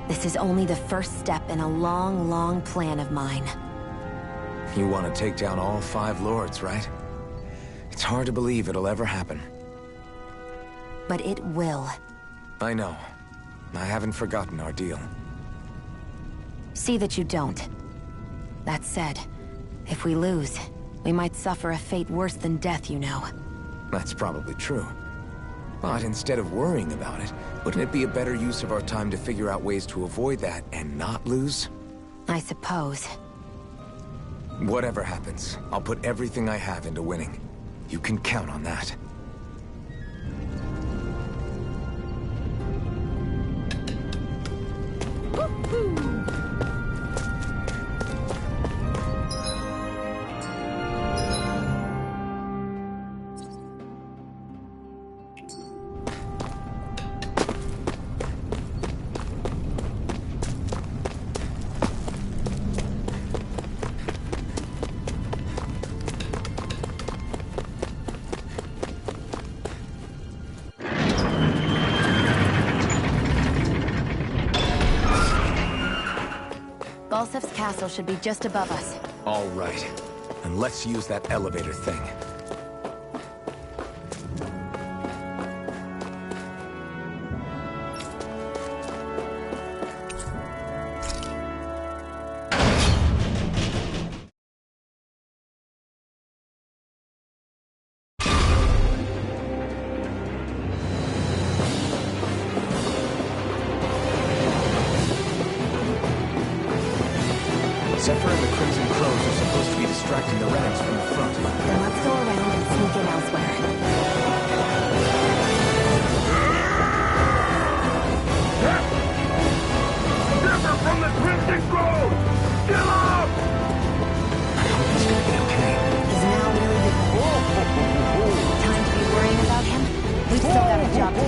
This is only the first step in a long, long plan of mine. You want to take down all 5 lords, right? It's hard to believe it'll ever happen. But it will. I know. I haven't forgotten our deal. See that you don't. That said, if we lose, we might suffer a fate worse than death, you know. That's probably true. But instead of worrying about it, wouldn't it be a better use of our time to figure out ways to avoid that and not lose? I suppose. Whatever happens, I'll put everything I have into winning. You can count on that. Balsef's castle should be just above us. All right. And let's use that elevator thing. Zephyr and the Crimson Crows are supposed to be distracting the Renans from the front. Then let's go around and sneak in elsewhere. Zephyr from the Crimson Crows! Still up! I hope he's gonna be okay. He's now really the... Time to be worrying about him? We've still got a job to do.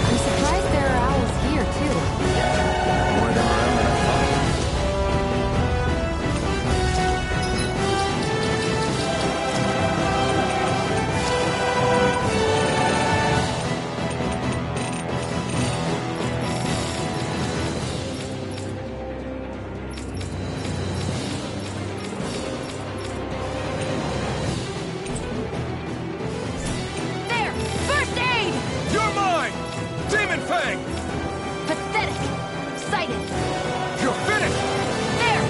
I'm surprised there are owls here, too. More of them around than I thought. There! First aid! You're mine! Demon Fang! Pathetic! Sighted! You're finished! There!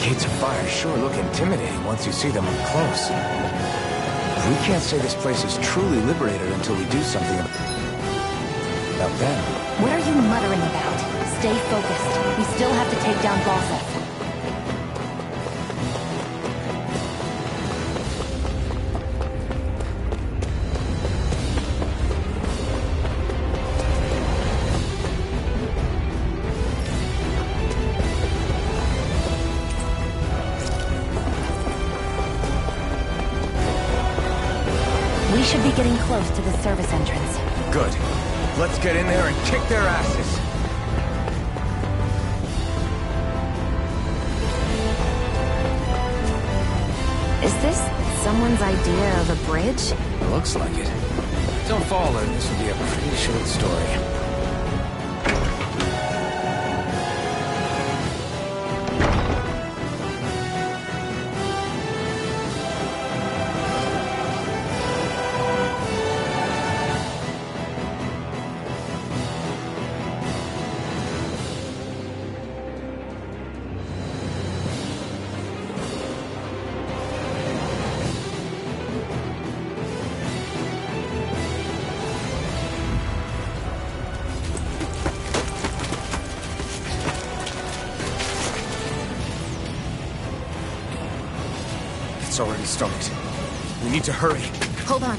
Gates of fire sure look intimidating once you see them up close. We can't say this place is truly liberated until we do something about them. What are you muttering about? Stay focused. We still have to take down Balsef. We should be getting close to the service entrance. Good. Let's get in there and kick their asses. Is this someone's idea of a bridge? Looks like it. Don't fall, and this will be a pretty short story. It's already started. We need to hurry. Hold on.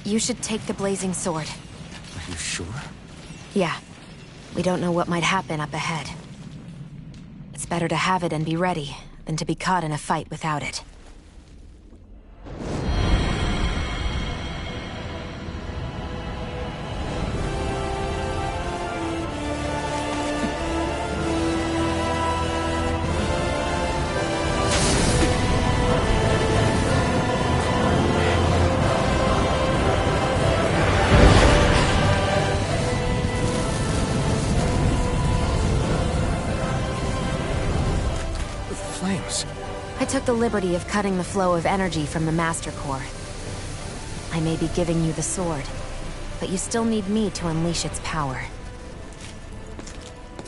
You should take the blazing sword. Are you sure? Yeah. We don't know what might happen up ahead. It's better to have it and be ready than to be caught in a fight without it. I took the liberty of cutting the flow of energy from the Master Core. I may be giving you the sword, but you still need me to unleash its power.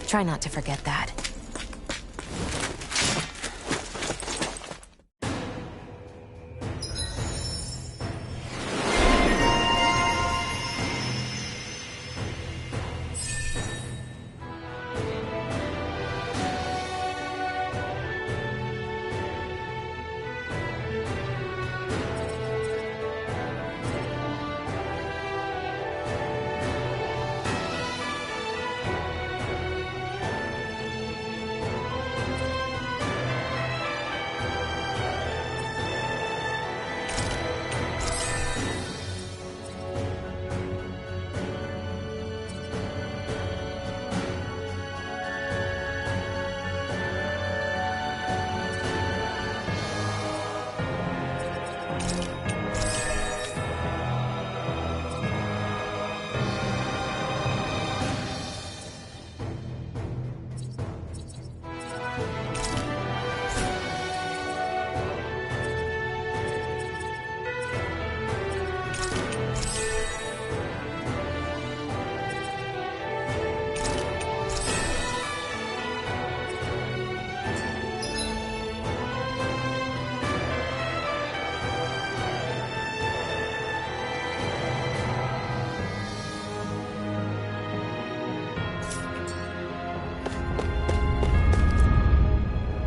Try not to forget that.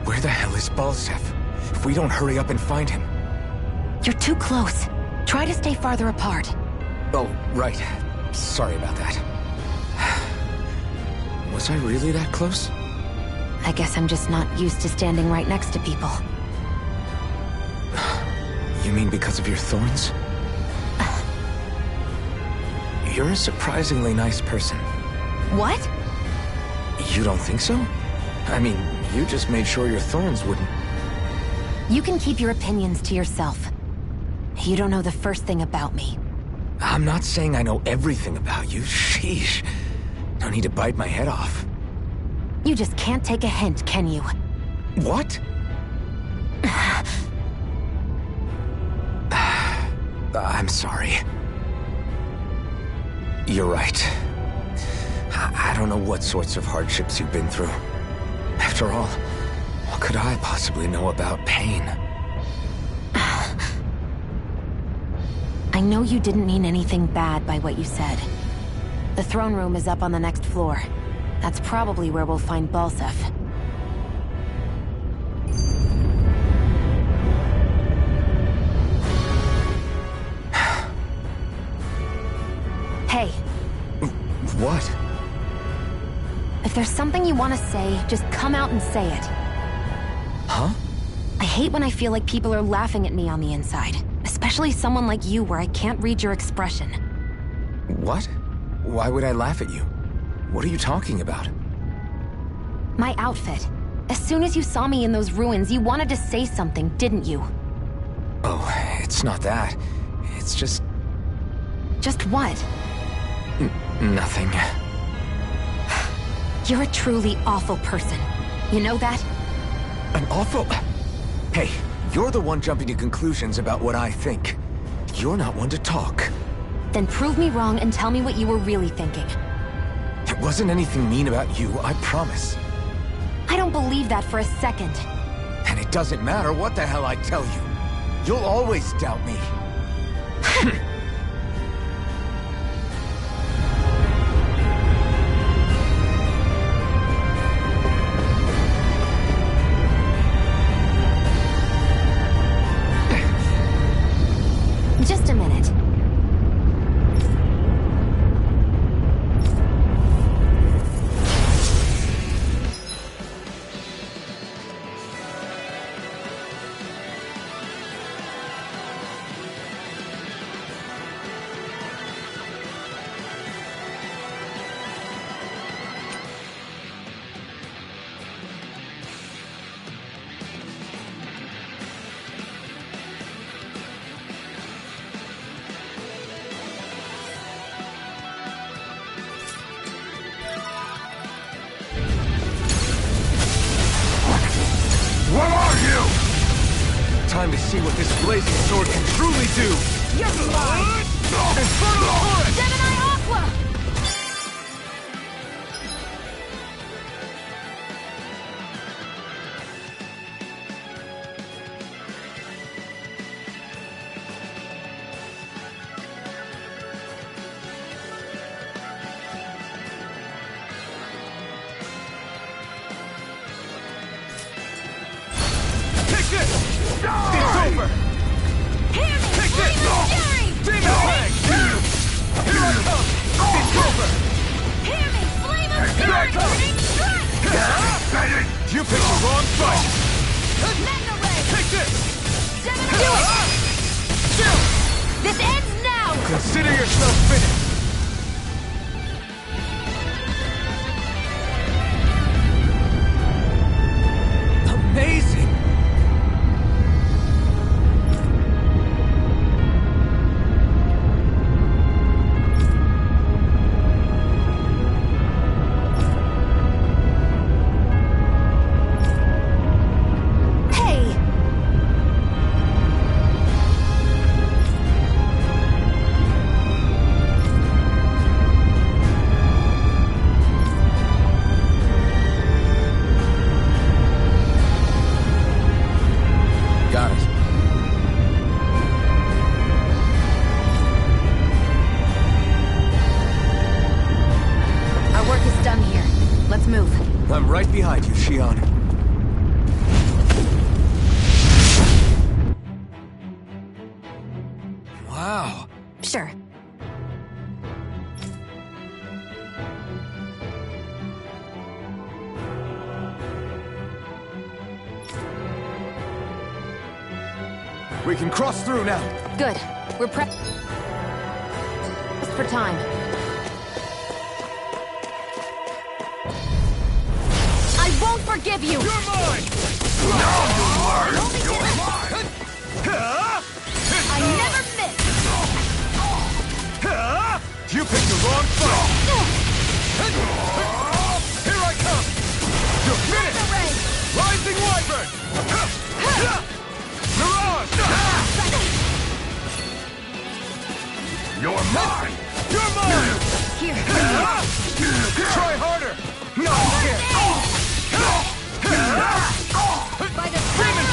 Where the hell is Balsef? If we don't hurry up and find him... You're too close. Try to stay farther apart. Oh, right. Sorry about that. Was I really that close? I guess I'm just not used to standing right next to people. You mean because of your thorns? You're a surprisingly nice person. What? You don't think so? I mean, you just made sure your thorns wouldn't... You can keep your opinions to yourself. You don't know the first thing about me. I'm not saying I know everything about you. Sheesh. No need to bite my head off. You just can't take a hint, can you? What? I'm sorry. You're right. I don't know what sorts of hardships you've been through. After all, what could I possibly know about pain? I know you didn't mean anything bad by what you said. The throne room is up on the next floor. That's probably where we'll find Balsef. Hey. What? If there's something you want to say, just come out and say it. Huh? I hate when I feel like people are laughing at me on the inside. Especially someone like you where I can't read your expression. What? Why would I laugh at you? What are you talking about? My outfit. As soon as you saw me in those ruins, you wanted to say something, didn't you? Oh, it's not that. It's just... Just what? Nothing. You're a truly awful person. You know that? An awful... Hey, you're the one jumping to conclusions about what I think. You're not one to talk. Then prove me wrong and tell me what you were really thinking. It wasn't anything mean about you, I promise. I don't believe that for a second. And it doesn't matter what the hell I tell you. You'll always doubt me. time to see what this blazing sword can truly do! You're mine! Infernal Forest! Gemini Aqua! Take this! It's over! Hear me! Take this! Demon Fang! Here I come! It's over! Hear me! Flame of Here I come! Strike! You picked the wrong fight! Mega Ray! Take this! Gemini Do it! This ends now! Consider yourself finished! Amazing! Hey! Got it. Our work is done here. Let's move. I'm right behind you, Shion. Wow. Sure. We can cross through now. Good. We're pressed for time. I won't forgive you! You're mine! I never miss! You picked the wrong fight! Here I come! You're finished! Mega Ray! Rising Wyvern! Mirage! You're mine! You're mine! Here! Try harder! No, I can't! By the power!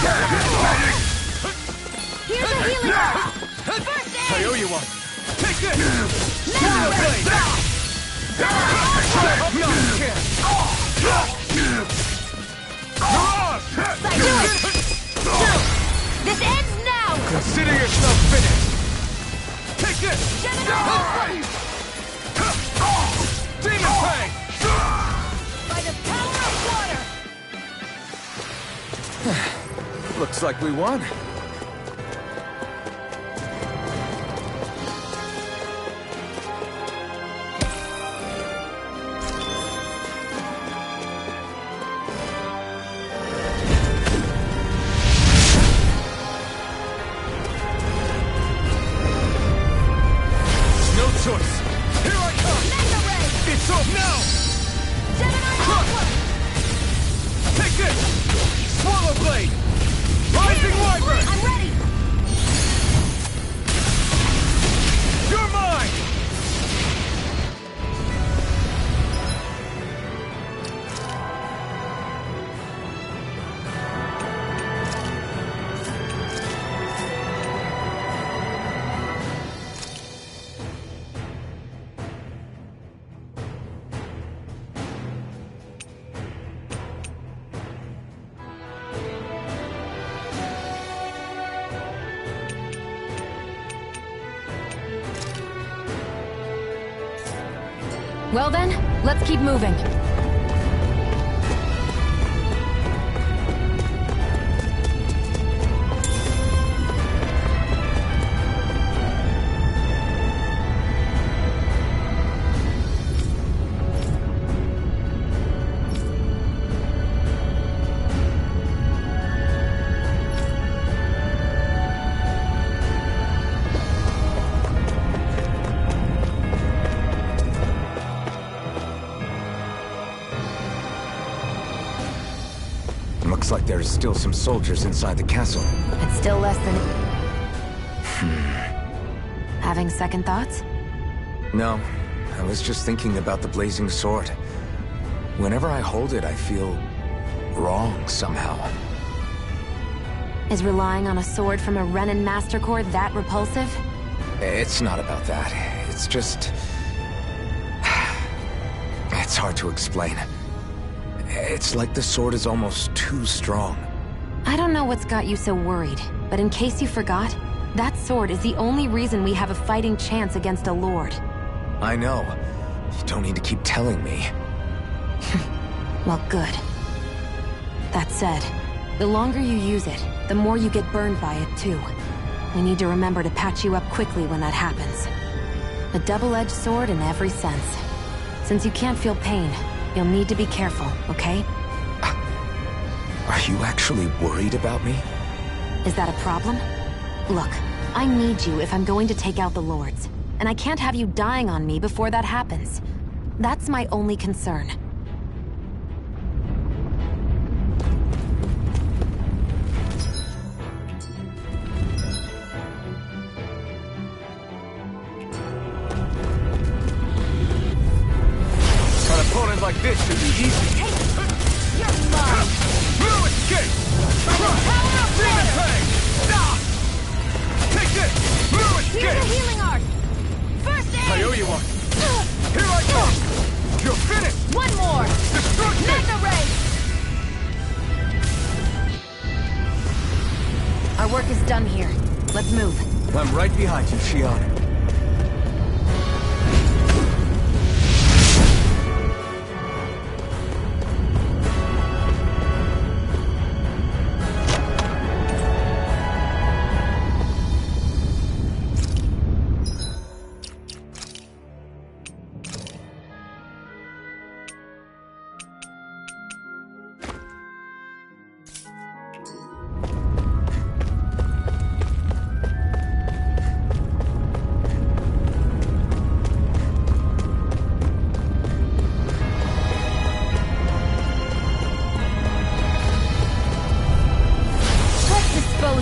Here's a healing ball! First I aid! owe you one! Take this! Mega Ray! Try up! No, you can't! Mirage! Do it! This ends now! Consider yourself finished! Take this! Gemini Aqua! Demon Fang! By the power of water! Looks like we won. No choice. Here I come. Mega Ray! It's off now. Gemini Aqua! Take this. Swallow Blade. Rising Wyvern. I'm ready! You're mine. Well then, let's keep moving. like there's still some soldiers inside the castle. It's still less than... Having second thoughts? No, I was just thinking about the blazing sword. Whenever I hold it, I feel wrong somehow. Is relying on a sword from a Renin Master Core that repulsive? It's not about that. It's just... It's hard to explain. It's like the sword is almost too strong. I don't know what's got you so worried, but in case you forgot, that sword is the only reason we have a fighting chance against a lord. I know. You don't need to keep telling me. Well, good. That said, the longer you use it, the more you get burned by it, too. We need to remember to patch you up quickly when that happens. A double-edged sword in every sense. Since you can't feel pain, you'll need to be careful, okay? Are you actually worried about me? Is that a problem? Look, I need you if I'm going to take out the lords. And I can't have you dying on me before that happens. That's my only concern. An opponent like this should be easy. You're mine! No escape! Demon Fang! Take this! No escape! Here's a healing art! First aid! I owe you one. Here I come! You're finished! One more! Destruction! Mega Ray! Our work is done here. Let's move. I'm right behind you, Shion.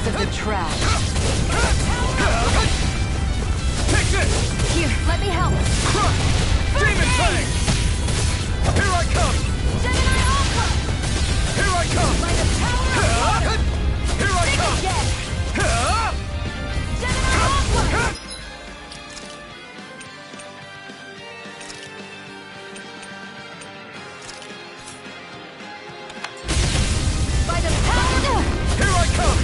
Of the trash. Take this! Here, let me help. Demon Fang! Here I come! Gemini Alpha! Here I come! By the power of Here I come! again! Gemini Alpha! By the power... Here I come!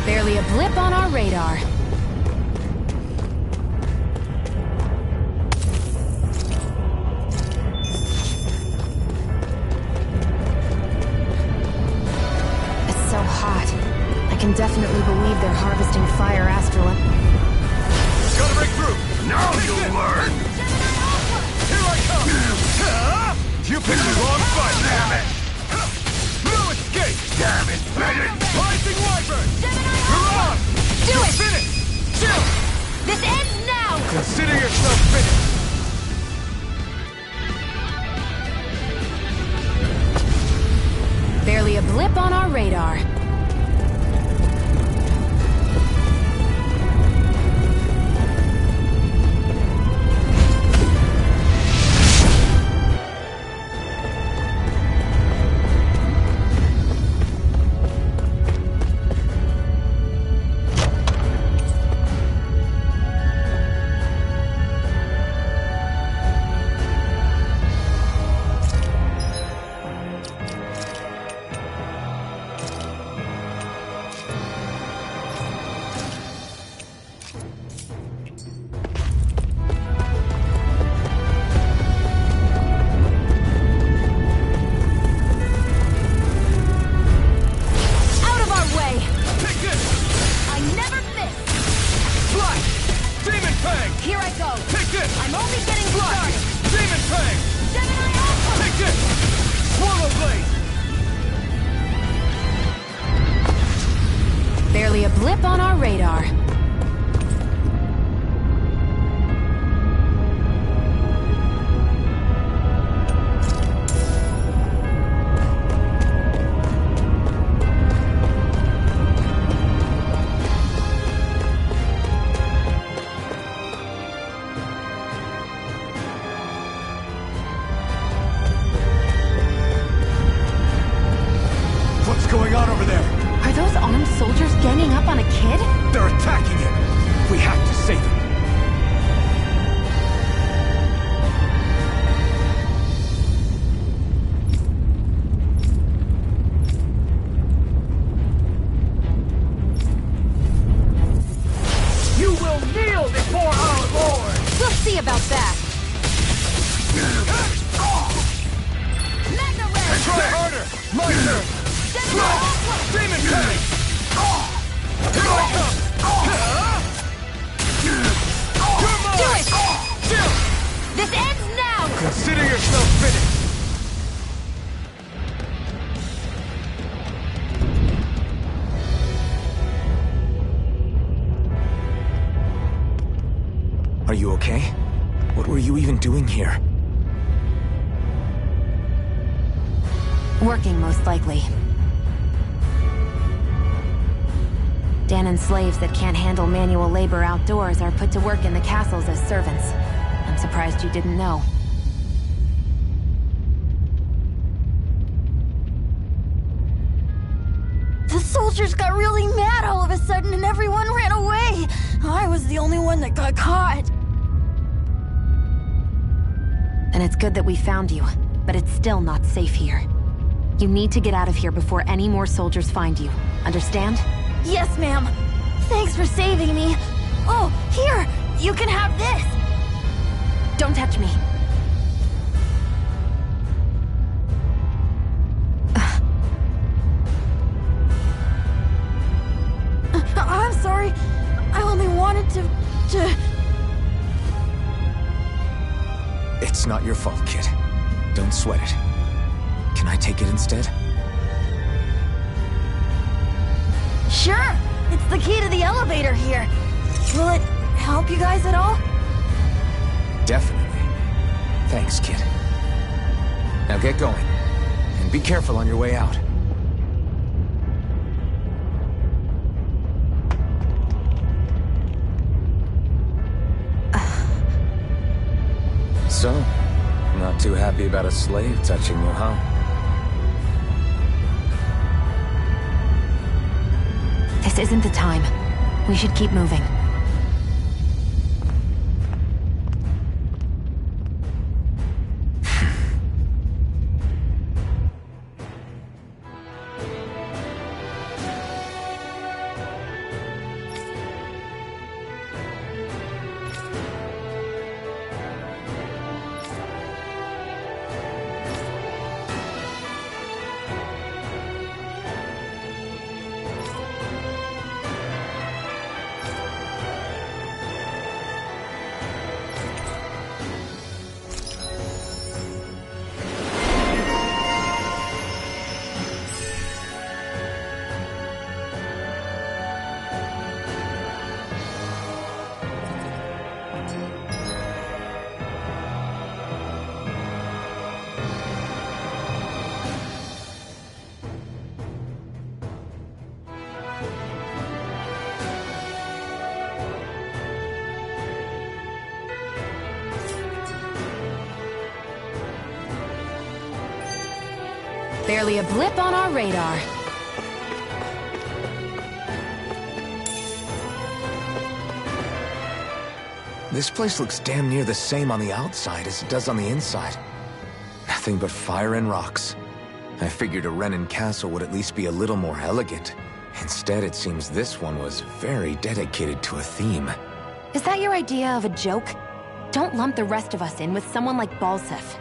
Barely a blip on our radar. It's so hot. I can definitely believe they're harvesting fire astral. Gotta break through! Now you'll learn! Here I come! You picked the wrong fight! Damn it! No escape! Damn it, Bennett! Rising Wyvern! Gemini You're on! Do You're it! finished! Chill! This ends now! Consider yourself finished! Barely a blip on our radar. Barely a blip on our radar. kid? They're attacking him! We have to save him! You will kneel before our Lord! We'll see about that. Try harder! My turn! Demon Tank! Here I come! Do it! This ends now! Consider yourself finished! Are you okay? What were you even doing here? Working, most likely. Danon slaves that can't handle manual labor outdoors are put to work in the castles as servants. I'm surprised you didn't know. The soldiers got really mad all of a sudden and everyone ran away. I was the only one that got caught. And it's good that we found you, but it's still not safe here. You need to get out of here before any more soldiers find you. Understand? Yes, ma'am. Thanks for saving me. Oh, here! You can have this! Don't touch me. I'm sorry. I only wanted to... It's not your fault, kid. Don't sweat it. Can I take it instead? Sure! It's the key to the elevator here. Will it help you guys at all? Definitely. Thanks, kid. Now get going. And be careful on your way out. So, not too happy about a slave touching you, huh? This isn't the time. We should keep moving. Barely a blip on our radar. This place looks damn near the same on the outside as it does on the inside. Nothing but fire and rocks. I figured a Renan castle would at least be a little more elegant. Instead, it seems this one was very dedicated to a theme. Is that your idea of a joke? Don't lump the rest of us in with someone like Balsef.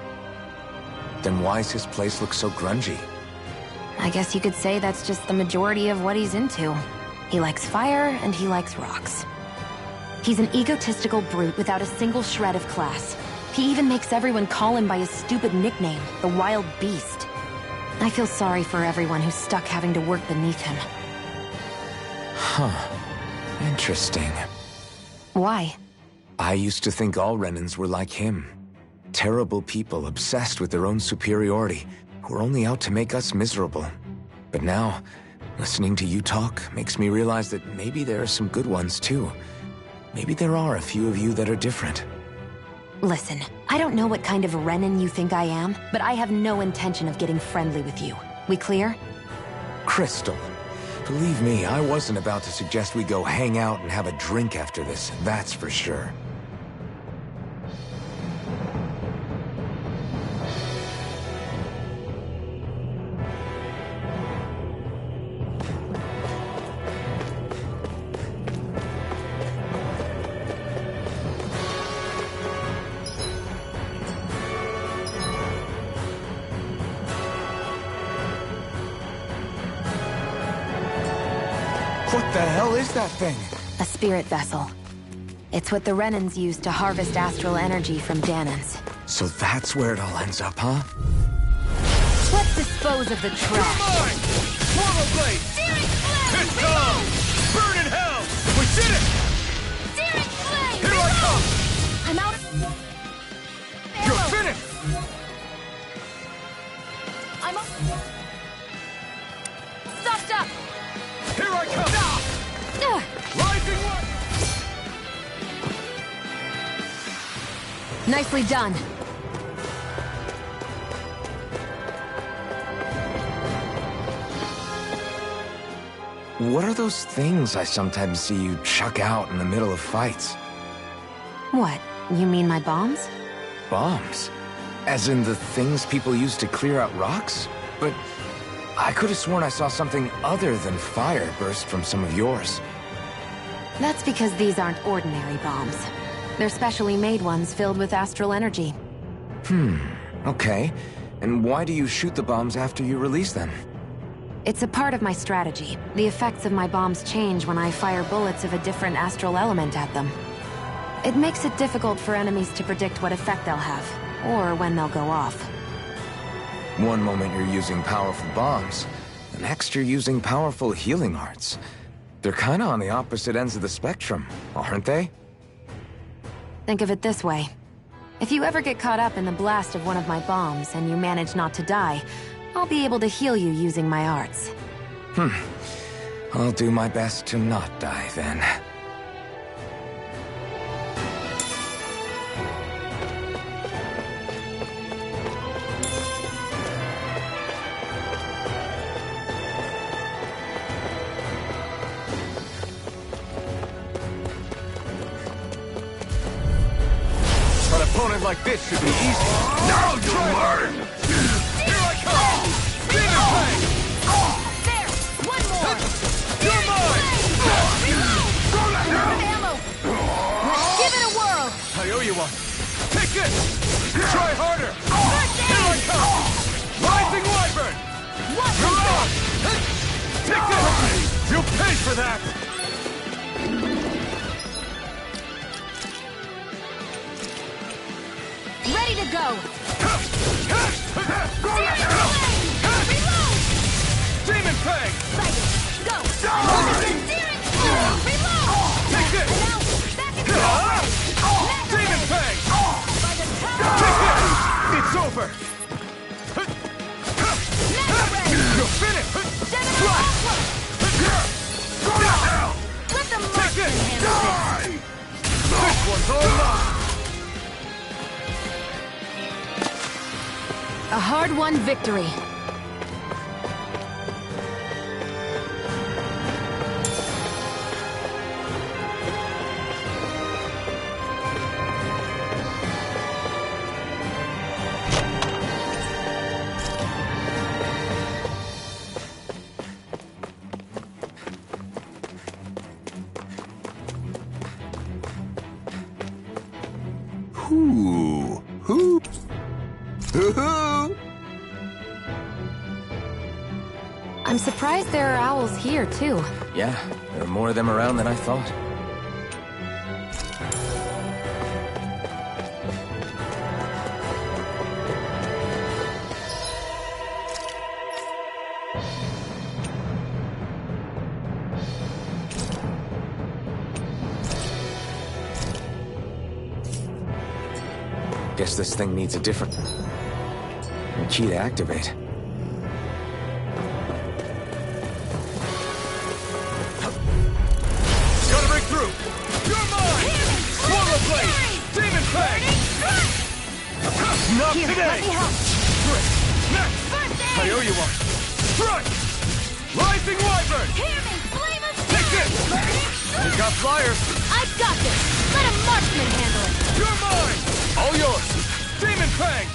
Then why's his place look so grungy? I guess you could say that's just the majority of what he's into. He likes fire, and he likes rocks. He's an egotistical brute without a single shred of class. He even makes everyone call him by his stupid nickname, the Wild Beast. I feel sorry for everyone who's stuck having to work beneath him. Huh. Interesting. Why? I used to think all Renans were like him. Terrible people obsessed with their own superiority, who are only out to make us miserable. But now, listening to you talk makes me realize that maybe there are some good ones too. Maybe there are a few of you that are different. Listen, I don't know what kind of Renan you think I am, but I have no intention of getting friendly with you. We clear? Crystal, Believe me, I wasn't about to suggest we go hang out and have a drink after this, that's for sure. What the hell is that thing? A spirit vessel. It's what the Renans use to harvest astral energy from Danans. So that's where it all ends up, huh? Let's dispose of the trash. Portal blade! It's gone! Burn in hell! We did it! Searing flame! Here I come! I'm out. You're finished! I'm up. Stopped up. Here I come! Rising one! Nicely done. What are those things I sometimes see you chuck out in the middle of fights? What? You mean my bombs? Bombs? As in the things people use to clear out rocks? But I could have sworn I saw something other than fire burst from some of yours. That's because these aren't ordinary bombs. They're specially made ones filled with astral energy. Okay. And why do you shoot the bombs after you release them? It's a part of my strategy. The effects of my bombs change when I fire bullets of a different astral element at them. It makes it difficult for enemies to predict what effect they'll have, or when they'll go off. One moment you're using powerful bombs, the next you're using powerful healing arts. They're kinda on the opposite ends of the spectrum, aren't they? Think of it this way. If you ever get caught up in the blast of one of my bombs and you manage not to die, I'll be able to heal you using my arts. I'll do my best to not die then. An opponent like this should be easy. Now you'll learn! Here I come! Demon Fang! There! One more! You're mine! Go to hell! Ammo! Let's give it a whirl! I owe you one. Take this! Try harder! First Here I aid! come! Rising Wyvern! Watch You're and on! Take this! You'll pay for that! Ready to go! Reload! Demon Fang! Sighted! Go! Searing flame! Reload! Take this! Now, back into the Demon Fang! By the power! Take this! It's over! Mega Ray! You're finished! Gemini Aqua! Go to hell! Let the Take marksman this! handle this! This one's all mine! A hard-won victory. I'm surprised there are owls here, too. Yeah, there are more of them around than I thought. Guess this thing needs a different key to activate. Gotta break through! You're mine! Swallow Blade! Demon Fang! Not Here, today! let me help! Next! First I aid! owe you one! Strike! Rising Wyvern! Hear me! Flame of Take this! You got flyers! I've got this! Let a marksman handle it! You're mine! All yours! Demon Fang!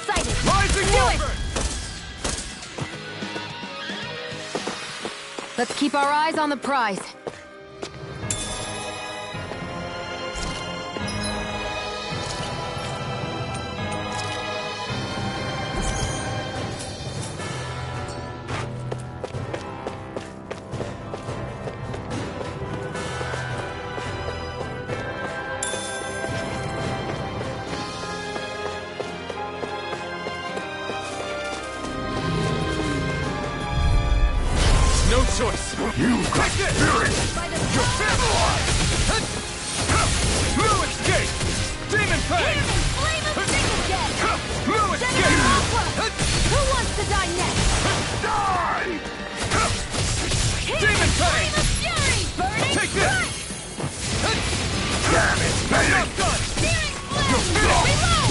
Sighted! Rising Do Wyvern! Let's keep our eyes on the prize. No choice! You got spirit! You're no escape! Demon Fang! Flame of again! No escape! Who wants to die next? Die! Demon Fang! Fury! Burning Take this! strike! Damn it! You're not done! Searing flame! Reload!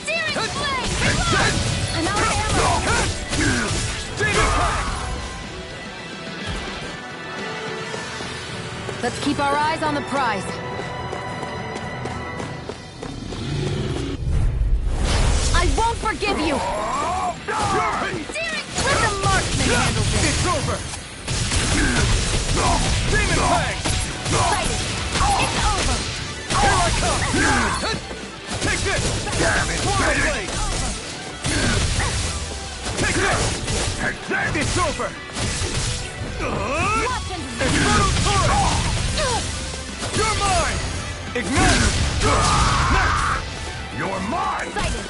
Searing flame! Reload! I'm out of ammo! Demon Fang! Let's keep our eyes on the prize. I won't forgive you! Let the marksman handle this! It's over! Demon Fang! Sighted! It's over! Here I come! Take this! Damn it! Water blade! Take this! It's over! Infernal Torrent! You're mine! Ignite! Next! You're mine! Sighted!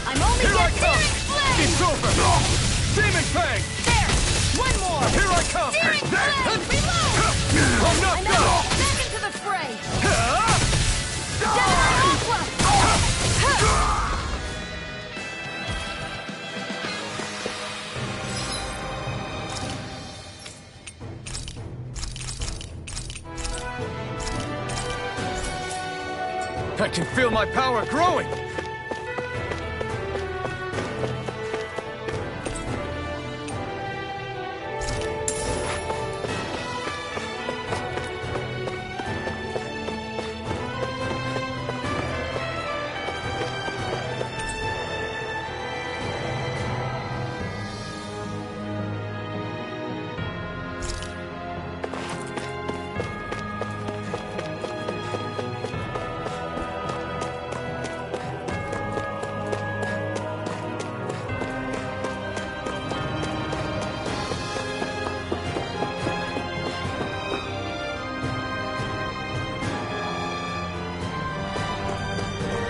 I'm only Here I getting come! flame! It's over! Demon Fang! There! One more! Here I come! Searing flame! Reload! I'm not I'm done! out! Back into the fray! Gemini Aqua! I can feel my power growing!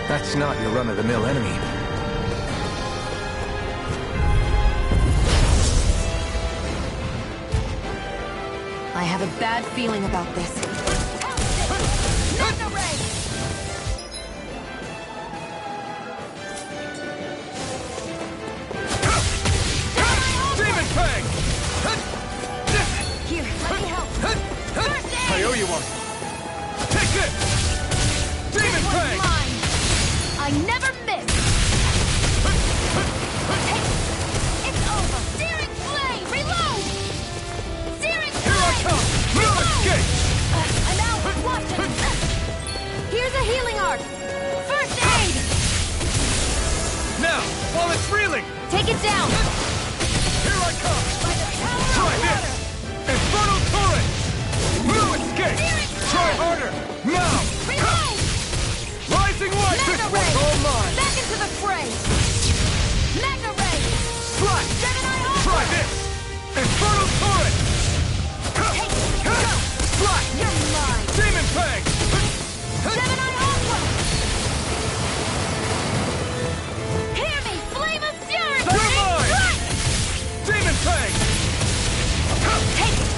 That's not your run-of-the-mill enemy. I have a bad feeling about this. Mega Ray! Demon Fang! Here, let me help! First aid! I owe you one! Take this! Demon Fang! Mine! I never miss! Hey! It's over! Searing flame! Reload! Searing flame! Here I come! No escape! I'm out! Watch it! Here's a healing arc! First aid! Now, while it's reeling! Take it down! Here I come! By the power Try of this! water! Infernal Torrent! No escape! Try harder! Now! Reload! Rising Light! This Mega one's Ray! all mine! Back into the fray! Mega Ray! Slash! Gemini Aqua! Try this! Infernal Torrent! Take it! Go! Slash! You're mine! Demon Fang! Gemini Aqua! Hear me! Flame of Fury! You're mine! Strike! Demon Fang! Take it!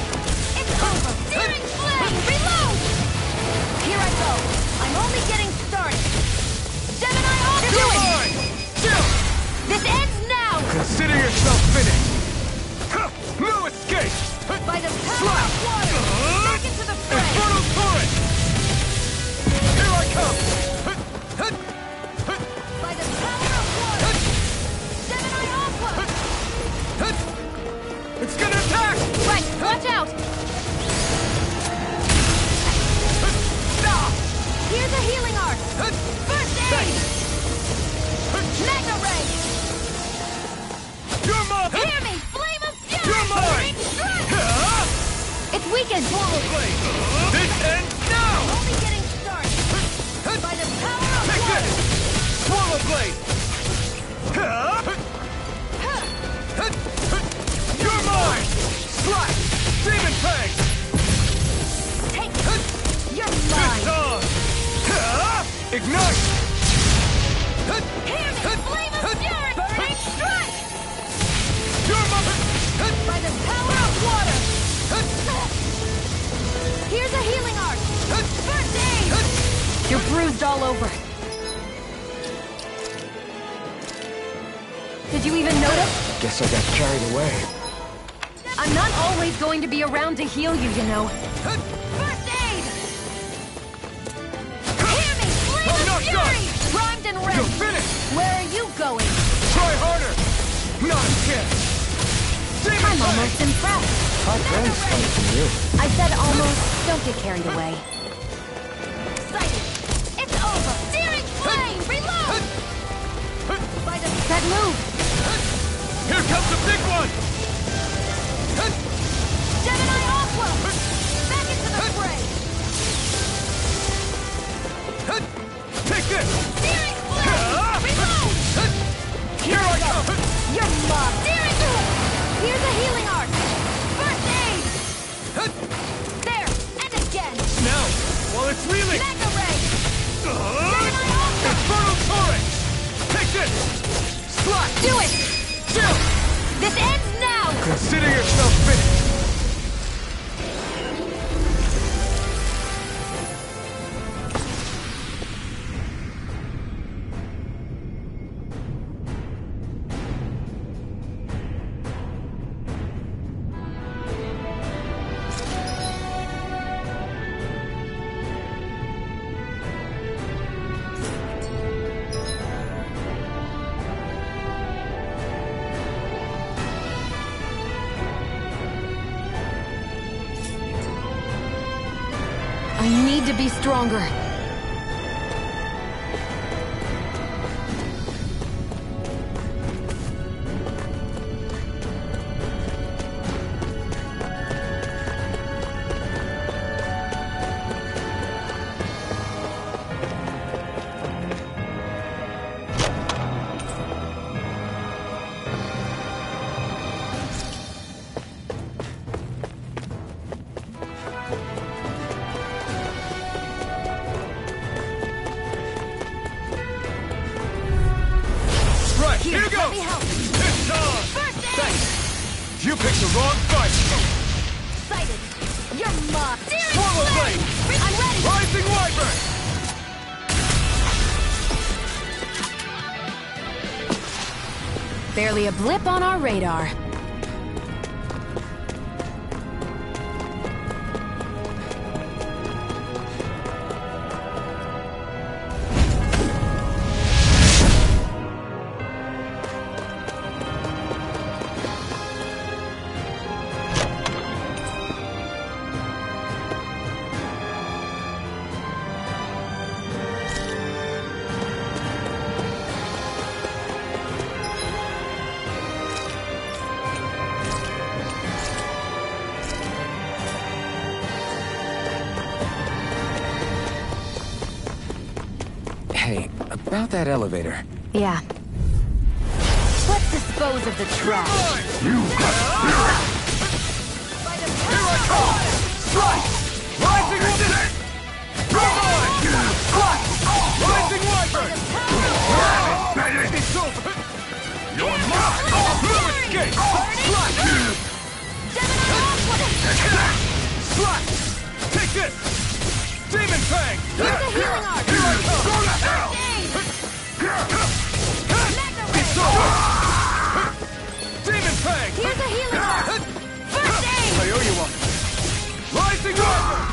It's over! Searing flame! Reload! Here I go! I'm only getting started! Gemini Aqua! You're mine! Still! This ends now! Consider yourself finished! No escape! By the power of water! Back into the fray! Infernal Torrent! Here I come! By the power of water! Gemini Aqua! Taken! This ends now! Only getting started! By the power of Take water! this! Swallow blade! You're mine! Slash! Demon Fang! Take it! You're mine! Ignite! Hear me! Flame of fury! Burning strike! You're mine! By the power of water! Here's a healing art! First aid! You're bruised all over. Did you even notice? Guess I got carried away. I'm not always going to be around to heal you, you know. First aid! Hear me! Flame of fury! Primed and ready! You're finished! Where are you going? Try harder! Not a chance! I'm almost impressed. Hot praise coming from you. I said almost. Don't get carried away. Excited! It's over! Searing flame! Reload! By the set move! Here comes the big one! Gemini Aqua! Back into the fray! Take this! Searing flame! Reload! Here I come! You're mobbed! Searing! Here's a healing art! First aid! There! And again! Now, while it's reeling! Mega ray! Gemini Aqua! Infernal Torrent! Take this! Slash! Do it! Chill! This ends now! Consider yourself finished! I need to be stronger. Here Let goes! me help. It's on! First aid! Thanks! You picked the wrong fight! Excited! You're mobbed! Swallow blade! I'm ready! Rising Wyvern! Barely a blip on our radar. Hey, about that elevator. Yeah. Let's dispose of the trash. You got spirit! Here I come! Strike! Rising Wyvern! Rising Wyvern! It's over! You're mine! No escape! Slash! Slash! Take this! Demon Fang! Here's a healing art! Here I come! Go to hell! It's over! Demon Fang! Here's a healing art! First aid! I owe you one! Rising Wyvern!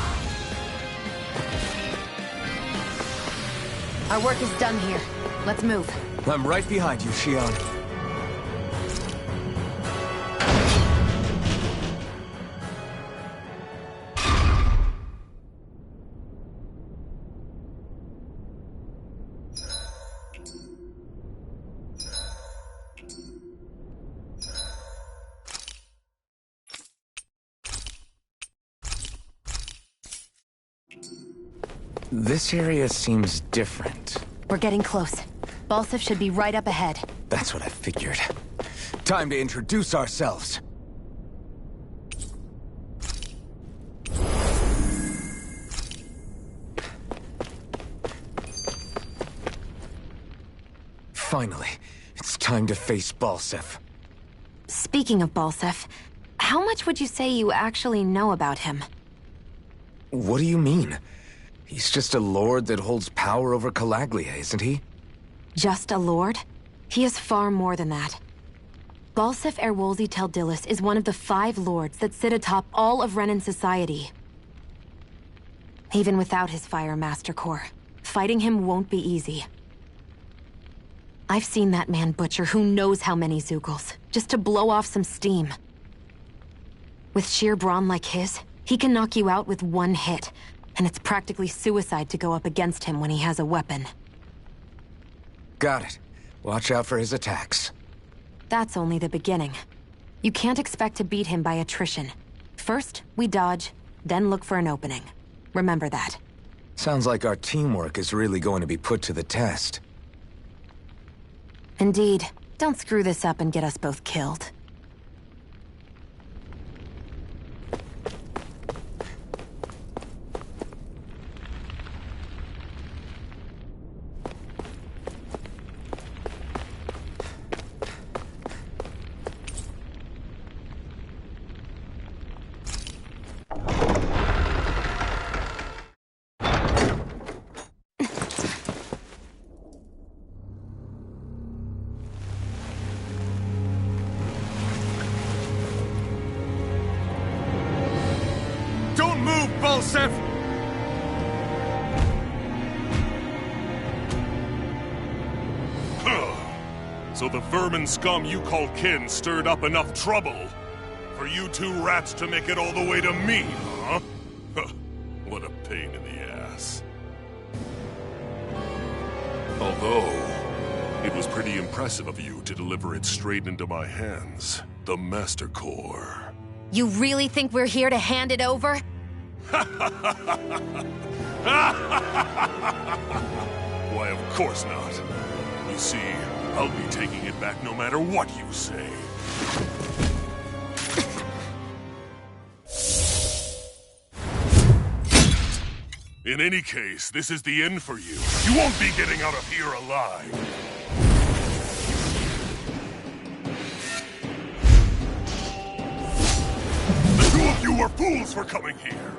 Our work is done here. Let's move. I'm right behind you, Shion. This area seems different. We're getting close. Balsif should be right up ahead. That's what I figured. Time to introduce ourselves. Finally, it's time to face Balsif. Speaking of Balsif, how much would you say you actually know about him? What do you mean? He's just a lord that holds power over Calaglia, isn't he? Just a lord? He is far more than that. Balsif Erwolzi Teldilis is one of the 5 lords that sit atop all of Renan society. Even without his Fire Master Core, fighting him won't be easy. I've seen that man butcher who knows how many Zeugles, just to blow off some steam. With sheer brawn like his, he can knock you out with one hit, and it's practically suicide to go up against him when he has a weapon. Got it. Watch out for his attacks. That's only the beginning. You can't expect to beat him by attrition. First, we dodge, then look for an opening. Remember that. Sounds like our teamwork is really going to be put to the test. Indeed. Don't screw this up and get us both killed. Balsif! So the vermin scum you call kin stirred up enough trouble for you 2 rats to make it all the way to me, huh? What a pain in the ass. Although, it was pretty impressive of you to deliver it straight into my hands. The Master Core. You really think we're here to hand it over? Why, of course not. You see, I'll be taking it back no matter what you say. In any case, this is the end for you. You won't be getting out of here alive. The 2 of you were fools for coming here.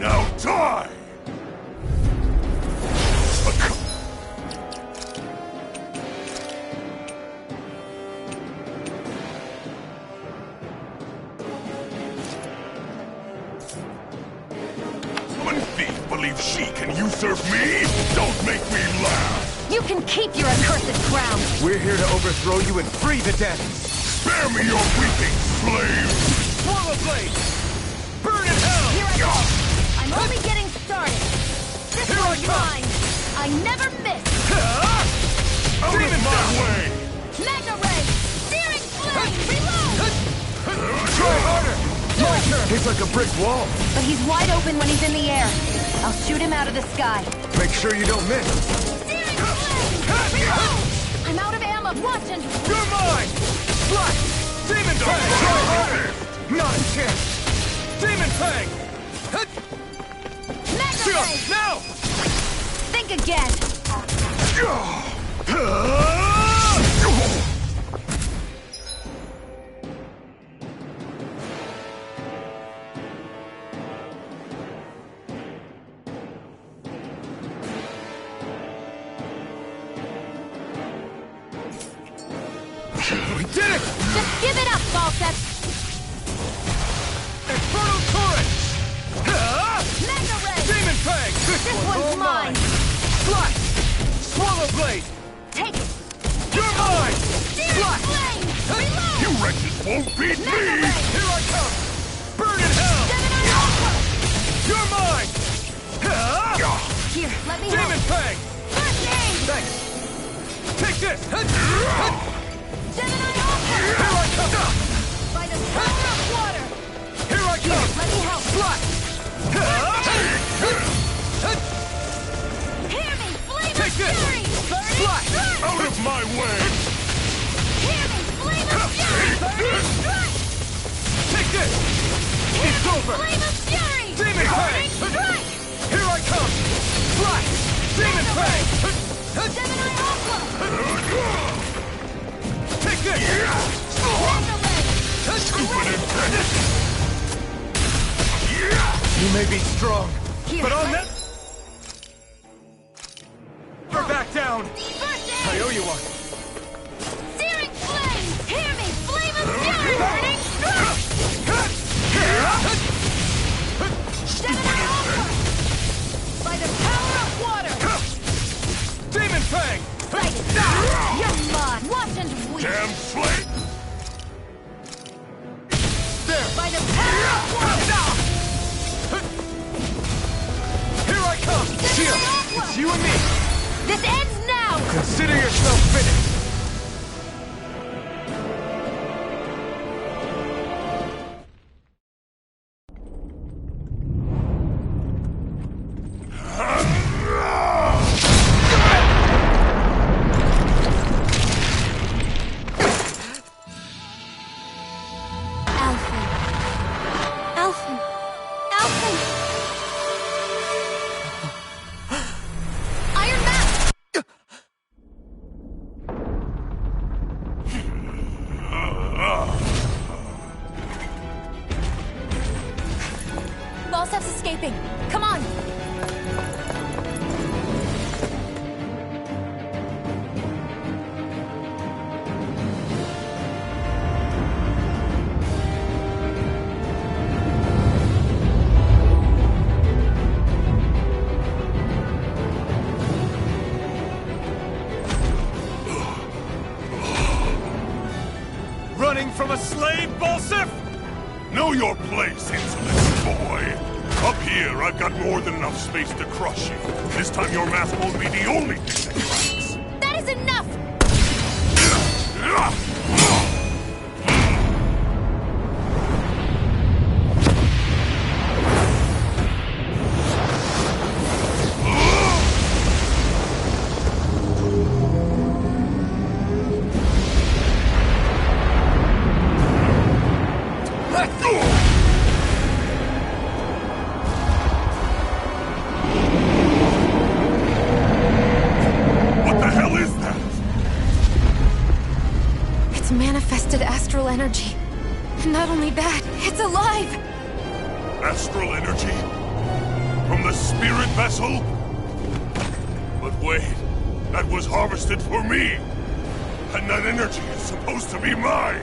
Now die! One thief believes she can usurp me? Don't make me laugh! You can keep your accursed crown! We're here to overthrow you and free the dead! Spare me your weeping, slave! Swallow blade! Burn in hell! Here I go! I'm only getting started! This Here one's I come. mine! I never miss! Out of my way! Mega Ray! Searing Flame! Reload! Try harder! My turn! He's like a brick wall. But he's wide open when he's in the air. I'll shoot him out of the sky. Make sure you don't miss. Searing Flame! Reload! I'm out of ammo. Watch and... You're mine! Slice! Demon Fang! Try harder! Not a chance! Demon Fang! Mega Ray! Now! Think again! We did it! Just give it up, Balsif! Infernal Torrent! Mega Ray! Demon Fang! This one's mine! Slice! Swallow Blade! Take it! You're mine! Searing Slice! Flame! Reload! You wretches won't beat Mega me! Ray! Here I come! Burn in hell! Gemini Alpha! You're mine! Here, let me Demon help! Fang! First aid! Thanks! Take this! Gemini Alpha! Here I come! By the power of water! Here I come! Let me help! Slice! You may be strong, Here, but on that... Never back down! First aid! I owe you one. Searing flame! Hear me! Flame of fury! Burning strike! Gemini Alpha! By the power of water! Demon Fang! Sighted! You're mine! Watch and weep! Damn slave! There! By the power of water! Here I come! Shield! It's you and me! This ends now! Consider yourself finished! Alphen! Alphen! Iron Mask! Falstaff's escaping! Come on! Running from a slave, Balsif? Know your place, insolent boy! Up here, I've got more than enough space to crush you. This time your mask won't be the only thing that cracks. That is enough! What the hell is that? It's manifested astral energy. Not only that, it's alive! Astral energy? From the spirit vessel? But wait, that was harvested for me! And that energy is supposed to be mine!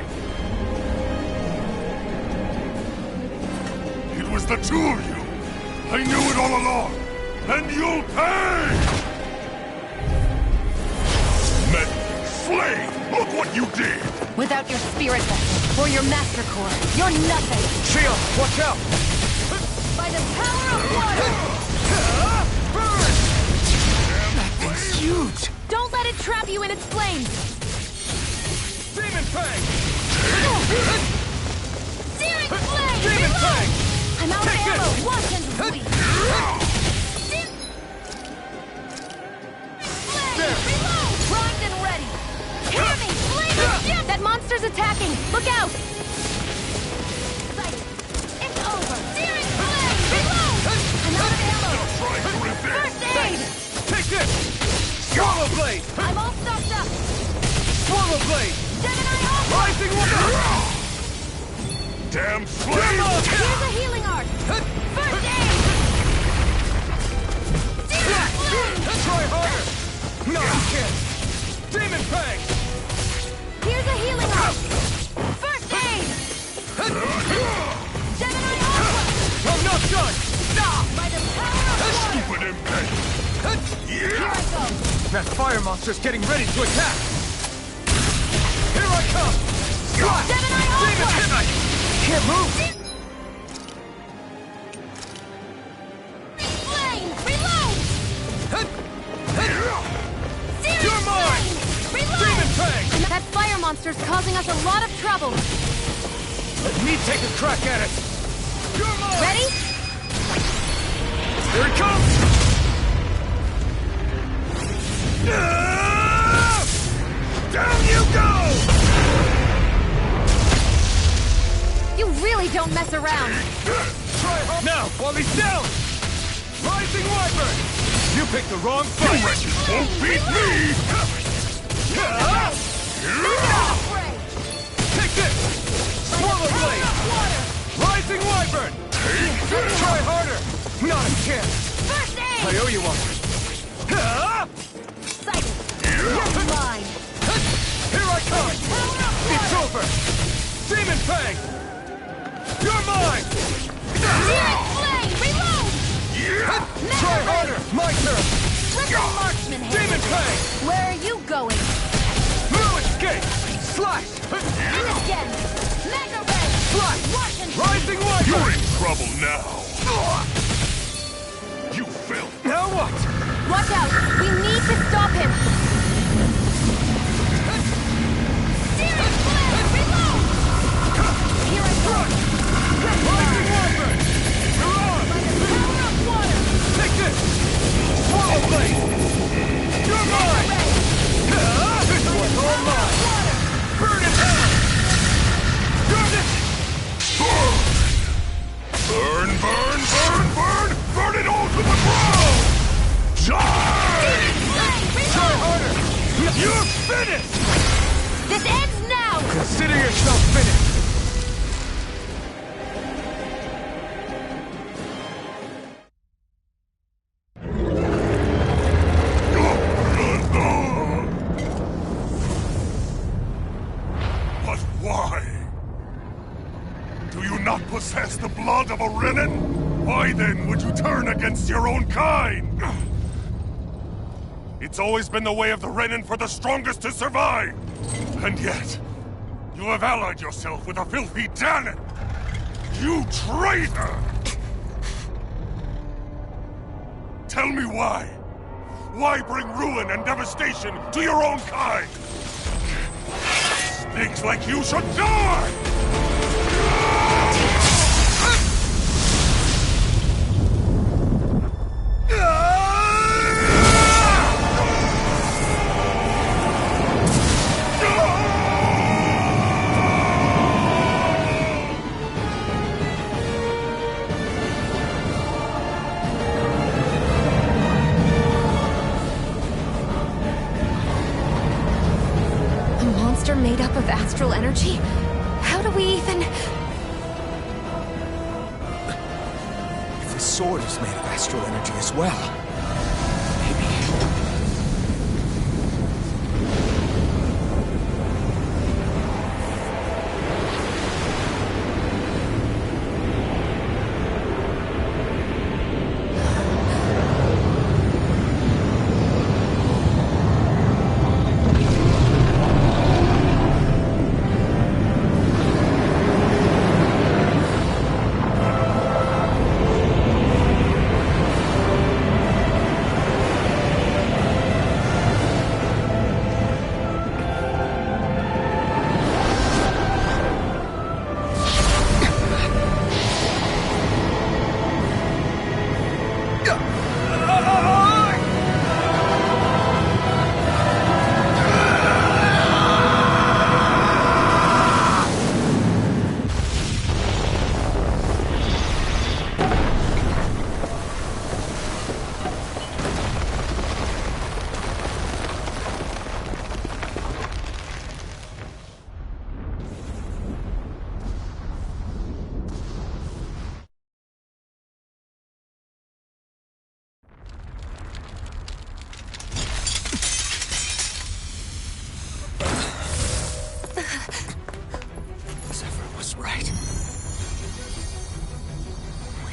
It was the two of you! I knew it all along! And you'll pay! Meddling slave! Look what you did! Without your spirit vessel, or your master core, you're nothing! Shield, watch out! By the power of water! It's huge! Don't let it trap you in its flames! Demon Fang! Searing flame! Demon Fang! I'm out of Take ammo! this! Watch and weep! There! Reload! Primed and ready! Hear me! Flame of fury! That monster's attacking! Look out! Sighted! It's over! Searing flame! Reload! I'm out of ammo! First aid! Take this! Swallow Blade! I'm all stocked up! Swallow Blade! Gemini Alpha! Rising Water! Damn slave! Here's a healing arc! First aid! Searing flame! Try harder! No, you can't! Demon Fang! Here's a healing arc! First aid! Gemini Alpha! I'm not done! By the power of water! Stupid impediment! Here I go! That fire monster's getting ready to attack! Here I come! Gemini Demon Alpha! hit me! Can't move! Flame! Reload! Searing You're mine! flame! Reload! Demon Fang! That fire monster's causing us a lot of trouble. Let me take a crack at it! You're mine! Ready? Here it comes! Down you go! You really don't mess around. Try hard now while he's down! Rising Wyvern! You picked the wrong fight! You won't beat me! Take this! Swallow Blade! Rising Wyvern! Try harder! chance! First aid! I owe you one. Sighted! You're mine! Here I come! It's over! Demon Fang! You're mine! Searing flame! Reload! Try harder! My turn! Triple marksman hand! Demon Fang! Where are you going? No escape! Slash! In again! Mega ray! Slash! Russian! Rising Light! You're in trouble now! You failed! Now what? Watch out! We need to stop him! Searing flame! Reload! Here I go! Rising Water! You're on! Power of water! Take this! Swallow Blade! You're mine! This one's all mine! Burn in hell! You're this! Burn, burn, burn, burn! Burn it all to the ground! Die! Try harder! You're finished! This ends now! Consider yourself finished! But why? Do you not possess the blood of a Renin? Why then would you turn against your own kind? It's always been the way of the Renin for the strongest to survive! And yet, you have allied yourself with a filthy Danon! You traitor! Tell me why? Why bring ruin and devastation to your own kind? Snakes like you should die! Made up of astral energy? How do we even... If the sword is made of astral energy as well, maybe...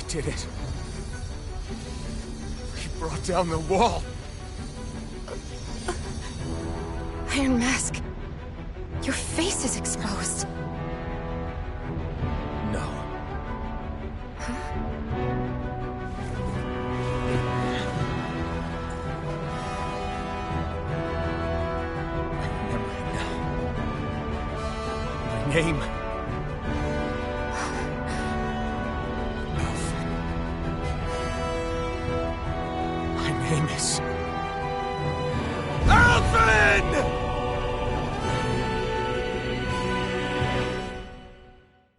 Did it. We brought down the wall. Iron Mask, your face is exposed. No. I remember it now. My name. Famous. Alvin!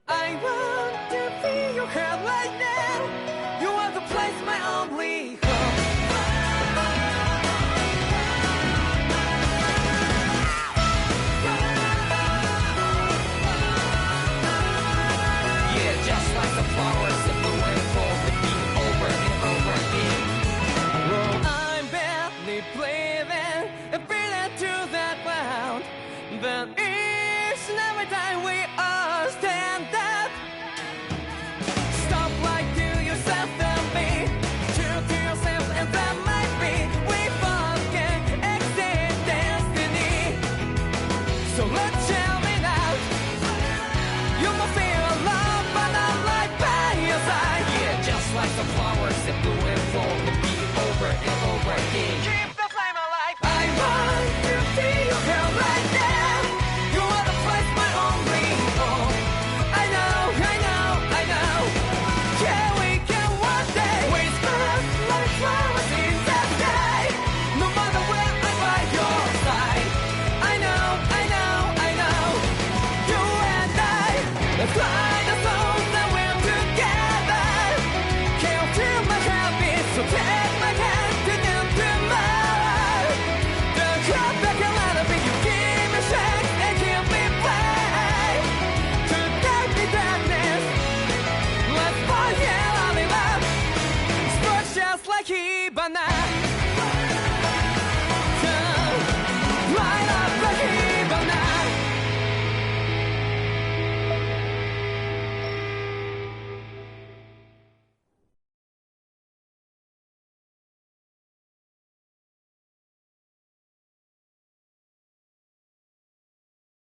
I want to feel your hair right now. You are the place, my only home. Yeah, just like the flowers in the rainfall, repeat over and over again. some flowers and doing for the beat over and over again. Keep the flame alive. I want to see you here right now. You are the place my only home. I know, I know, I know. Yeah, we can one day. We spread like flowers in the sky. No matter where I'm by your side. I know, I know, I know. You and I, let's fly the souls that we're together. Can't feel my habit, so take my hand to them tomorrow. The crowd back a lot of it, you give me strength and keep me play. To take me darkness, let's fall, yeah, I'll live up. Sparks just like Hibana. Light up like Hibana.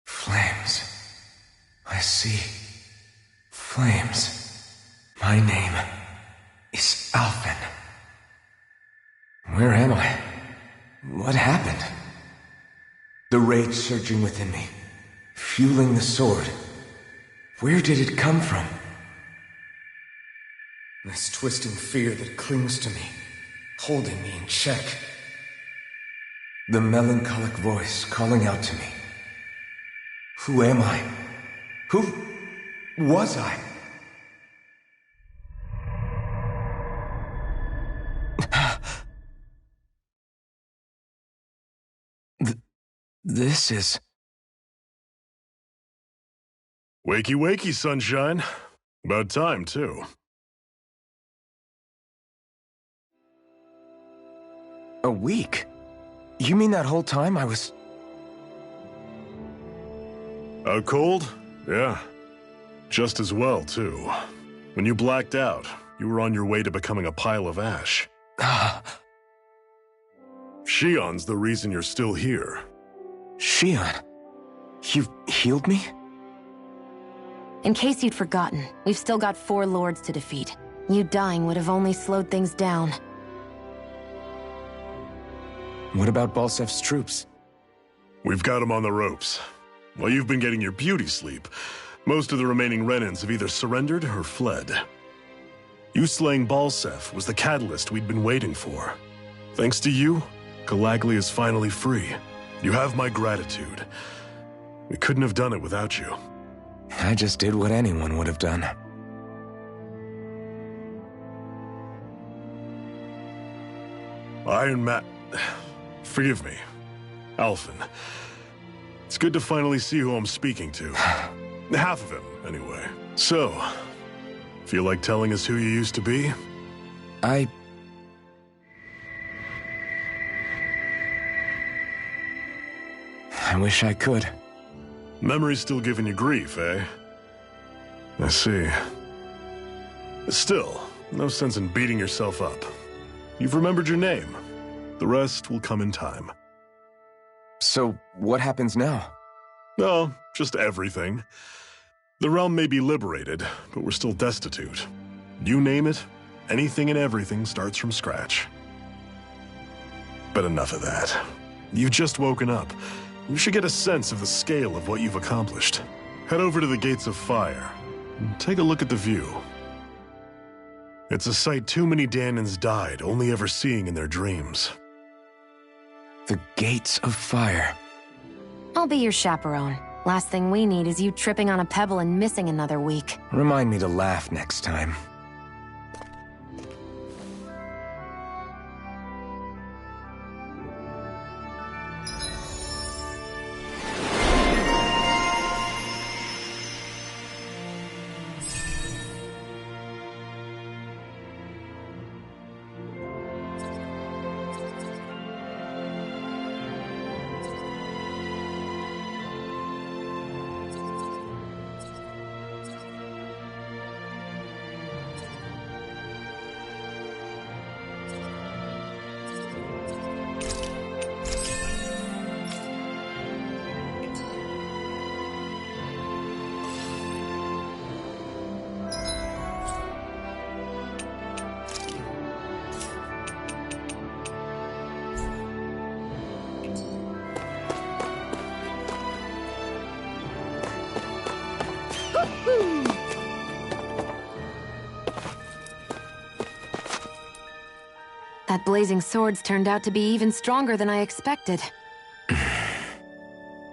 Flames. I see. Flames. My name is Alphen. Where am I? What happened? The rage surging within me, fueling the sword. Where did it come from? This twisting fear that clings to me, holding me in check. The melancholic voice calling out to me. Who am I? Who was I? This is... Wakey, wakey, sunshine. About time, too. A week? You mean that whole time I was... Out cold? Yeah. Just as well, too. When you blacked out, you were on your way to becoming a pile of ash. Shion's the reason you're still here. Shion? You've healed me? In case you'd forgotten, we've still got 4 lords to defeat. You dying would have only slowed things down. What about Balsef's troops? We've got them on the ropes. While you've been getting your beauty sleep, most of the remaining Renans have either surrendered or fled. You slaying Balsef was the catalyst we'd been waiting for. Thanks to you, Calaglia is finally free. You have my gratitude. We couldn't have done it without you. I just did what anyone would have done. Forgive me. Alphen. It's good to finally see who I'm speaking to. Half of him, anyway. So, feel like telling us who you used to be? I wish I could. Memory's still giving you grief, eh? I see. Still, no sense in beating yourself up. You've remembered your name. The rest will come in time. So, what happens now? No, just everything. The realm may be liberated, but we're still destitute. You name it, anything and everything starts from scratch. But enough of that. You've just woken up. You should get a sense of the scale of what you've accomplished. Head over to the Gates of Fire and take a look at the view. It's a sight too many Danans died only ever seeing in their dreams. The Gates of Fire. I'll be your chaperone. Last thing we need is you tripping on a pebble and missing another week. Remind me to laugh next time. That blazing sword's turned out to be even stronger than I expected.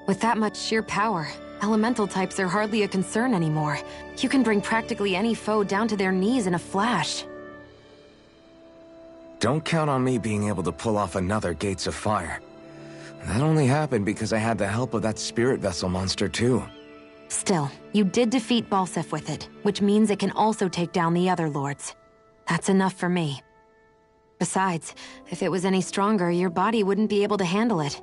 With that much sheer power, elemental types are hardly a concern anymore. You can bring practically any foe down to their knees in a flash. Don't count on me being able to pull off another Gates of Fire. That only happened because I had the help of that spirit vessel monster too. Still, you did defeat Balseph with it, which means it can also take down the other lords. That's enough for me. Besides, if it was any stronger, your body wouldn't be able to handle it.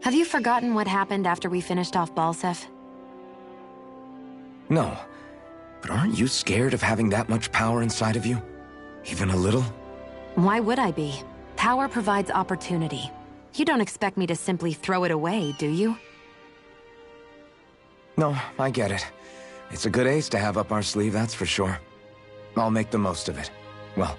Have you forgotten what happened after we finished off Balseph? No, but aren't you scared of having that much power inside of you? Even a little? Why would I be? Power provides opportunity. You don't expect me to simply throw it away, do you? No, I get it. It's a good ace to have up our sleeve, that's for sure. I'll make the most of it. Well...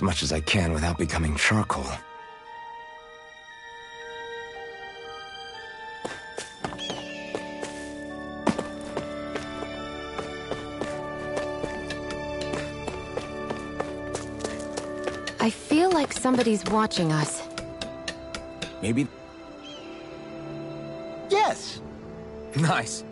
as much as I can without becoming charcoal. I feel like somebody's watching us. Maybe... Yes! Nice.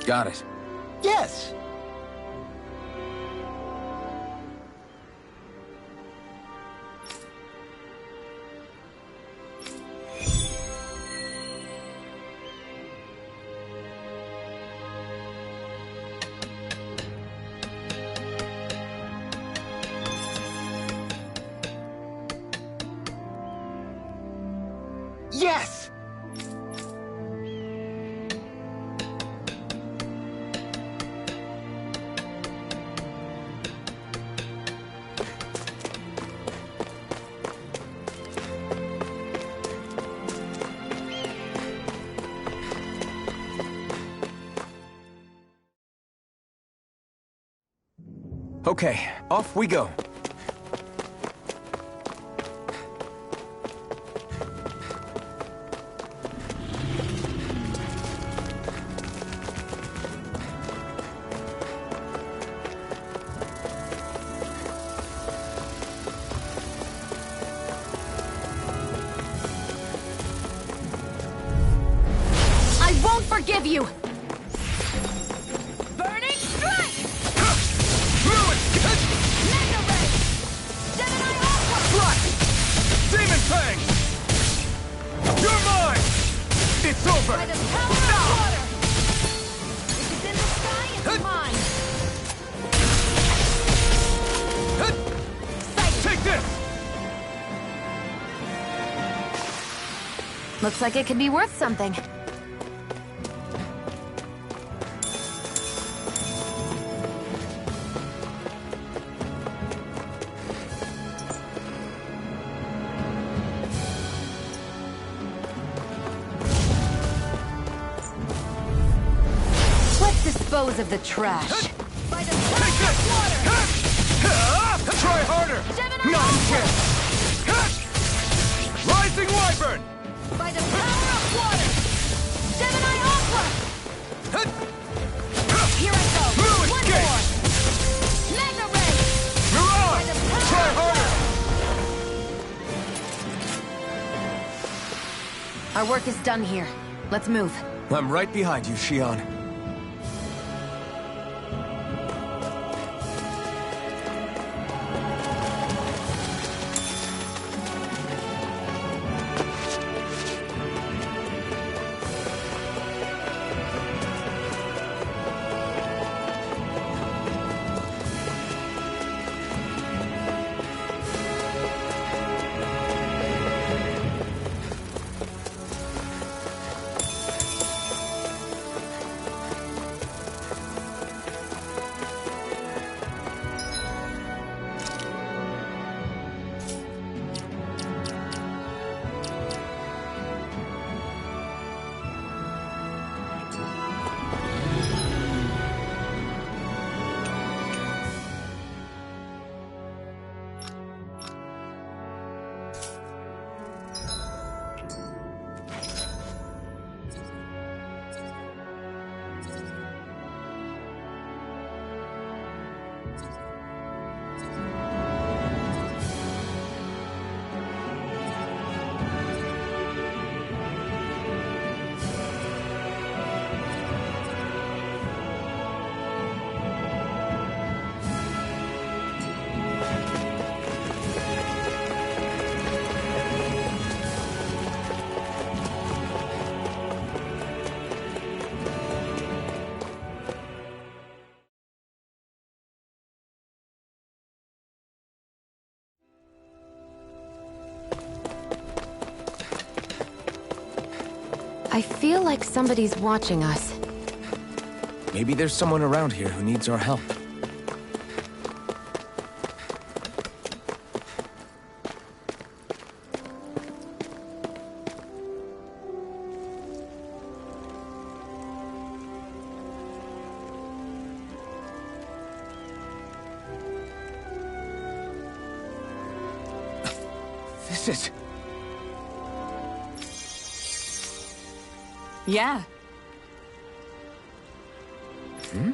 Got it. Yes! Yes! Okay, off we go. I won't forgive you! Burning strike! Mega ray! Gemini Aqua! Flash! Demon Fang! You're mine! It's over! By the power of water! If it's in the sky, it's mine! Take this! Looks like it could be worth something. Let's dispose of the trash. By the power of water! Try harder! Gemini Not a Aqua! chance! Rising Wyvern! By the power of water! Gemini Aqua! Here I go! Blue One escape! more! Mega ray! Mirage! By the power Try of harder! Our work is done here. Let's move. I'm right behind you, Shion. I feel like somebody's watching us. Maybe there's someone around here who needs our help. This is... Yeah. Hmm?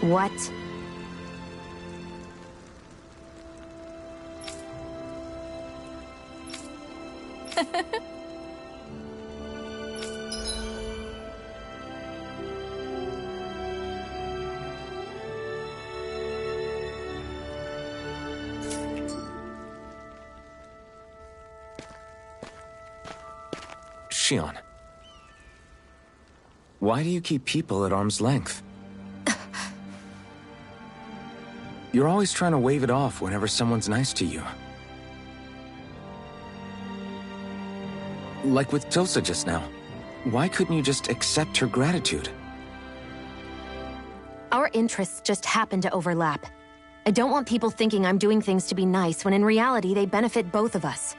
What? Shion. Why do you keep people at arm's length? You're always trying to wave it off whenever someone's nice to you. Like with Tulsa just now. Why couldn't you just accept her gratitude? Our interests just happen to overlap. I don't want people thinking I'm doing things to be nice when in reality they benefit both of us.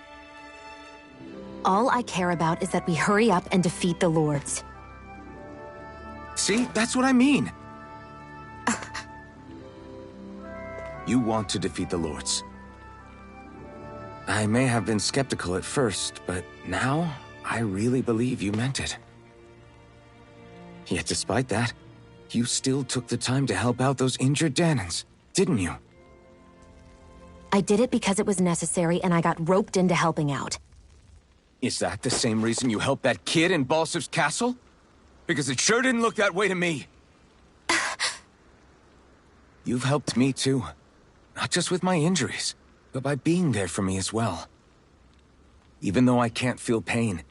All I care about is that we hurry up and defeat the Lords. See, that's what I mean. You want to defeat the Lords. I may have been skeptical at first, but now I really believe you meant it. Yet despite that, you still took the time to help out those injured Danans, didn't you? I did it because it was necessary and I got roped into helping out. Is that the same reason you helped that kid in Balsif's castle? Because it sure didn't look that way to me. You've helped me too. Not just with my injuries, but by being there for me as well. Even though I can't feel pain,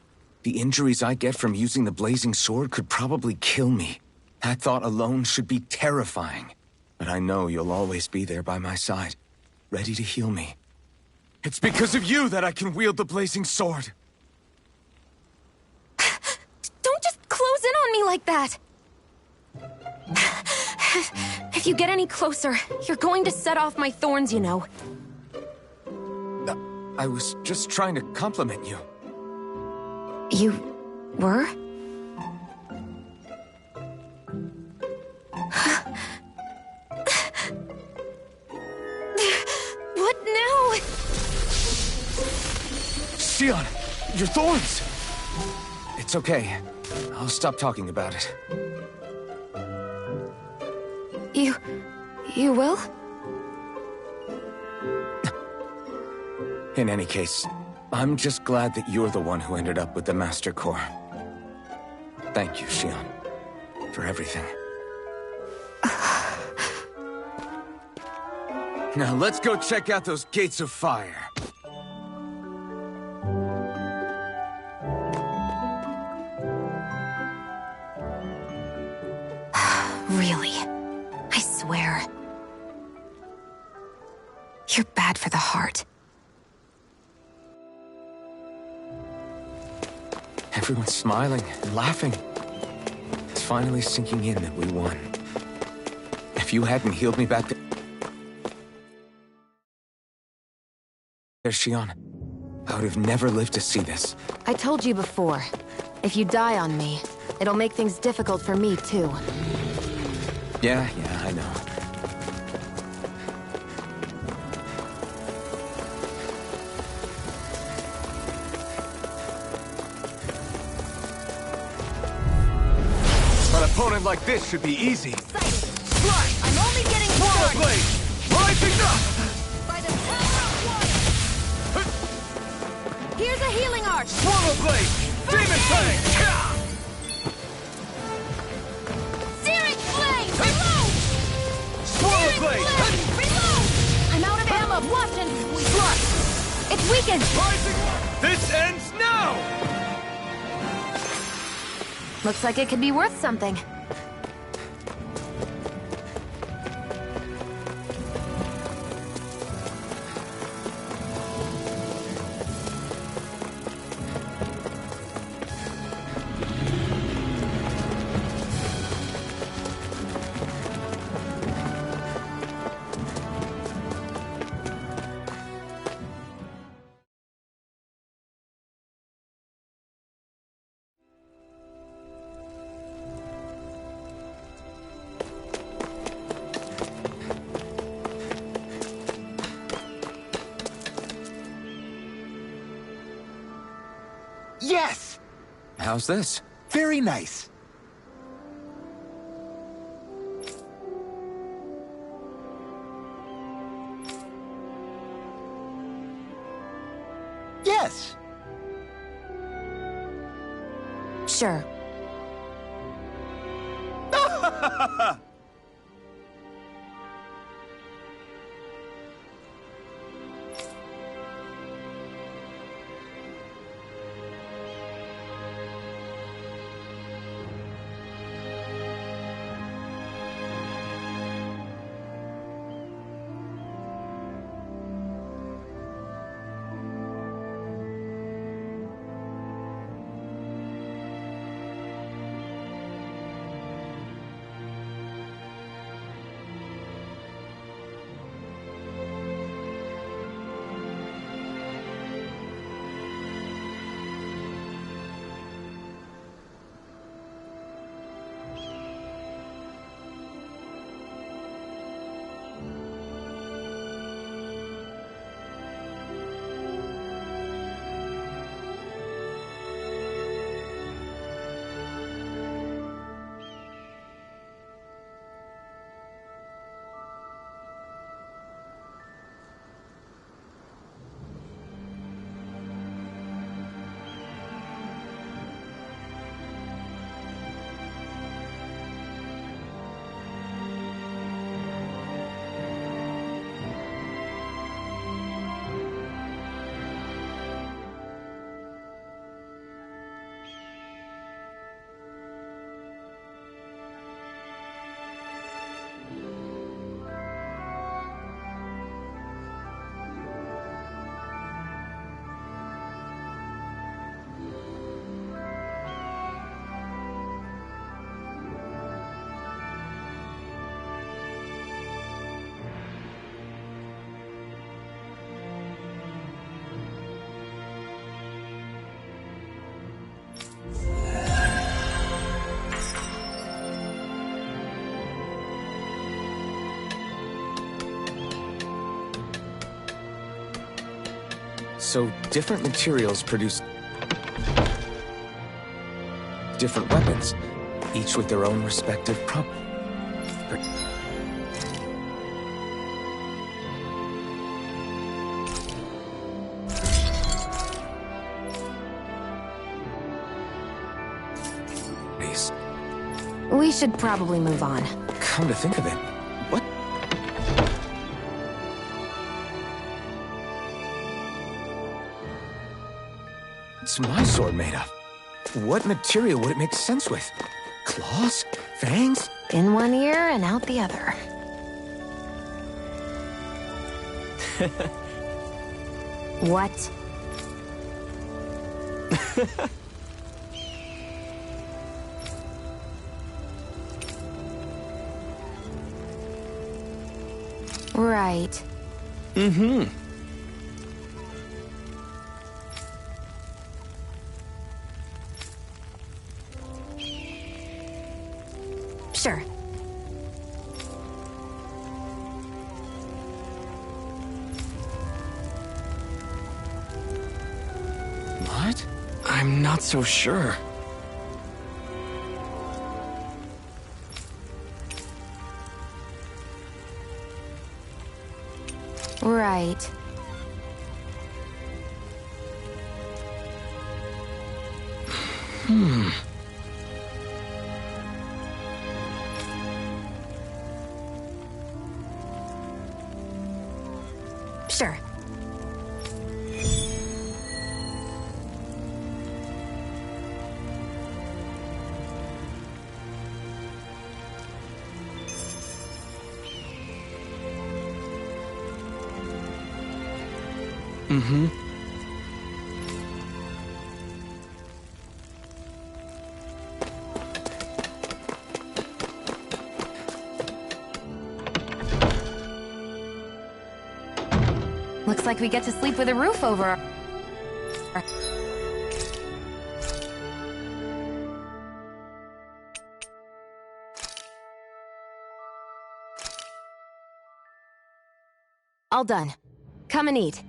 the injuries I get from using the blazing sword could probably kill me. That thought alone should be terrifying. But I know you'll always be there by my side, ready to heal me. It's because of you that I can wield the blazing sword. Don't just close in on me like that! If you get any closer, you're going to set off my thorns, you know. I was just trying to compliment you. You were? What now? Xion, your thorns! It's okay. I'll stop talking about it. You will? In any case, I'm just glad that you're the one who ended up with the Master Core. Thank you, Xion, for everything. Now let's go check out those gates of fire. Really? I swear. You're bad for the heart. Everyone's smiling and laughing. It's finally sinking in that we won. If you hadn't healed me back there, Xion, I would have never lived to see this. I told you before, if you die on me, it'll make things difficult for me, too. Yeah, I know. An opponent like this should be easy. Slide! I'm only getting started! Blade! Rising up! By the power of water! Here's a healing arch! Swallow Blade! Demon Fang! Searing Flame! Reload! Swallow Blade! Reload! I'm out of ammo! Watch and Slide! it's weakened! Rising! This ends now! Looks like it could be worth something. Yes! How's this? Very nice. Yes. Sure. So different materials produce different weapons, each with their own respective properties. We should probably move on. Come to think of it, what? What's my sword made of? What material would it make sense with? Claws? Fangs? In one ear and out the other. What? Right. Mm-hmm. Sure. What? I'm not so sure. Right. Hmm. Sure. Mm-hmm. Looks like we get to sleep with a roof over. All done. Come and eat.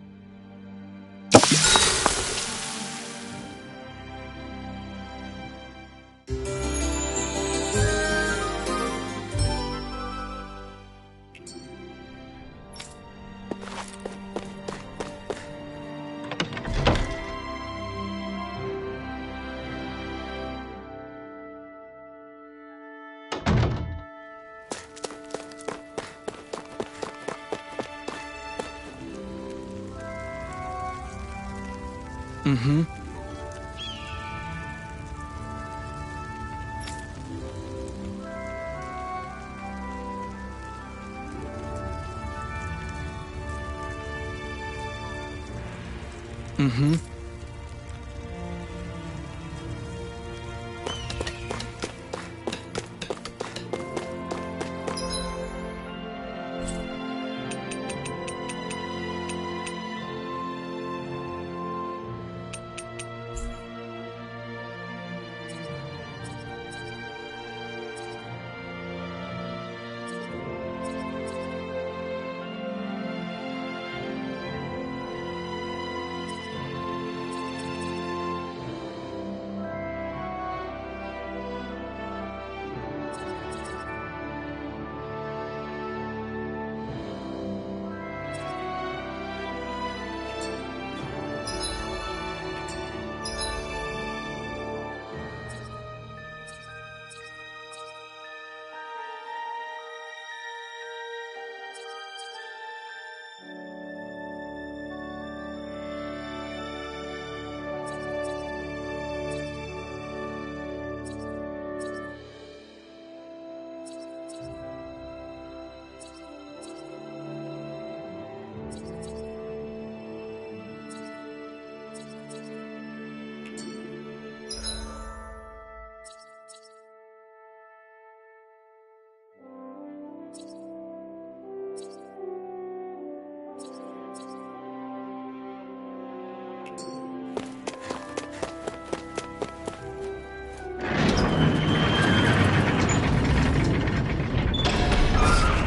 Mm-hmm. Mm-hmm.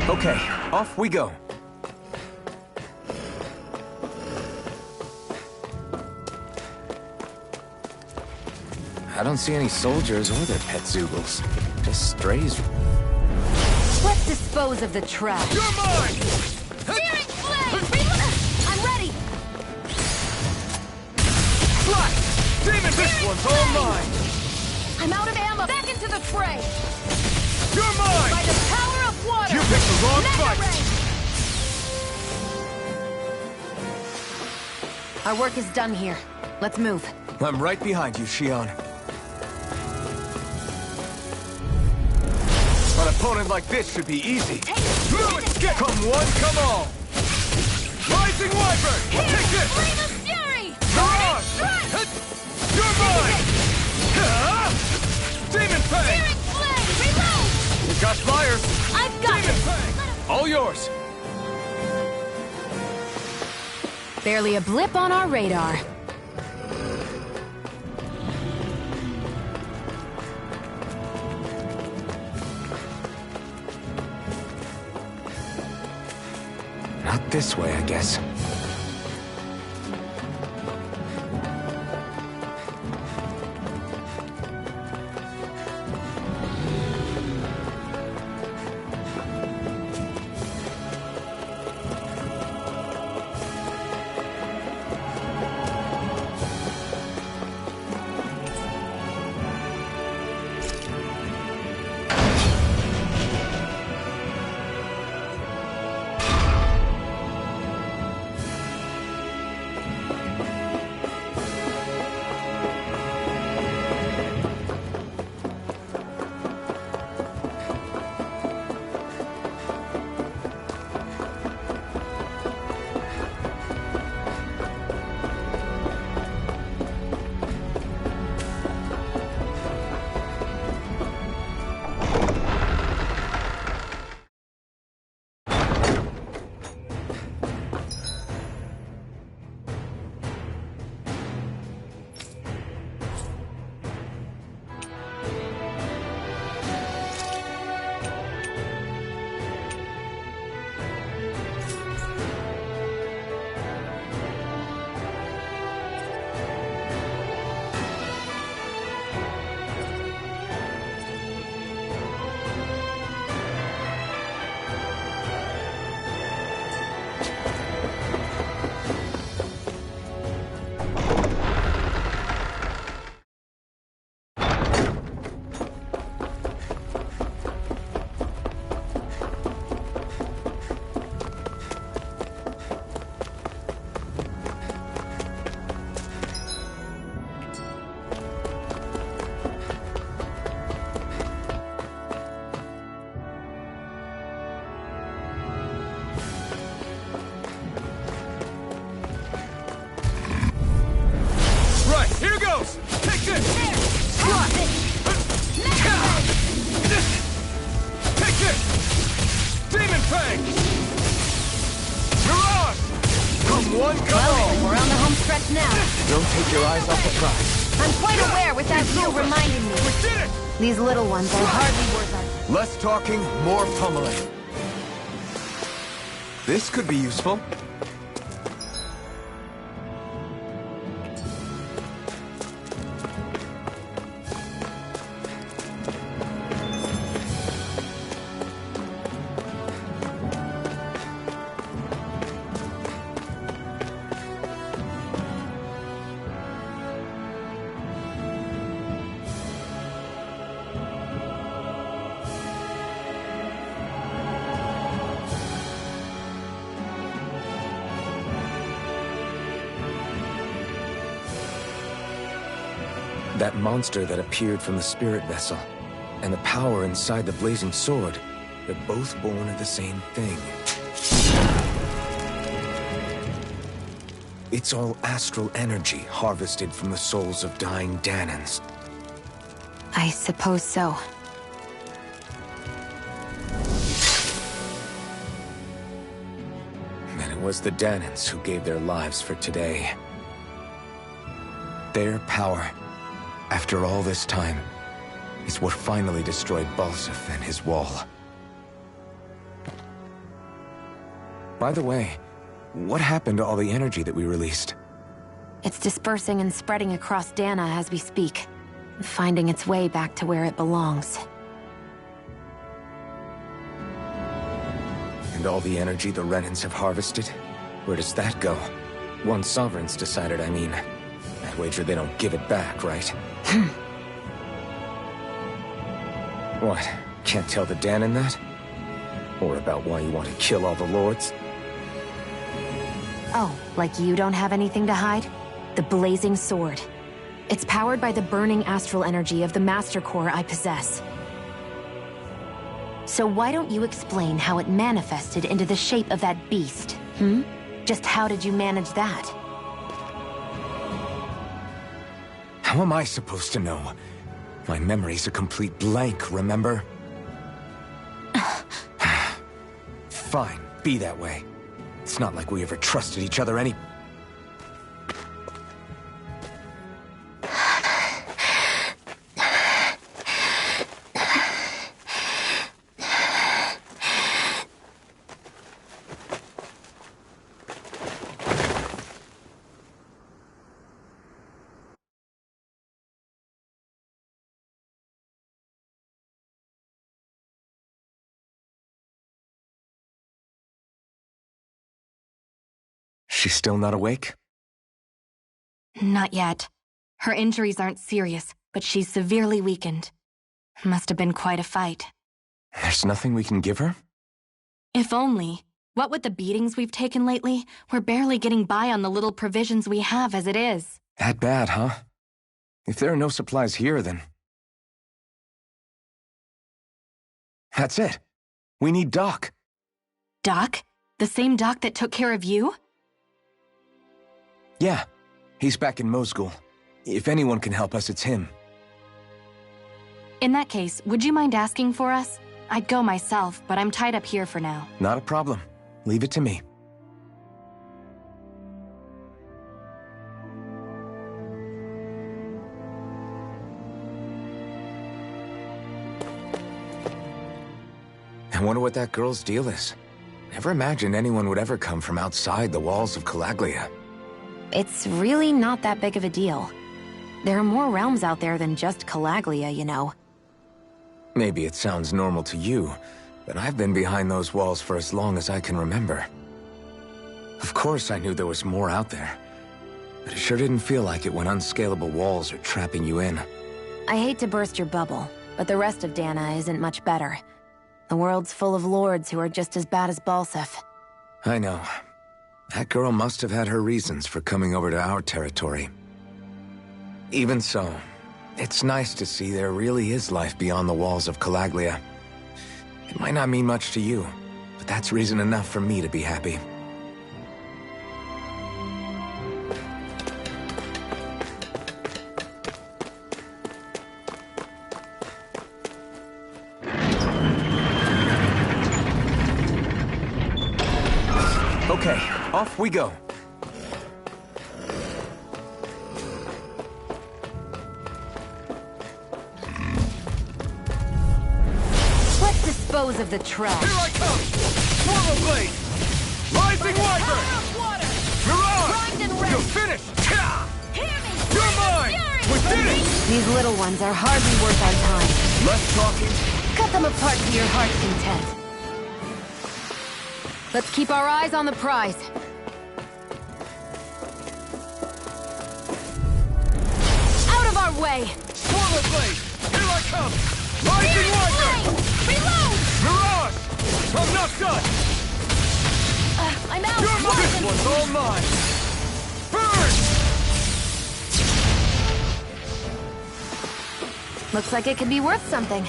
Okay, off we go. don't see any soldiers or their pet Zoogles. Just strays. Let's dispose of the trash. You're mine! Searing flame! I'm ready! Slice! Demon, this one's all mine! I'm out of ammo! Back into the fray! You're mine! By the power of water! You picked the wrong Mega fight! ray! Our work is done here. Let's move. I'm right behind you, Shion. An opponent like this should be easy. Come one, come all! Rising Wyvern! Take this! Flame of fury! Mirage! Strike! You're mine! Demon Fang! Searing flame! Reload! You've got flyers. I've got Demon it! Fang! All yours. Barely a blip on our radar. Not this way, I guess. Here goes! Take this! Slot! Take this! Demon Fang! Mirage! Come one, come all! We're on the home stretch now. Don't take your eyes off the prize. I'm quite aware without you reminding me. We did it! These little ones are hardly worth our... Less talking, more pummeling. This could be useful. That monster that appeared from the spirit vessel, and the power inside the blazing sword, they're both born of the same thing. It's all astral energy harvested from the souls of dying Danans. I suppose so. And it was the Danans who gave their lives for today. Their power, after all this time, is what finally destroyed Balsif and his wall. By the way, what happened to all the energy that we released? It's dispersing and spreading across Dana as we speak. finding its way back to where it belongs. And all the energy the Renans have harvested? Where does that go? Once Sovereign's decided, I mean. I wager they don't give it back, right? What? Can't tell the Danon that? Or about why you want to kill all the lords? Oh, like you don't have anything to hide? The Blazing Sword. It's powered by the burning astral energy of the Master Core I possess. So why don't you explain how it manifested into the shape of that beast, hmm? Just how did you manage that? How am I supposed to know? My memory's a complete blank, remember? Fine, be that way. It's not like we ever trusted each other any... She's still not awake? Not yet. Her injuries aren't serious, but she's severely weakened. Must have been quite a fight. There's nothing we can give her? If only. What with the beatings we've taken lately, we're barely getting by on the little provisions we have as it is. That bad, huh? If there are no supplies here, then... That's it. We need Doc. Doc? The same Doc that took care of you? Yeah. He's back in Mosgul. If anyone can help us, it's him. In that case, would you mind asking for us? I'd go myself, but I'm tied up here for now. Not a problem. Leave it to me. I wonder what that girl's deal is. Never imagined anyone would ever come from outside the walls of Calaglia. It's really not that big of a deal. There are more realms out there than just Calaglia, you know. Maybe it sounds normal to you, but I've been behind those walls for as long as I can remember. Of course I knew there was more out there, but it sure didn't feel like it when unscalable walls are trapping you in. I hate to burst your bubble, but the rest of Dana isn't much better. The world's full of lords who are just as bad as Balsef. I know. That girl must have had her reasons for coming over to our territory. Even so, it's nice to see there really is life beyond the walls of Calaglia. It might not mean much to you, but that's reason enough for me to be happy. Okay, off we go. Let's dispose of the trash. Here I come! Swallow Blade! Rising Wyvern! Mirage! You're finished! You're mine! We did it! These little ones are hardly worth our time. Less talking. Cut them apart to your heart's content. Let's keep our eyes on the prize. Out of our way! Swallow Blade! Here I come! Rising Wyvern! Reload! Mirage! I'm not done! I'm out! You're mine! This one's all mine! Burn! Looks like it could be worth something.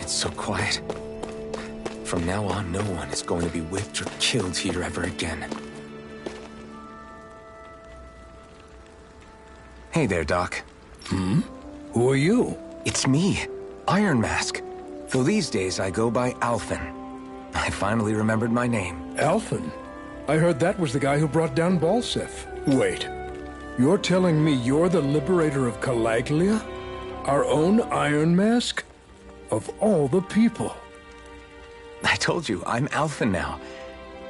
So quiet. From now on, no one is going to be whipped or killed here ever again. Hey there, Doc. Hmm? Who are you? It's me, Iron Mask. Though these days I go by Alphen. I finally remembered my name. Alphen? I heard that was the guy who brought down Balsef. Wait, you're telling me you're the liberator of Calaglia? Our own Iron Mask? Of all the people. I told you, I'm Alphen now.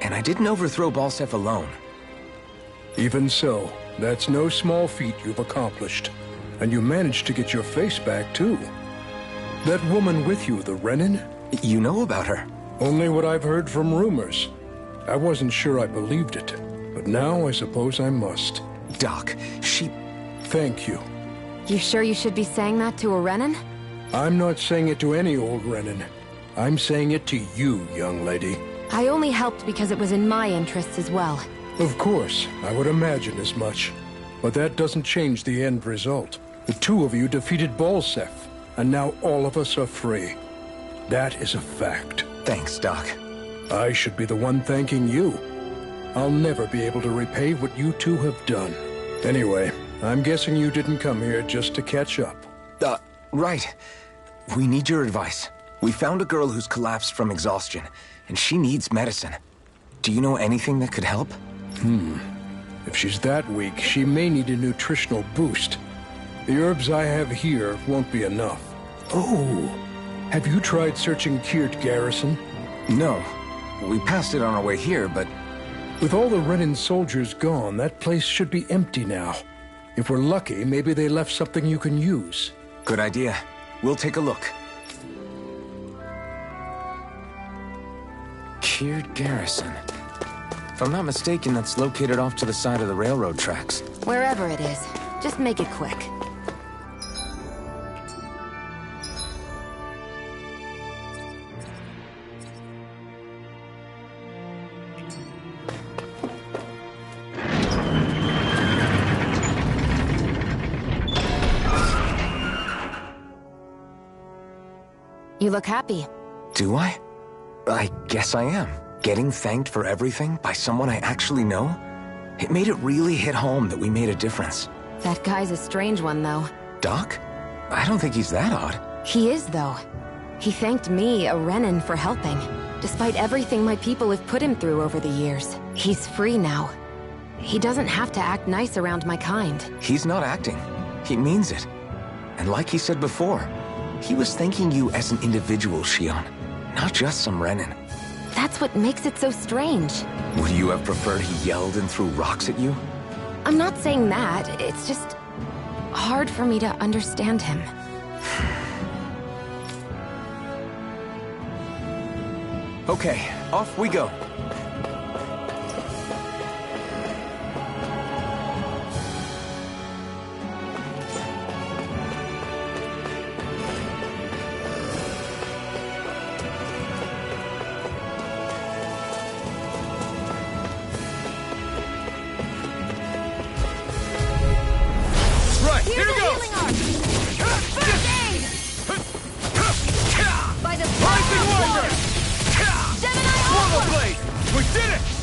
And I didn't overthrow Balsef alone. Even so, that's no small feat you've accomplished. And you managed to get your face back, too. That woman with you, the Renin? You know about her? Only what I've heard from rumors. I wasn't sure I believed it, but now I suppose I must. Doc, she... Thank you. You sure you should be saying that to a Renin? I'm not saying it to any old Renin. I'm saying it to you, young lady. I only helped because it was in my interests as well. Of course, I would imagine as much. But that doesn't change the end result. The two of you defeated Balsef, and now all of us are free. That is a fact. Thanks, Doc. I should be the one thanking you. I'll never be able to repay what you two have done. Anyway, I'm guessing you didn't come here just to catch up. Right. We need your advice. We found a girl who's collapsed from exhaustion, and she needs medicine. Do you know anything that could help? If she's that weak, she may need a nutritional boost. The herbs I have here won't be enough. Oh, have you tried searching Kirt Garrison? No. We passed it on our way here, but... With all the Renin soldiers gone, that place should be empty now. If we're lucky, maybe they left something you can use. Good idea. We'll take a look. Kirt Garrison. If I'm not mistaken, that's located off to the side of the railroad tracks. Wherever it is, just make it quick. You look happy. Do I? I guess I am. Getting thanked for everything by someone I actually know? It made it really hit home that we made a difference. That guy's a strange one, though. Doc? I don't think he's that odd. He is, though. He thanked me, a Renin, for helping. Despite everything my people have put him through over the years. He's free now. He doesn't have to act nice around my kind. He's not acting. He means it. And like he said before, he was thanking you as an individual, Shion. Not just some Renin. That's what makes it so strange. Would you have preferred he yelled and threw rocks at you? I'm not saying that. It's just hard for me to understand him. Okay, off we go.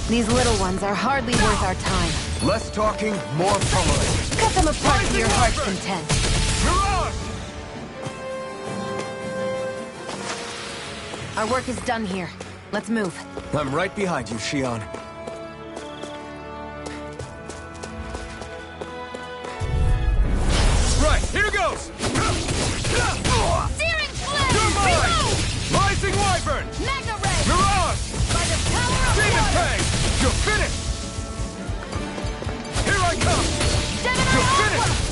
These little ones are hardly worth our time. Less talking, more pummeling. Cut them apart to your heart's content. Our work is done here. Let's move. I'm right behind you, Shion. Right, here goes! Searing flame! You're mine! Reload! Rising Wyvern! Magna Ray! Mirage! By the power of Demon water! Fang! You're finished! Here I come! Gemini You're Aqua! finished!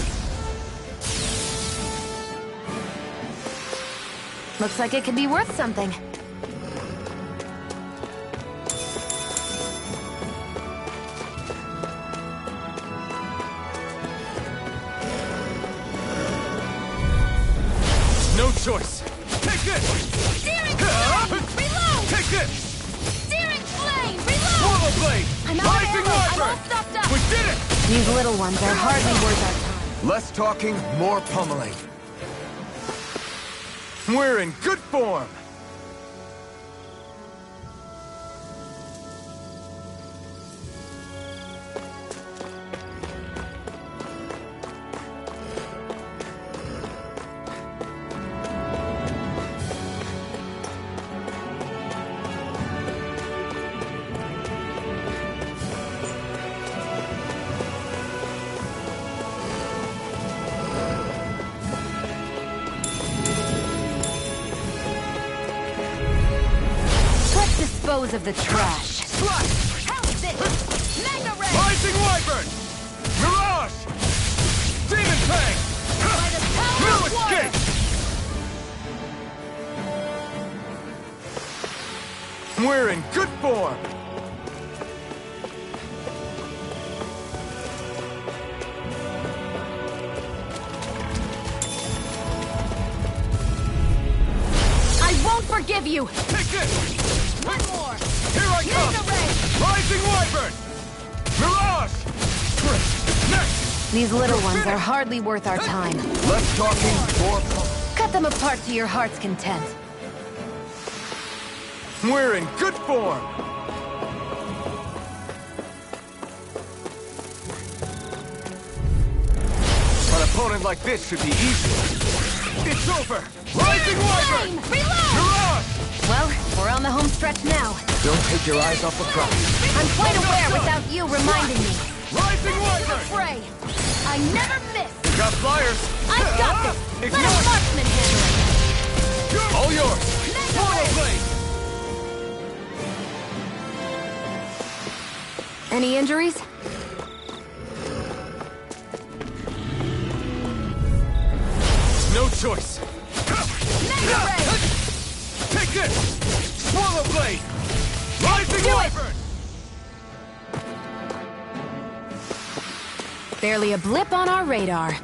Looks like it could be worth something. No choice! Take this! Searing flame! Reload! Take this! Searing flame! Reload! Mortal Blade! I'm out of Rising ammo! I'm all Wyvern! stopped up! We did it! These little ones are hardly worth our time. Less talking, more pummeling. We're in good form. dispose of the trash. How's this? Mega Ray! Rising Wyvern! Mirage! Demon Fang! By the power No of water! escape! We're in good form! I won't forgive you! Take this! One more! Here I come! Mega Ray! Rising Wyvern! Mirage! Next! These little ones are hardly worth our time. Less talking, more... Cut them apart to your heart's content. We're in good form! An opponent like this should be easy. It's over! Rising Wyvern! Reload! Mirage! Well, we're on the home stretch now. Don't take your eyes off the prize. I'm quite aware without you reminding me. Rising To the Wyvern! fray! I never miss! Got flyers! I've got this! Let a Ignore. marksman handle it! All yours! Mega Portal Ray! Blade! Any injuries? No choice! Mega Ray! Take this! Swallow Blade! Rising Do it. Wyvern! Barely a blip on our radar.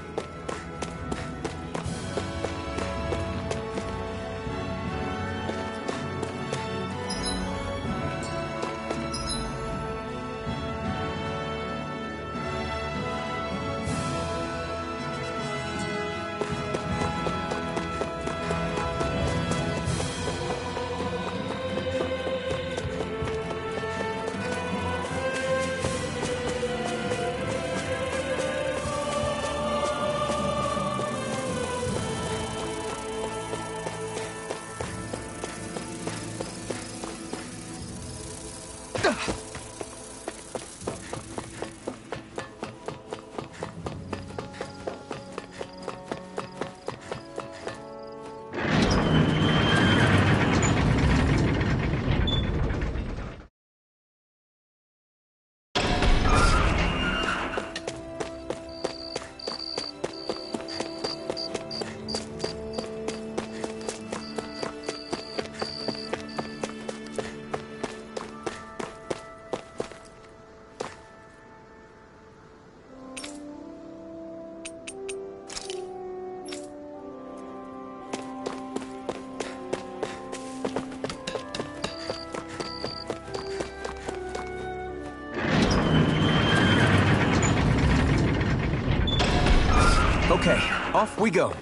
Okay, off we go.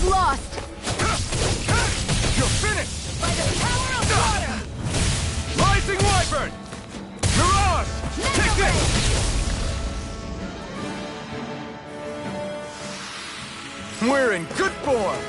Lost! You're finished! By the power of water! Rising Wyvern! Mirage! Take this! We're in good form!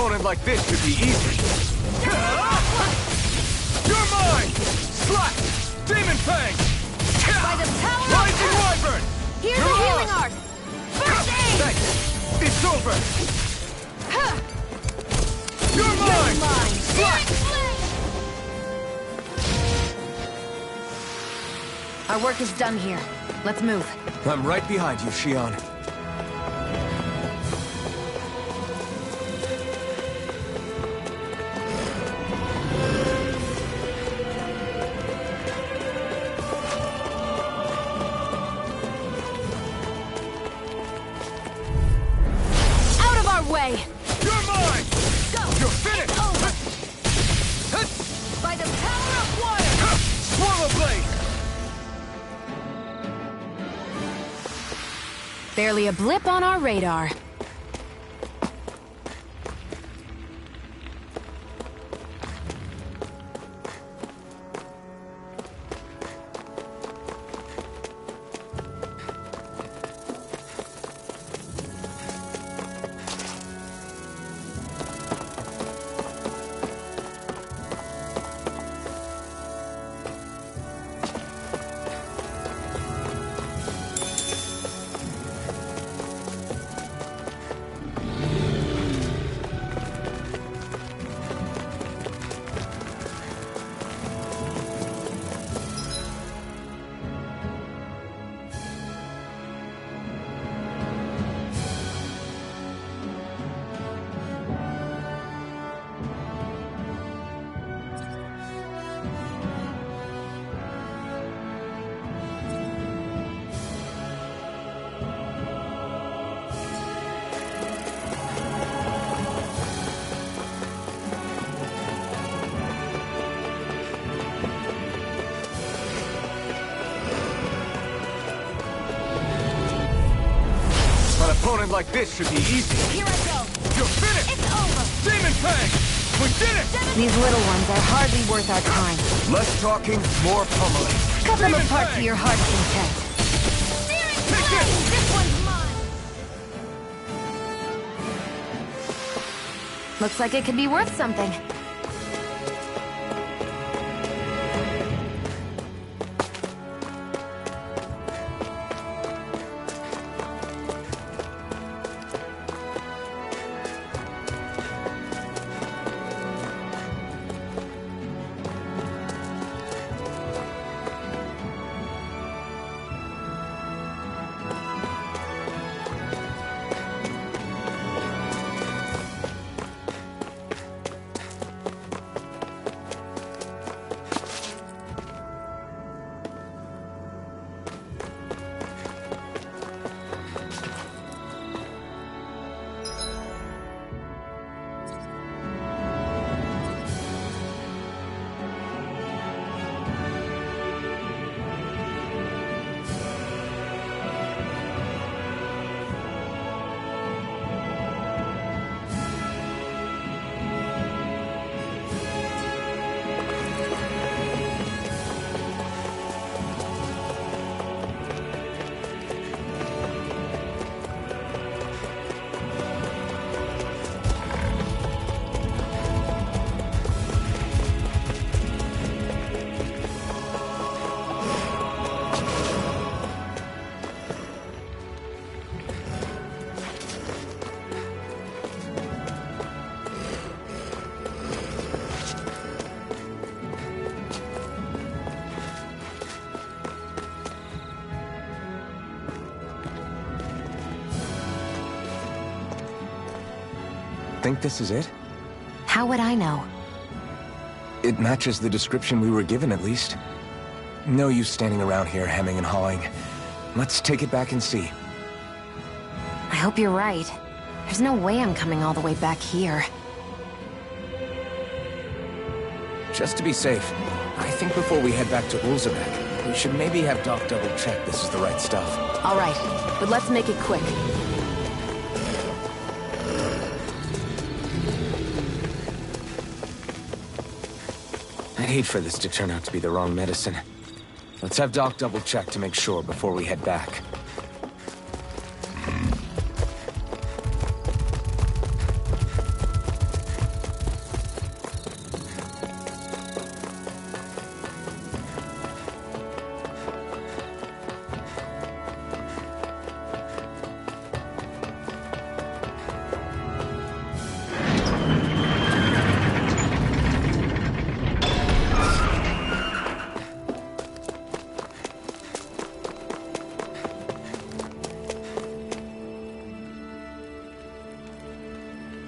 opponent like this should be easy. You're mine! Slack! Demon Fang! By the power Rising of Wyvern! Here's You're the healing lost! art! First aid! Thanks! It's over! Huh. You're mine! Slack! Our work is done here. Let's move. I'm right behind you, Shion. Out of our way! You're mine! Go! You're finished! It's over! By the power of water! Swallow Blade! Barely a blip on our radar. An opponent like this should be easy. Here I go! You're finished! It's over! Demon Fang! We did it! These little ones are hardly worth our time. Less talking, more pummeling. Cut them Demon apart Fang! to your heart's content. Steering Take blade! this! This one's mine! Looks like it could be worth something. Think this is it? How would I know? It matches the description we were given, at least. No use standing around here hemming and hawing. Let's take it back and see. I hope you're right. There's no way I'm coming all the way back here. Just to be safe, I think before we head back to Ulzabek, we should maybe have Doc double-check this is the right stuff. All right, but let's make it quick. I'd hate for this to turn out to be the wrong medicine. Let's have Doc double-check to make sure before we head back.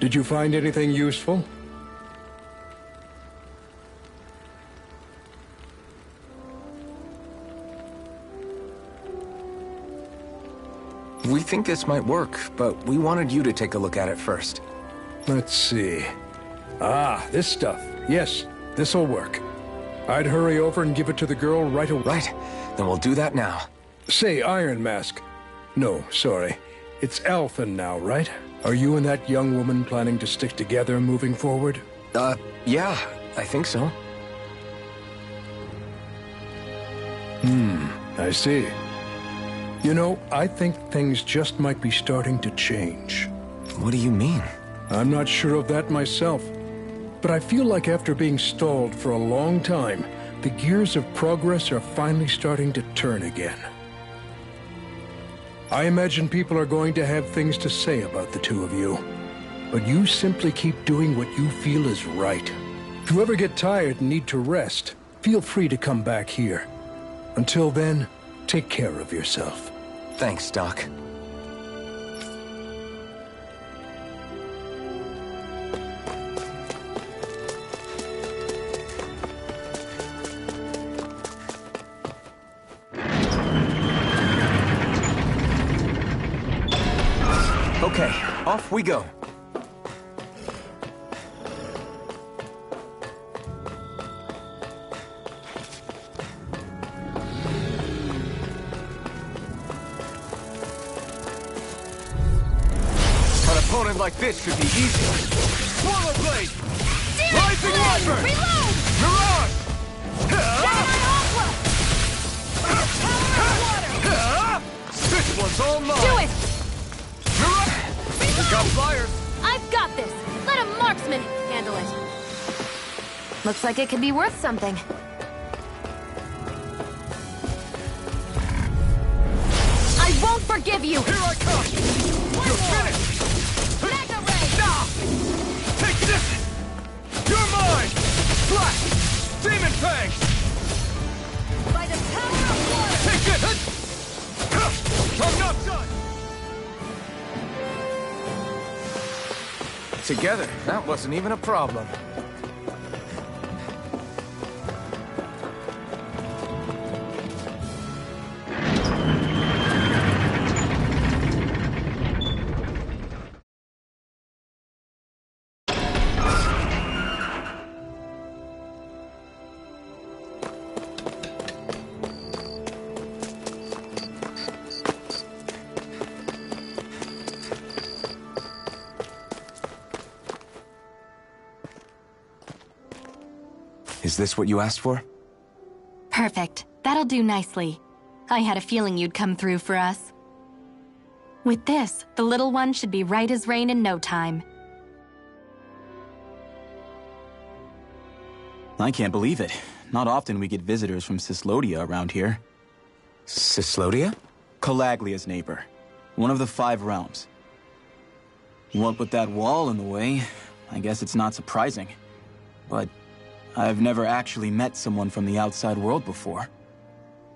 Did you find anything useful? We think this might work, but we wanted you to take a look at it first. Let's see. Ah, this stuff. Yes, this'll work. I'd hurry over and give it to the girl right away. Right. Then we'll do that now. Say, Iron Mask. No, sorry. It's Alphen now, right? Are you and that young woman planning to stick together moving forward? Yeah, I think so. I see. You know, I think things just might be starting to change. What do you mean? I'm not sure of that myself. But I feel like after being stalled for a long time, the gears of progress are finally starting to turn again. I imagine people are going to have things to say about the two of you. But you simply keep doing what you feel is right. If you ever get tired and need to rest, feel free to come back here. Until then, take care of yourself. Thanks, Doc. Okay, off we go. An opponent like this should be easy. Swallow Blade! Rising Wyvern! Reload! Mirage! This one's all mine! Do it! We've got flyers! I've got this! Let a marksman handle it! Looks like it could be worth something. I won't forgive you! Here I come! You're finished! Mega Ray! Now! Take this! You're mine! Flash! Demon Fang! By the power of water! Take it! I'm not done! Together, that wasn't even a problem. Is this what you asked for? Perfect. That'll do nicely. I had a feeling you'd come through for us. With this, the little one should be right as rain in no time. I can't believe it. Not often we get visitors from Cyslodia around here. Cyslodia? Calaglia's neighbor. One of the 5 realms. What with that wall in the way, I guess it's not surprising. But I've never actually met someone from the outside world before.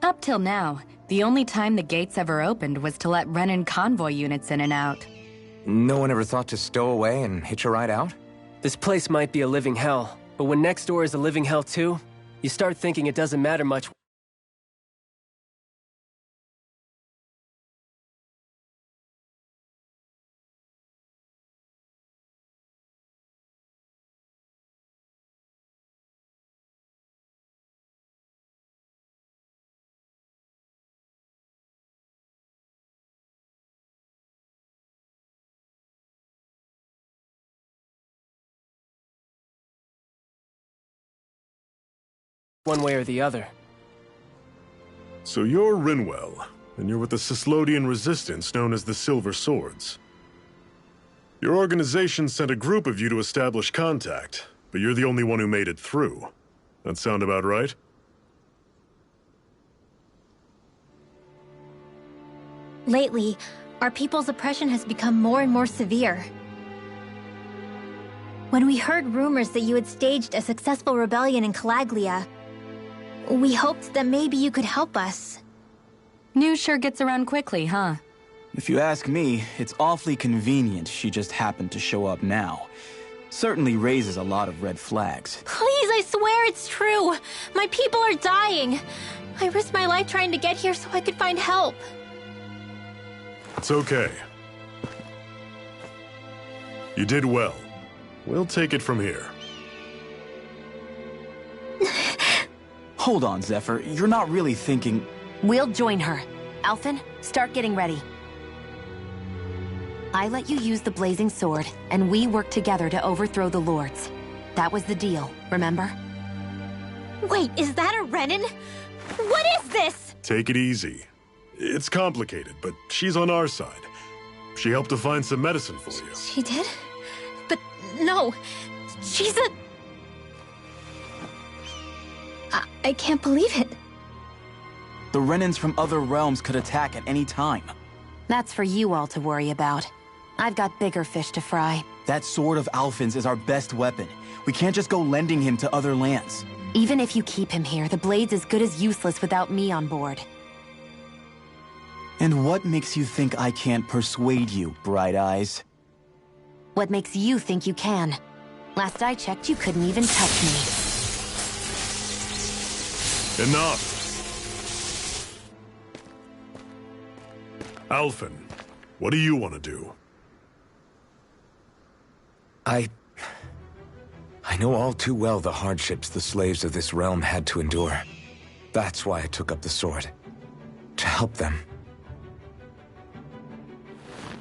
Up till now, the only time the gates ever opened was to let Renan convoy units in and out. No one ever thought to stow away and hitch a ride out? This place might be a living hell, but when next door is a living hell too, you start thinking it doesn't matter much. One way or the other. So you're Rinwell, and you're with the Cyslodian resistance known as the Silver Swords. Your organization sent a group of you to establish contact, but you're the only one who made it through. That sound about right? Lately, our people's oppression has become more and more severe. When we heard rumors that you had staged a successful rebellion in Calaglia, we hoped that maybe you could help us. News sure gets around quickly, huh? If you ask me, it's awfully convenient she just happened to show up now. Certainly raises a lot of red flags. Please, I swear it's true. My people are dying. I risked my life trying to get here so I could find help. It's okay. You did well. We'll take it from here. Hold on, Zephyr. You're not really thinking... We'll join her. Alphen, start getting ready. I let you use the blazing sword, and we worked together to overthrow the lords. That was the deal, remember? Wait, is that a Renin? What is this? Take it easy. It's complicated, but she's on our side. She helped to find some medicine for you. She did? But no, she's a... I can't believe it. The Renins from other realms could attack at any time. That's for you all to worry about. I've got bigger fish to fry. That sword of Alphen's is our best weapon. We can't just go lending him to other lands. Even if you keep him here, the blade's as good as useless without me on board. And what makes you think I can't persuade you, Bright Eyes? What makes you think you can? Last I checked, you couldn't even touch me. Enough! Alphen, what do you want to do? I know all too well the hardships the slaves of this realm had to endure. That's why I took up the sword. To help them.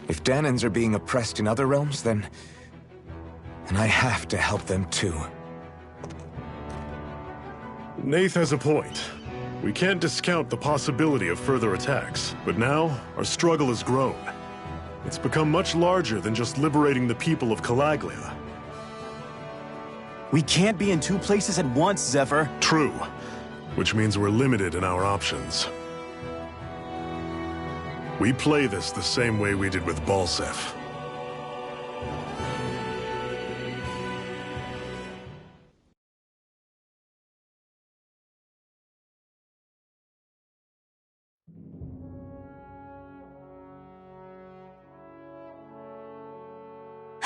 If Danans are being oppressed in other realms, then I have to help them too. Nath has a point. We can't discount the possibility of further attacks, but now our struggle has grown. It's become much larger than just liberating the people of Calaglia. We can't be in two places at once, Zephyr. True, which means we're limited in our options. We play this the same way we did with Balsef.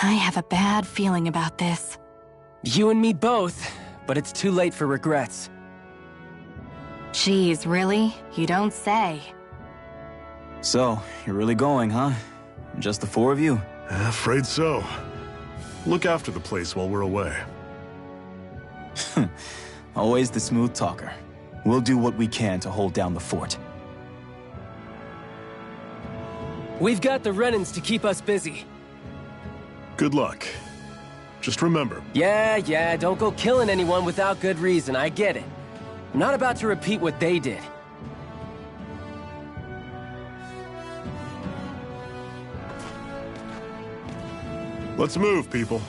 I have a bad feeling about this. You and me both, but it's too late for regrets. Jeez, really? You don't say. So, you're really going, huh? Just the four of you? Afraid so. Look after the place while we're away. Always the smooth talker. We'll do what we can to hold down the fort. We've got the Renins to keep us busy. Good luck. Just remember... Yeah, don't go killing anyone without good reason, I get it. I'm not about to repeat what they did. Let's move, people.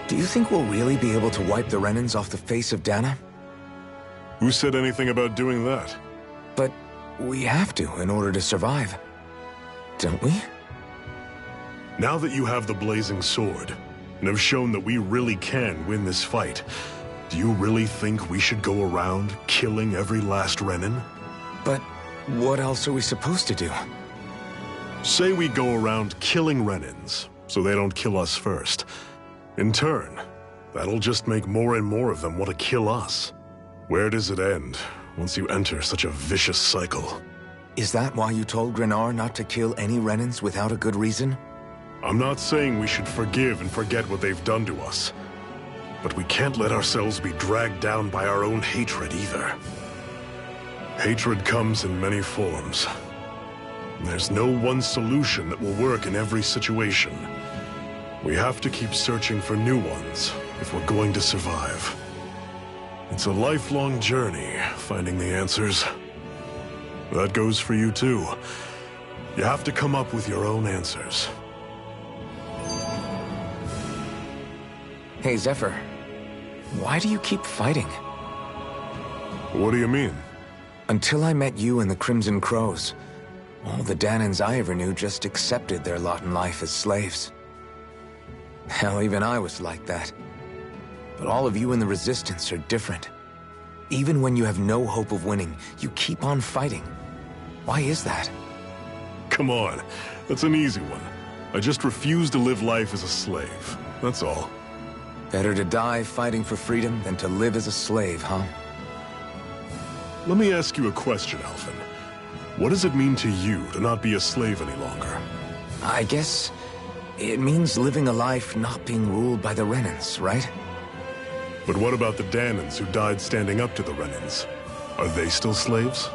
Do you think we'll really be able to wipe the Renins off the face of Dana? Who said anything about doing that? But we have to in order to survive. Don't we? Now that you have the blazing sword, and have shown that we really can win this fight, do you really think we should go around killing every last Renin? But what else are we supposed to do? Say we go around killing Renins, so they don't kill us first. In turn, that'll just make more and more of them want to kill us. Where does it end, once you enter such a vicious cycle? Is that why you told Grenar not to kill any Renins without a good reason? I'm not saying we should forgive and forget what they've done to us. But we can't let ourselves be dragged down by our own hatred either. Hatred comes in many forms. There's no one solution that will work in every situation. We have to keep searching for new ones if we're going to survive. It's a lifelong journey, finding the answers. That goes for you too. You have to come up with your own answers. Hey, Zephyr. Why do you keep fighting? What do you mean? Until I met you and the Crimson Crows, all the Danans I ever knew just accepted their lot in life as slaves. Hell, even I was like that. But all of you in the Resistance are different. Even when you have no hope of winning, you keep on fighting. Why is that? Come on, that's an easy one. I just refuse to live life as a slave, that's all. Better to die fighting for freedom than to live as a slave, huh? Let me ask you a question, Alphen. What does it mean to you to not be a slave any longer? I guess it means living a life not being ruled by the Renans, right? But what about the Danans who died standing up to the Renans? Are they still slaves?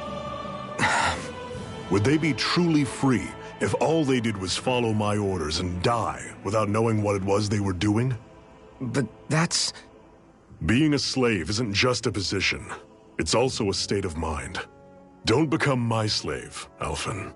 Would they be truly free if all they did was follow my orders and die without knowing what it was they were doing? But that's... Being a slave isn't just a position. It's also a state of mind. Don't become my slave, Alphen.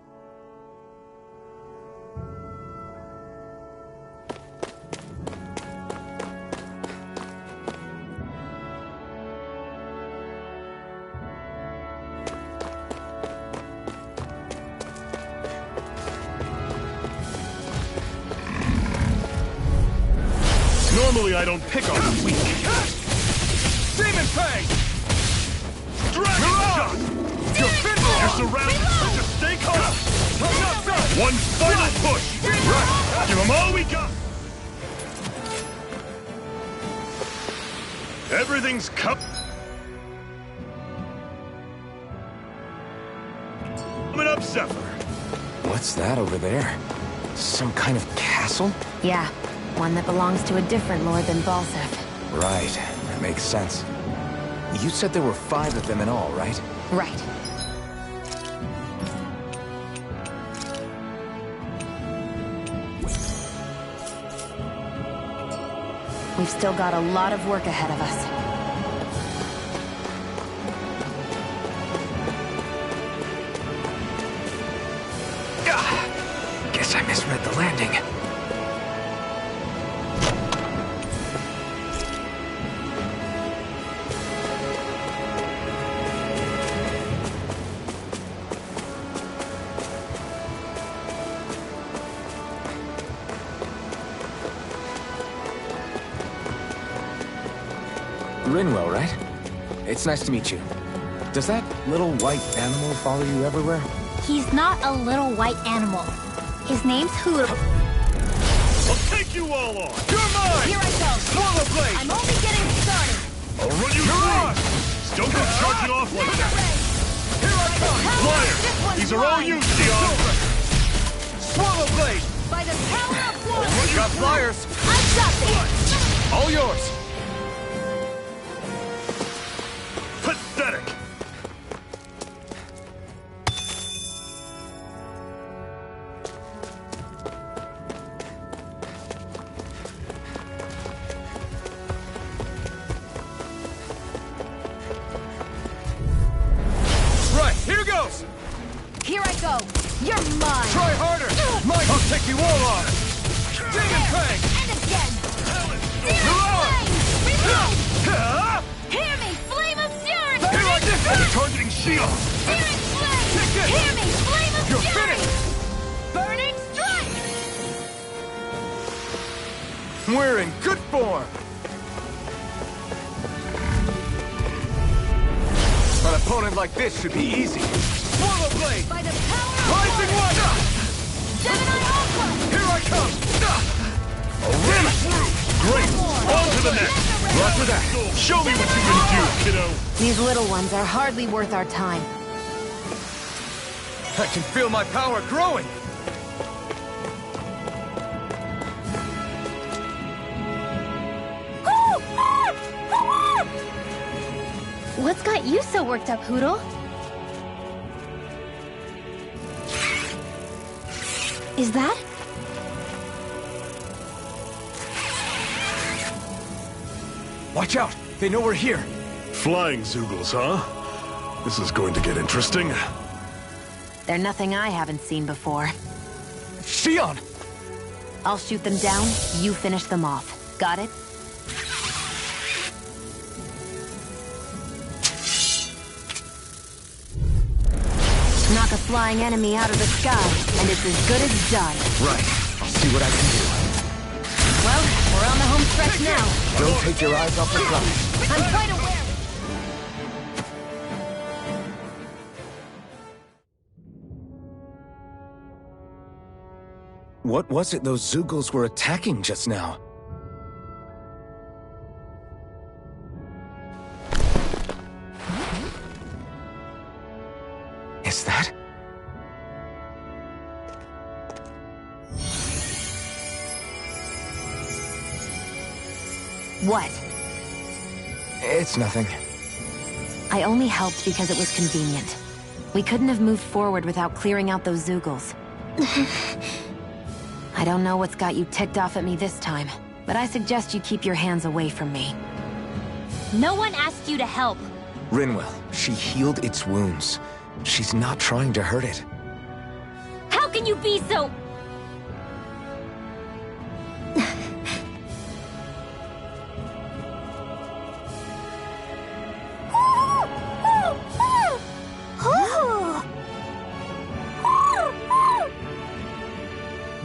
Normally I don't pick on the weak. Demon Fang! Dragon shot! You're finished! You're surrounded, so just stay calm! I'm not done! One final push! Right! Give them all we got! Everything's coming up, Zephyr! What's that over there? Some kind of castle? Yeah, one that belongs to a different lord than Balsef. Right, that makes sense. You said there were 5 of them in all, right? Right. We've still got a lot of work ahead of us. Guess I misread the landing. Rinwell, right? It's nice to meet you. Does that little white animal follow you everywhere? He's not a little white animal. His name's Hoodle. I'll take you all on! You're mine! Here I go. Swallow Blade! I'm only getting started. I'll run you You're on! through! Don't go charging off like that! Here I come! Flyers! These are all you, Sion! Swallow Blade! By the power of one. Got flyers! I've got this. All yours! Pathetic! Right, here goes! Here I go. You're mine. Try harder! Mike, I'll take you all on! Demon Fang! And again. Reload! Hear me, flame of fury. Here I go! They're targeting Shion! Searing flame. Kick it! Hear me, flame of You're fury. finished! Burning strike. We're in good form! An opponent like this should be easy. Swallow Blade! By the power of Rising one. one! Gemini Ultra. Here I come! Ram through! Great! On to the next! Roger that! Show me what you can do, kiddo! These little ones are hardly worth our time. I can feel my power growing! What's got you so worked up, Hoodle? Is that? Watch out! They know we're here! Flying Zoogles, huh? This is going to get interesting. They're nothing I haven't seen before. Shion! I'll shoot them down, you finish them off. Got it? flying enemy out of the sky, and it's as good as done. Right. I'll see what I can do. Well, we're on the home stretch now. Don't take your eyes off the prize. I'm quite aware. What was it those Zeugles were attacking just now? Is that? What? It's nothing. I only helped because it was convenient. We couldn't have moved forward without clearing out those Zeugles. I don't know what's got you ticked off at me this time, but I suggest you keep your hands away from me. No one asked you to help. Rinwell, she healed its wounds. She's not trying to hurt it. How can you be so...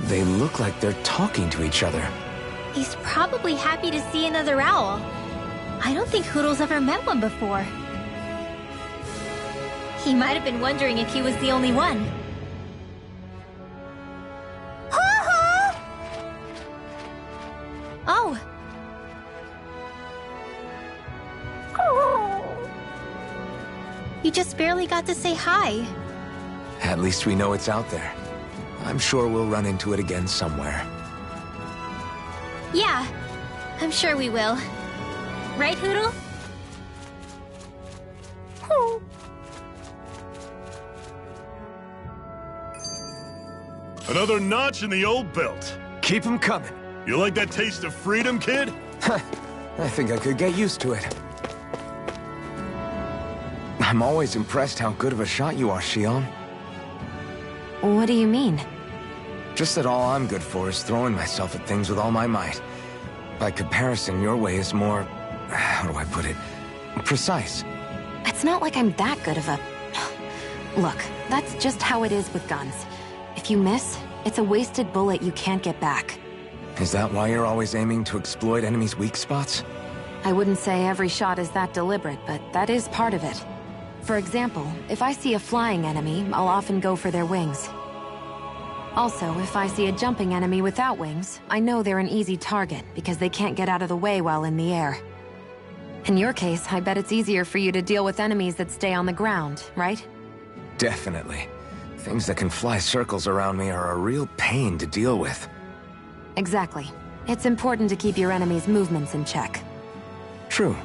They look like they're talking to each other. He's probably happy to see another owl. I don't think Hoodle's ever met one before. He might have been wondering if he was the only one. Oh. You just barely got to say hi. At least we know it's out there. I'm sure we'll run into it again somewhere. Yeah, I'm sure we will. Right, Hoodle? Another notch in the old belt. Keep 'em coming. You like that taste of freedom, kid? I think I could get used to it. I'm always impressed how good of a shot you are, Shion. What do you mean? Just that all I'm good for is throwing myself at things with all my might. By comparison, your way is more... how do I put it? Precise. It's not like I'm that good of a... Look, that's just how it is with guns. If you miss, it's a wasted bullet you can't get back. Is that why you're always aiming to exploit enemies' weak spots? I wouldn't say every shot is that deliberate, but that is part of it. For example, if I see a flying enemy, I'll often go for their wings. Also, if I see a jumping enemy without wings, I know they're an easy target because they can't get out of the way while in the air. In your case, I bet it's easier for you to deal with enemies that stay on the ground, right? Definitely. Things that can fly circles around me are a real pain to deal with. Exactly. It's important to keep your enemy's movements in check. True.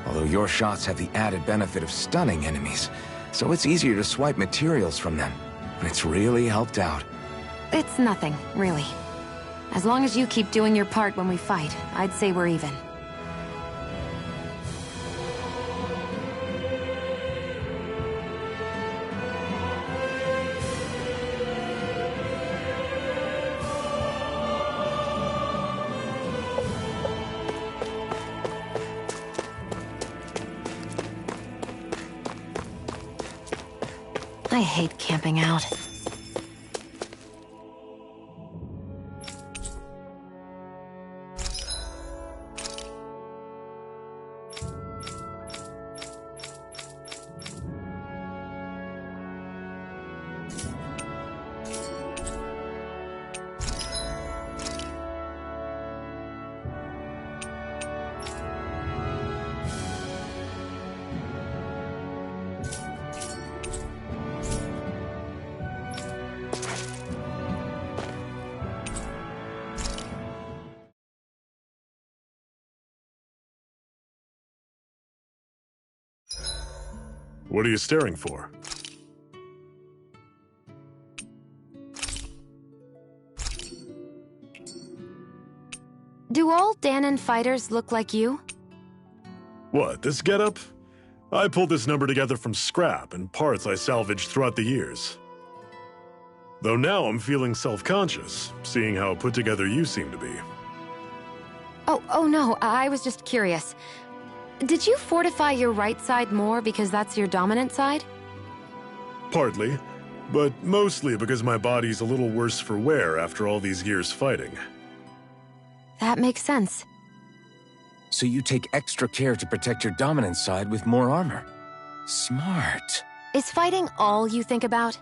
Although your shots have the added benefit of stunning enemies, so it's easier to swipe materials from them. It's really helped out. It's nothing, really. As long as you keep doing your part when we fight, I'd say we're even. I hate camping out. What are you staring for? Do all Danon fighters look like you? What, this getup? I pulled this number together from scrap and parts I salvaged throughout the years. Though now I'm feeling self-conscious, seeing how put together you seem to be. Oh no, I was just curious. Did you fortify your right side more because that's your dominant side? Partly. But mostly because my body's a little worse for wear after all these years fighting. That makes sense. So you take extra care to protect your dominant side with more armor. Smart. Is fighting all you think about?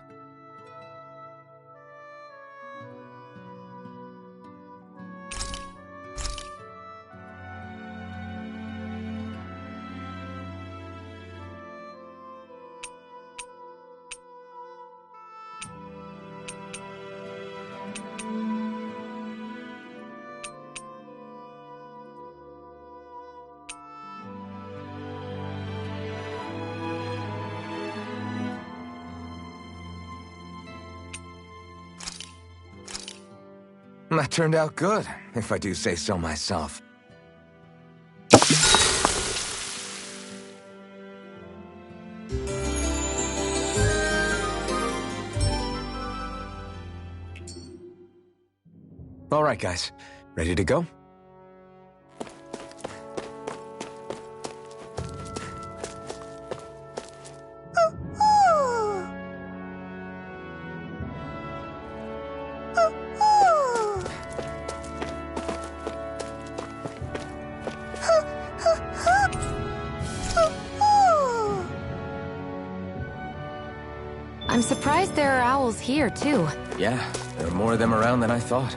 That turned out good, if I do say so myself. All right, guys. Ready to go? I'm surprised there are owls here, too. Yeah, there are more of them around than I thought.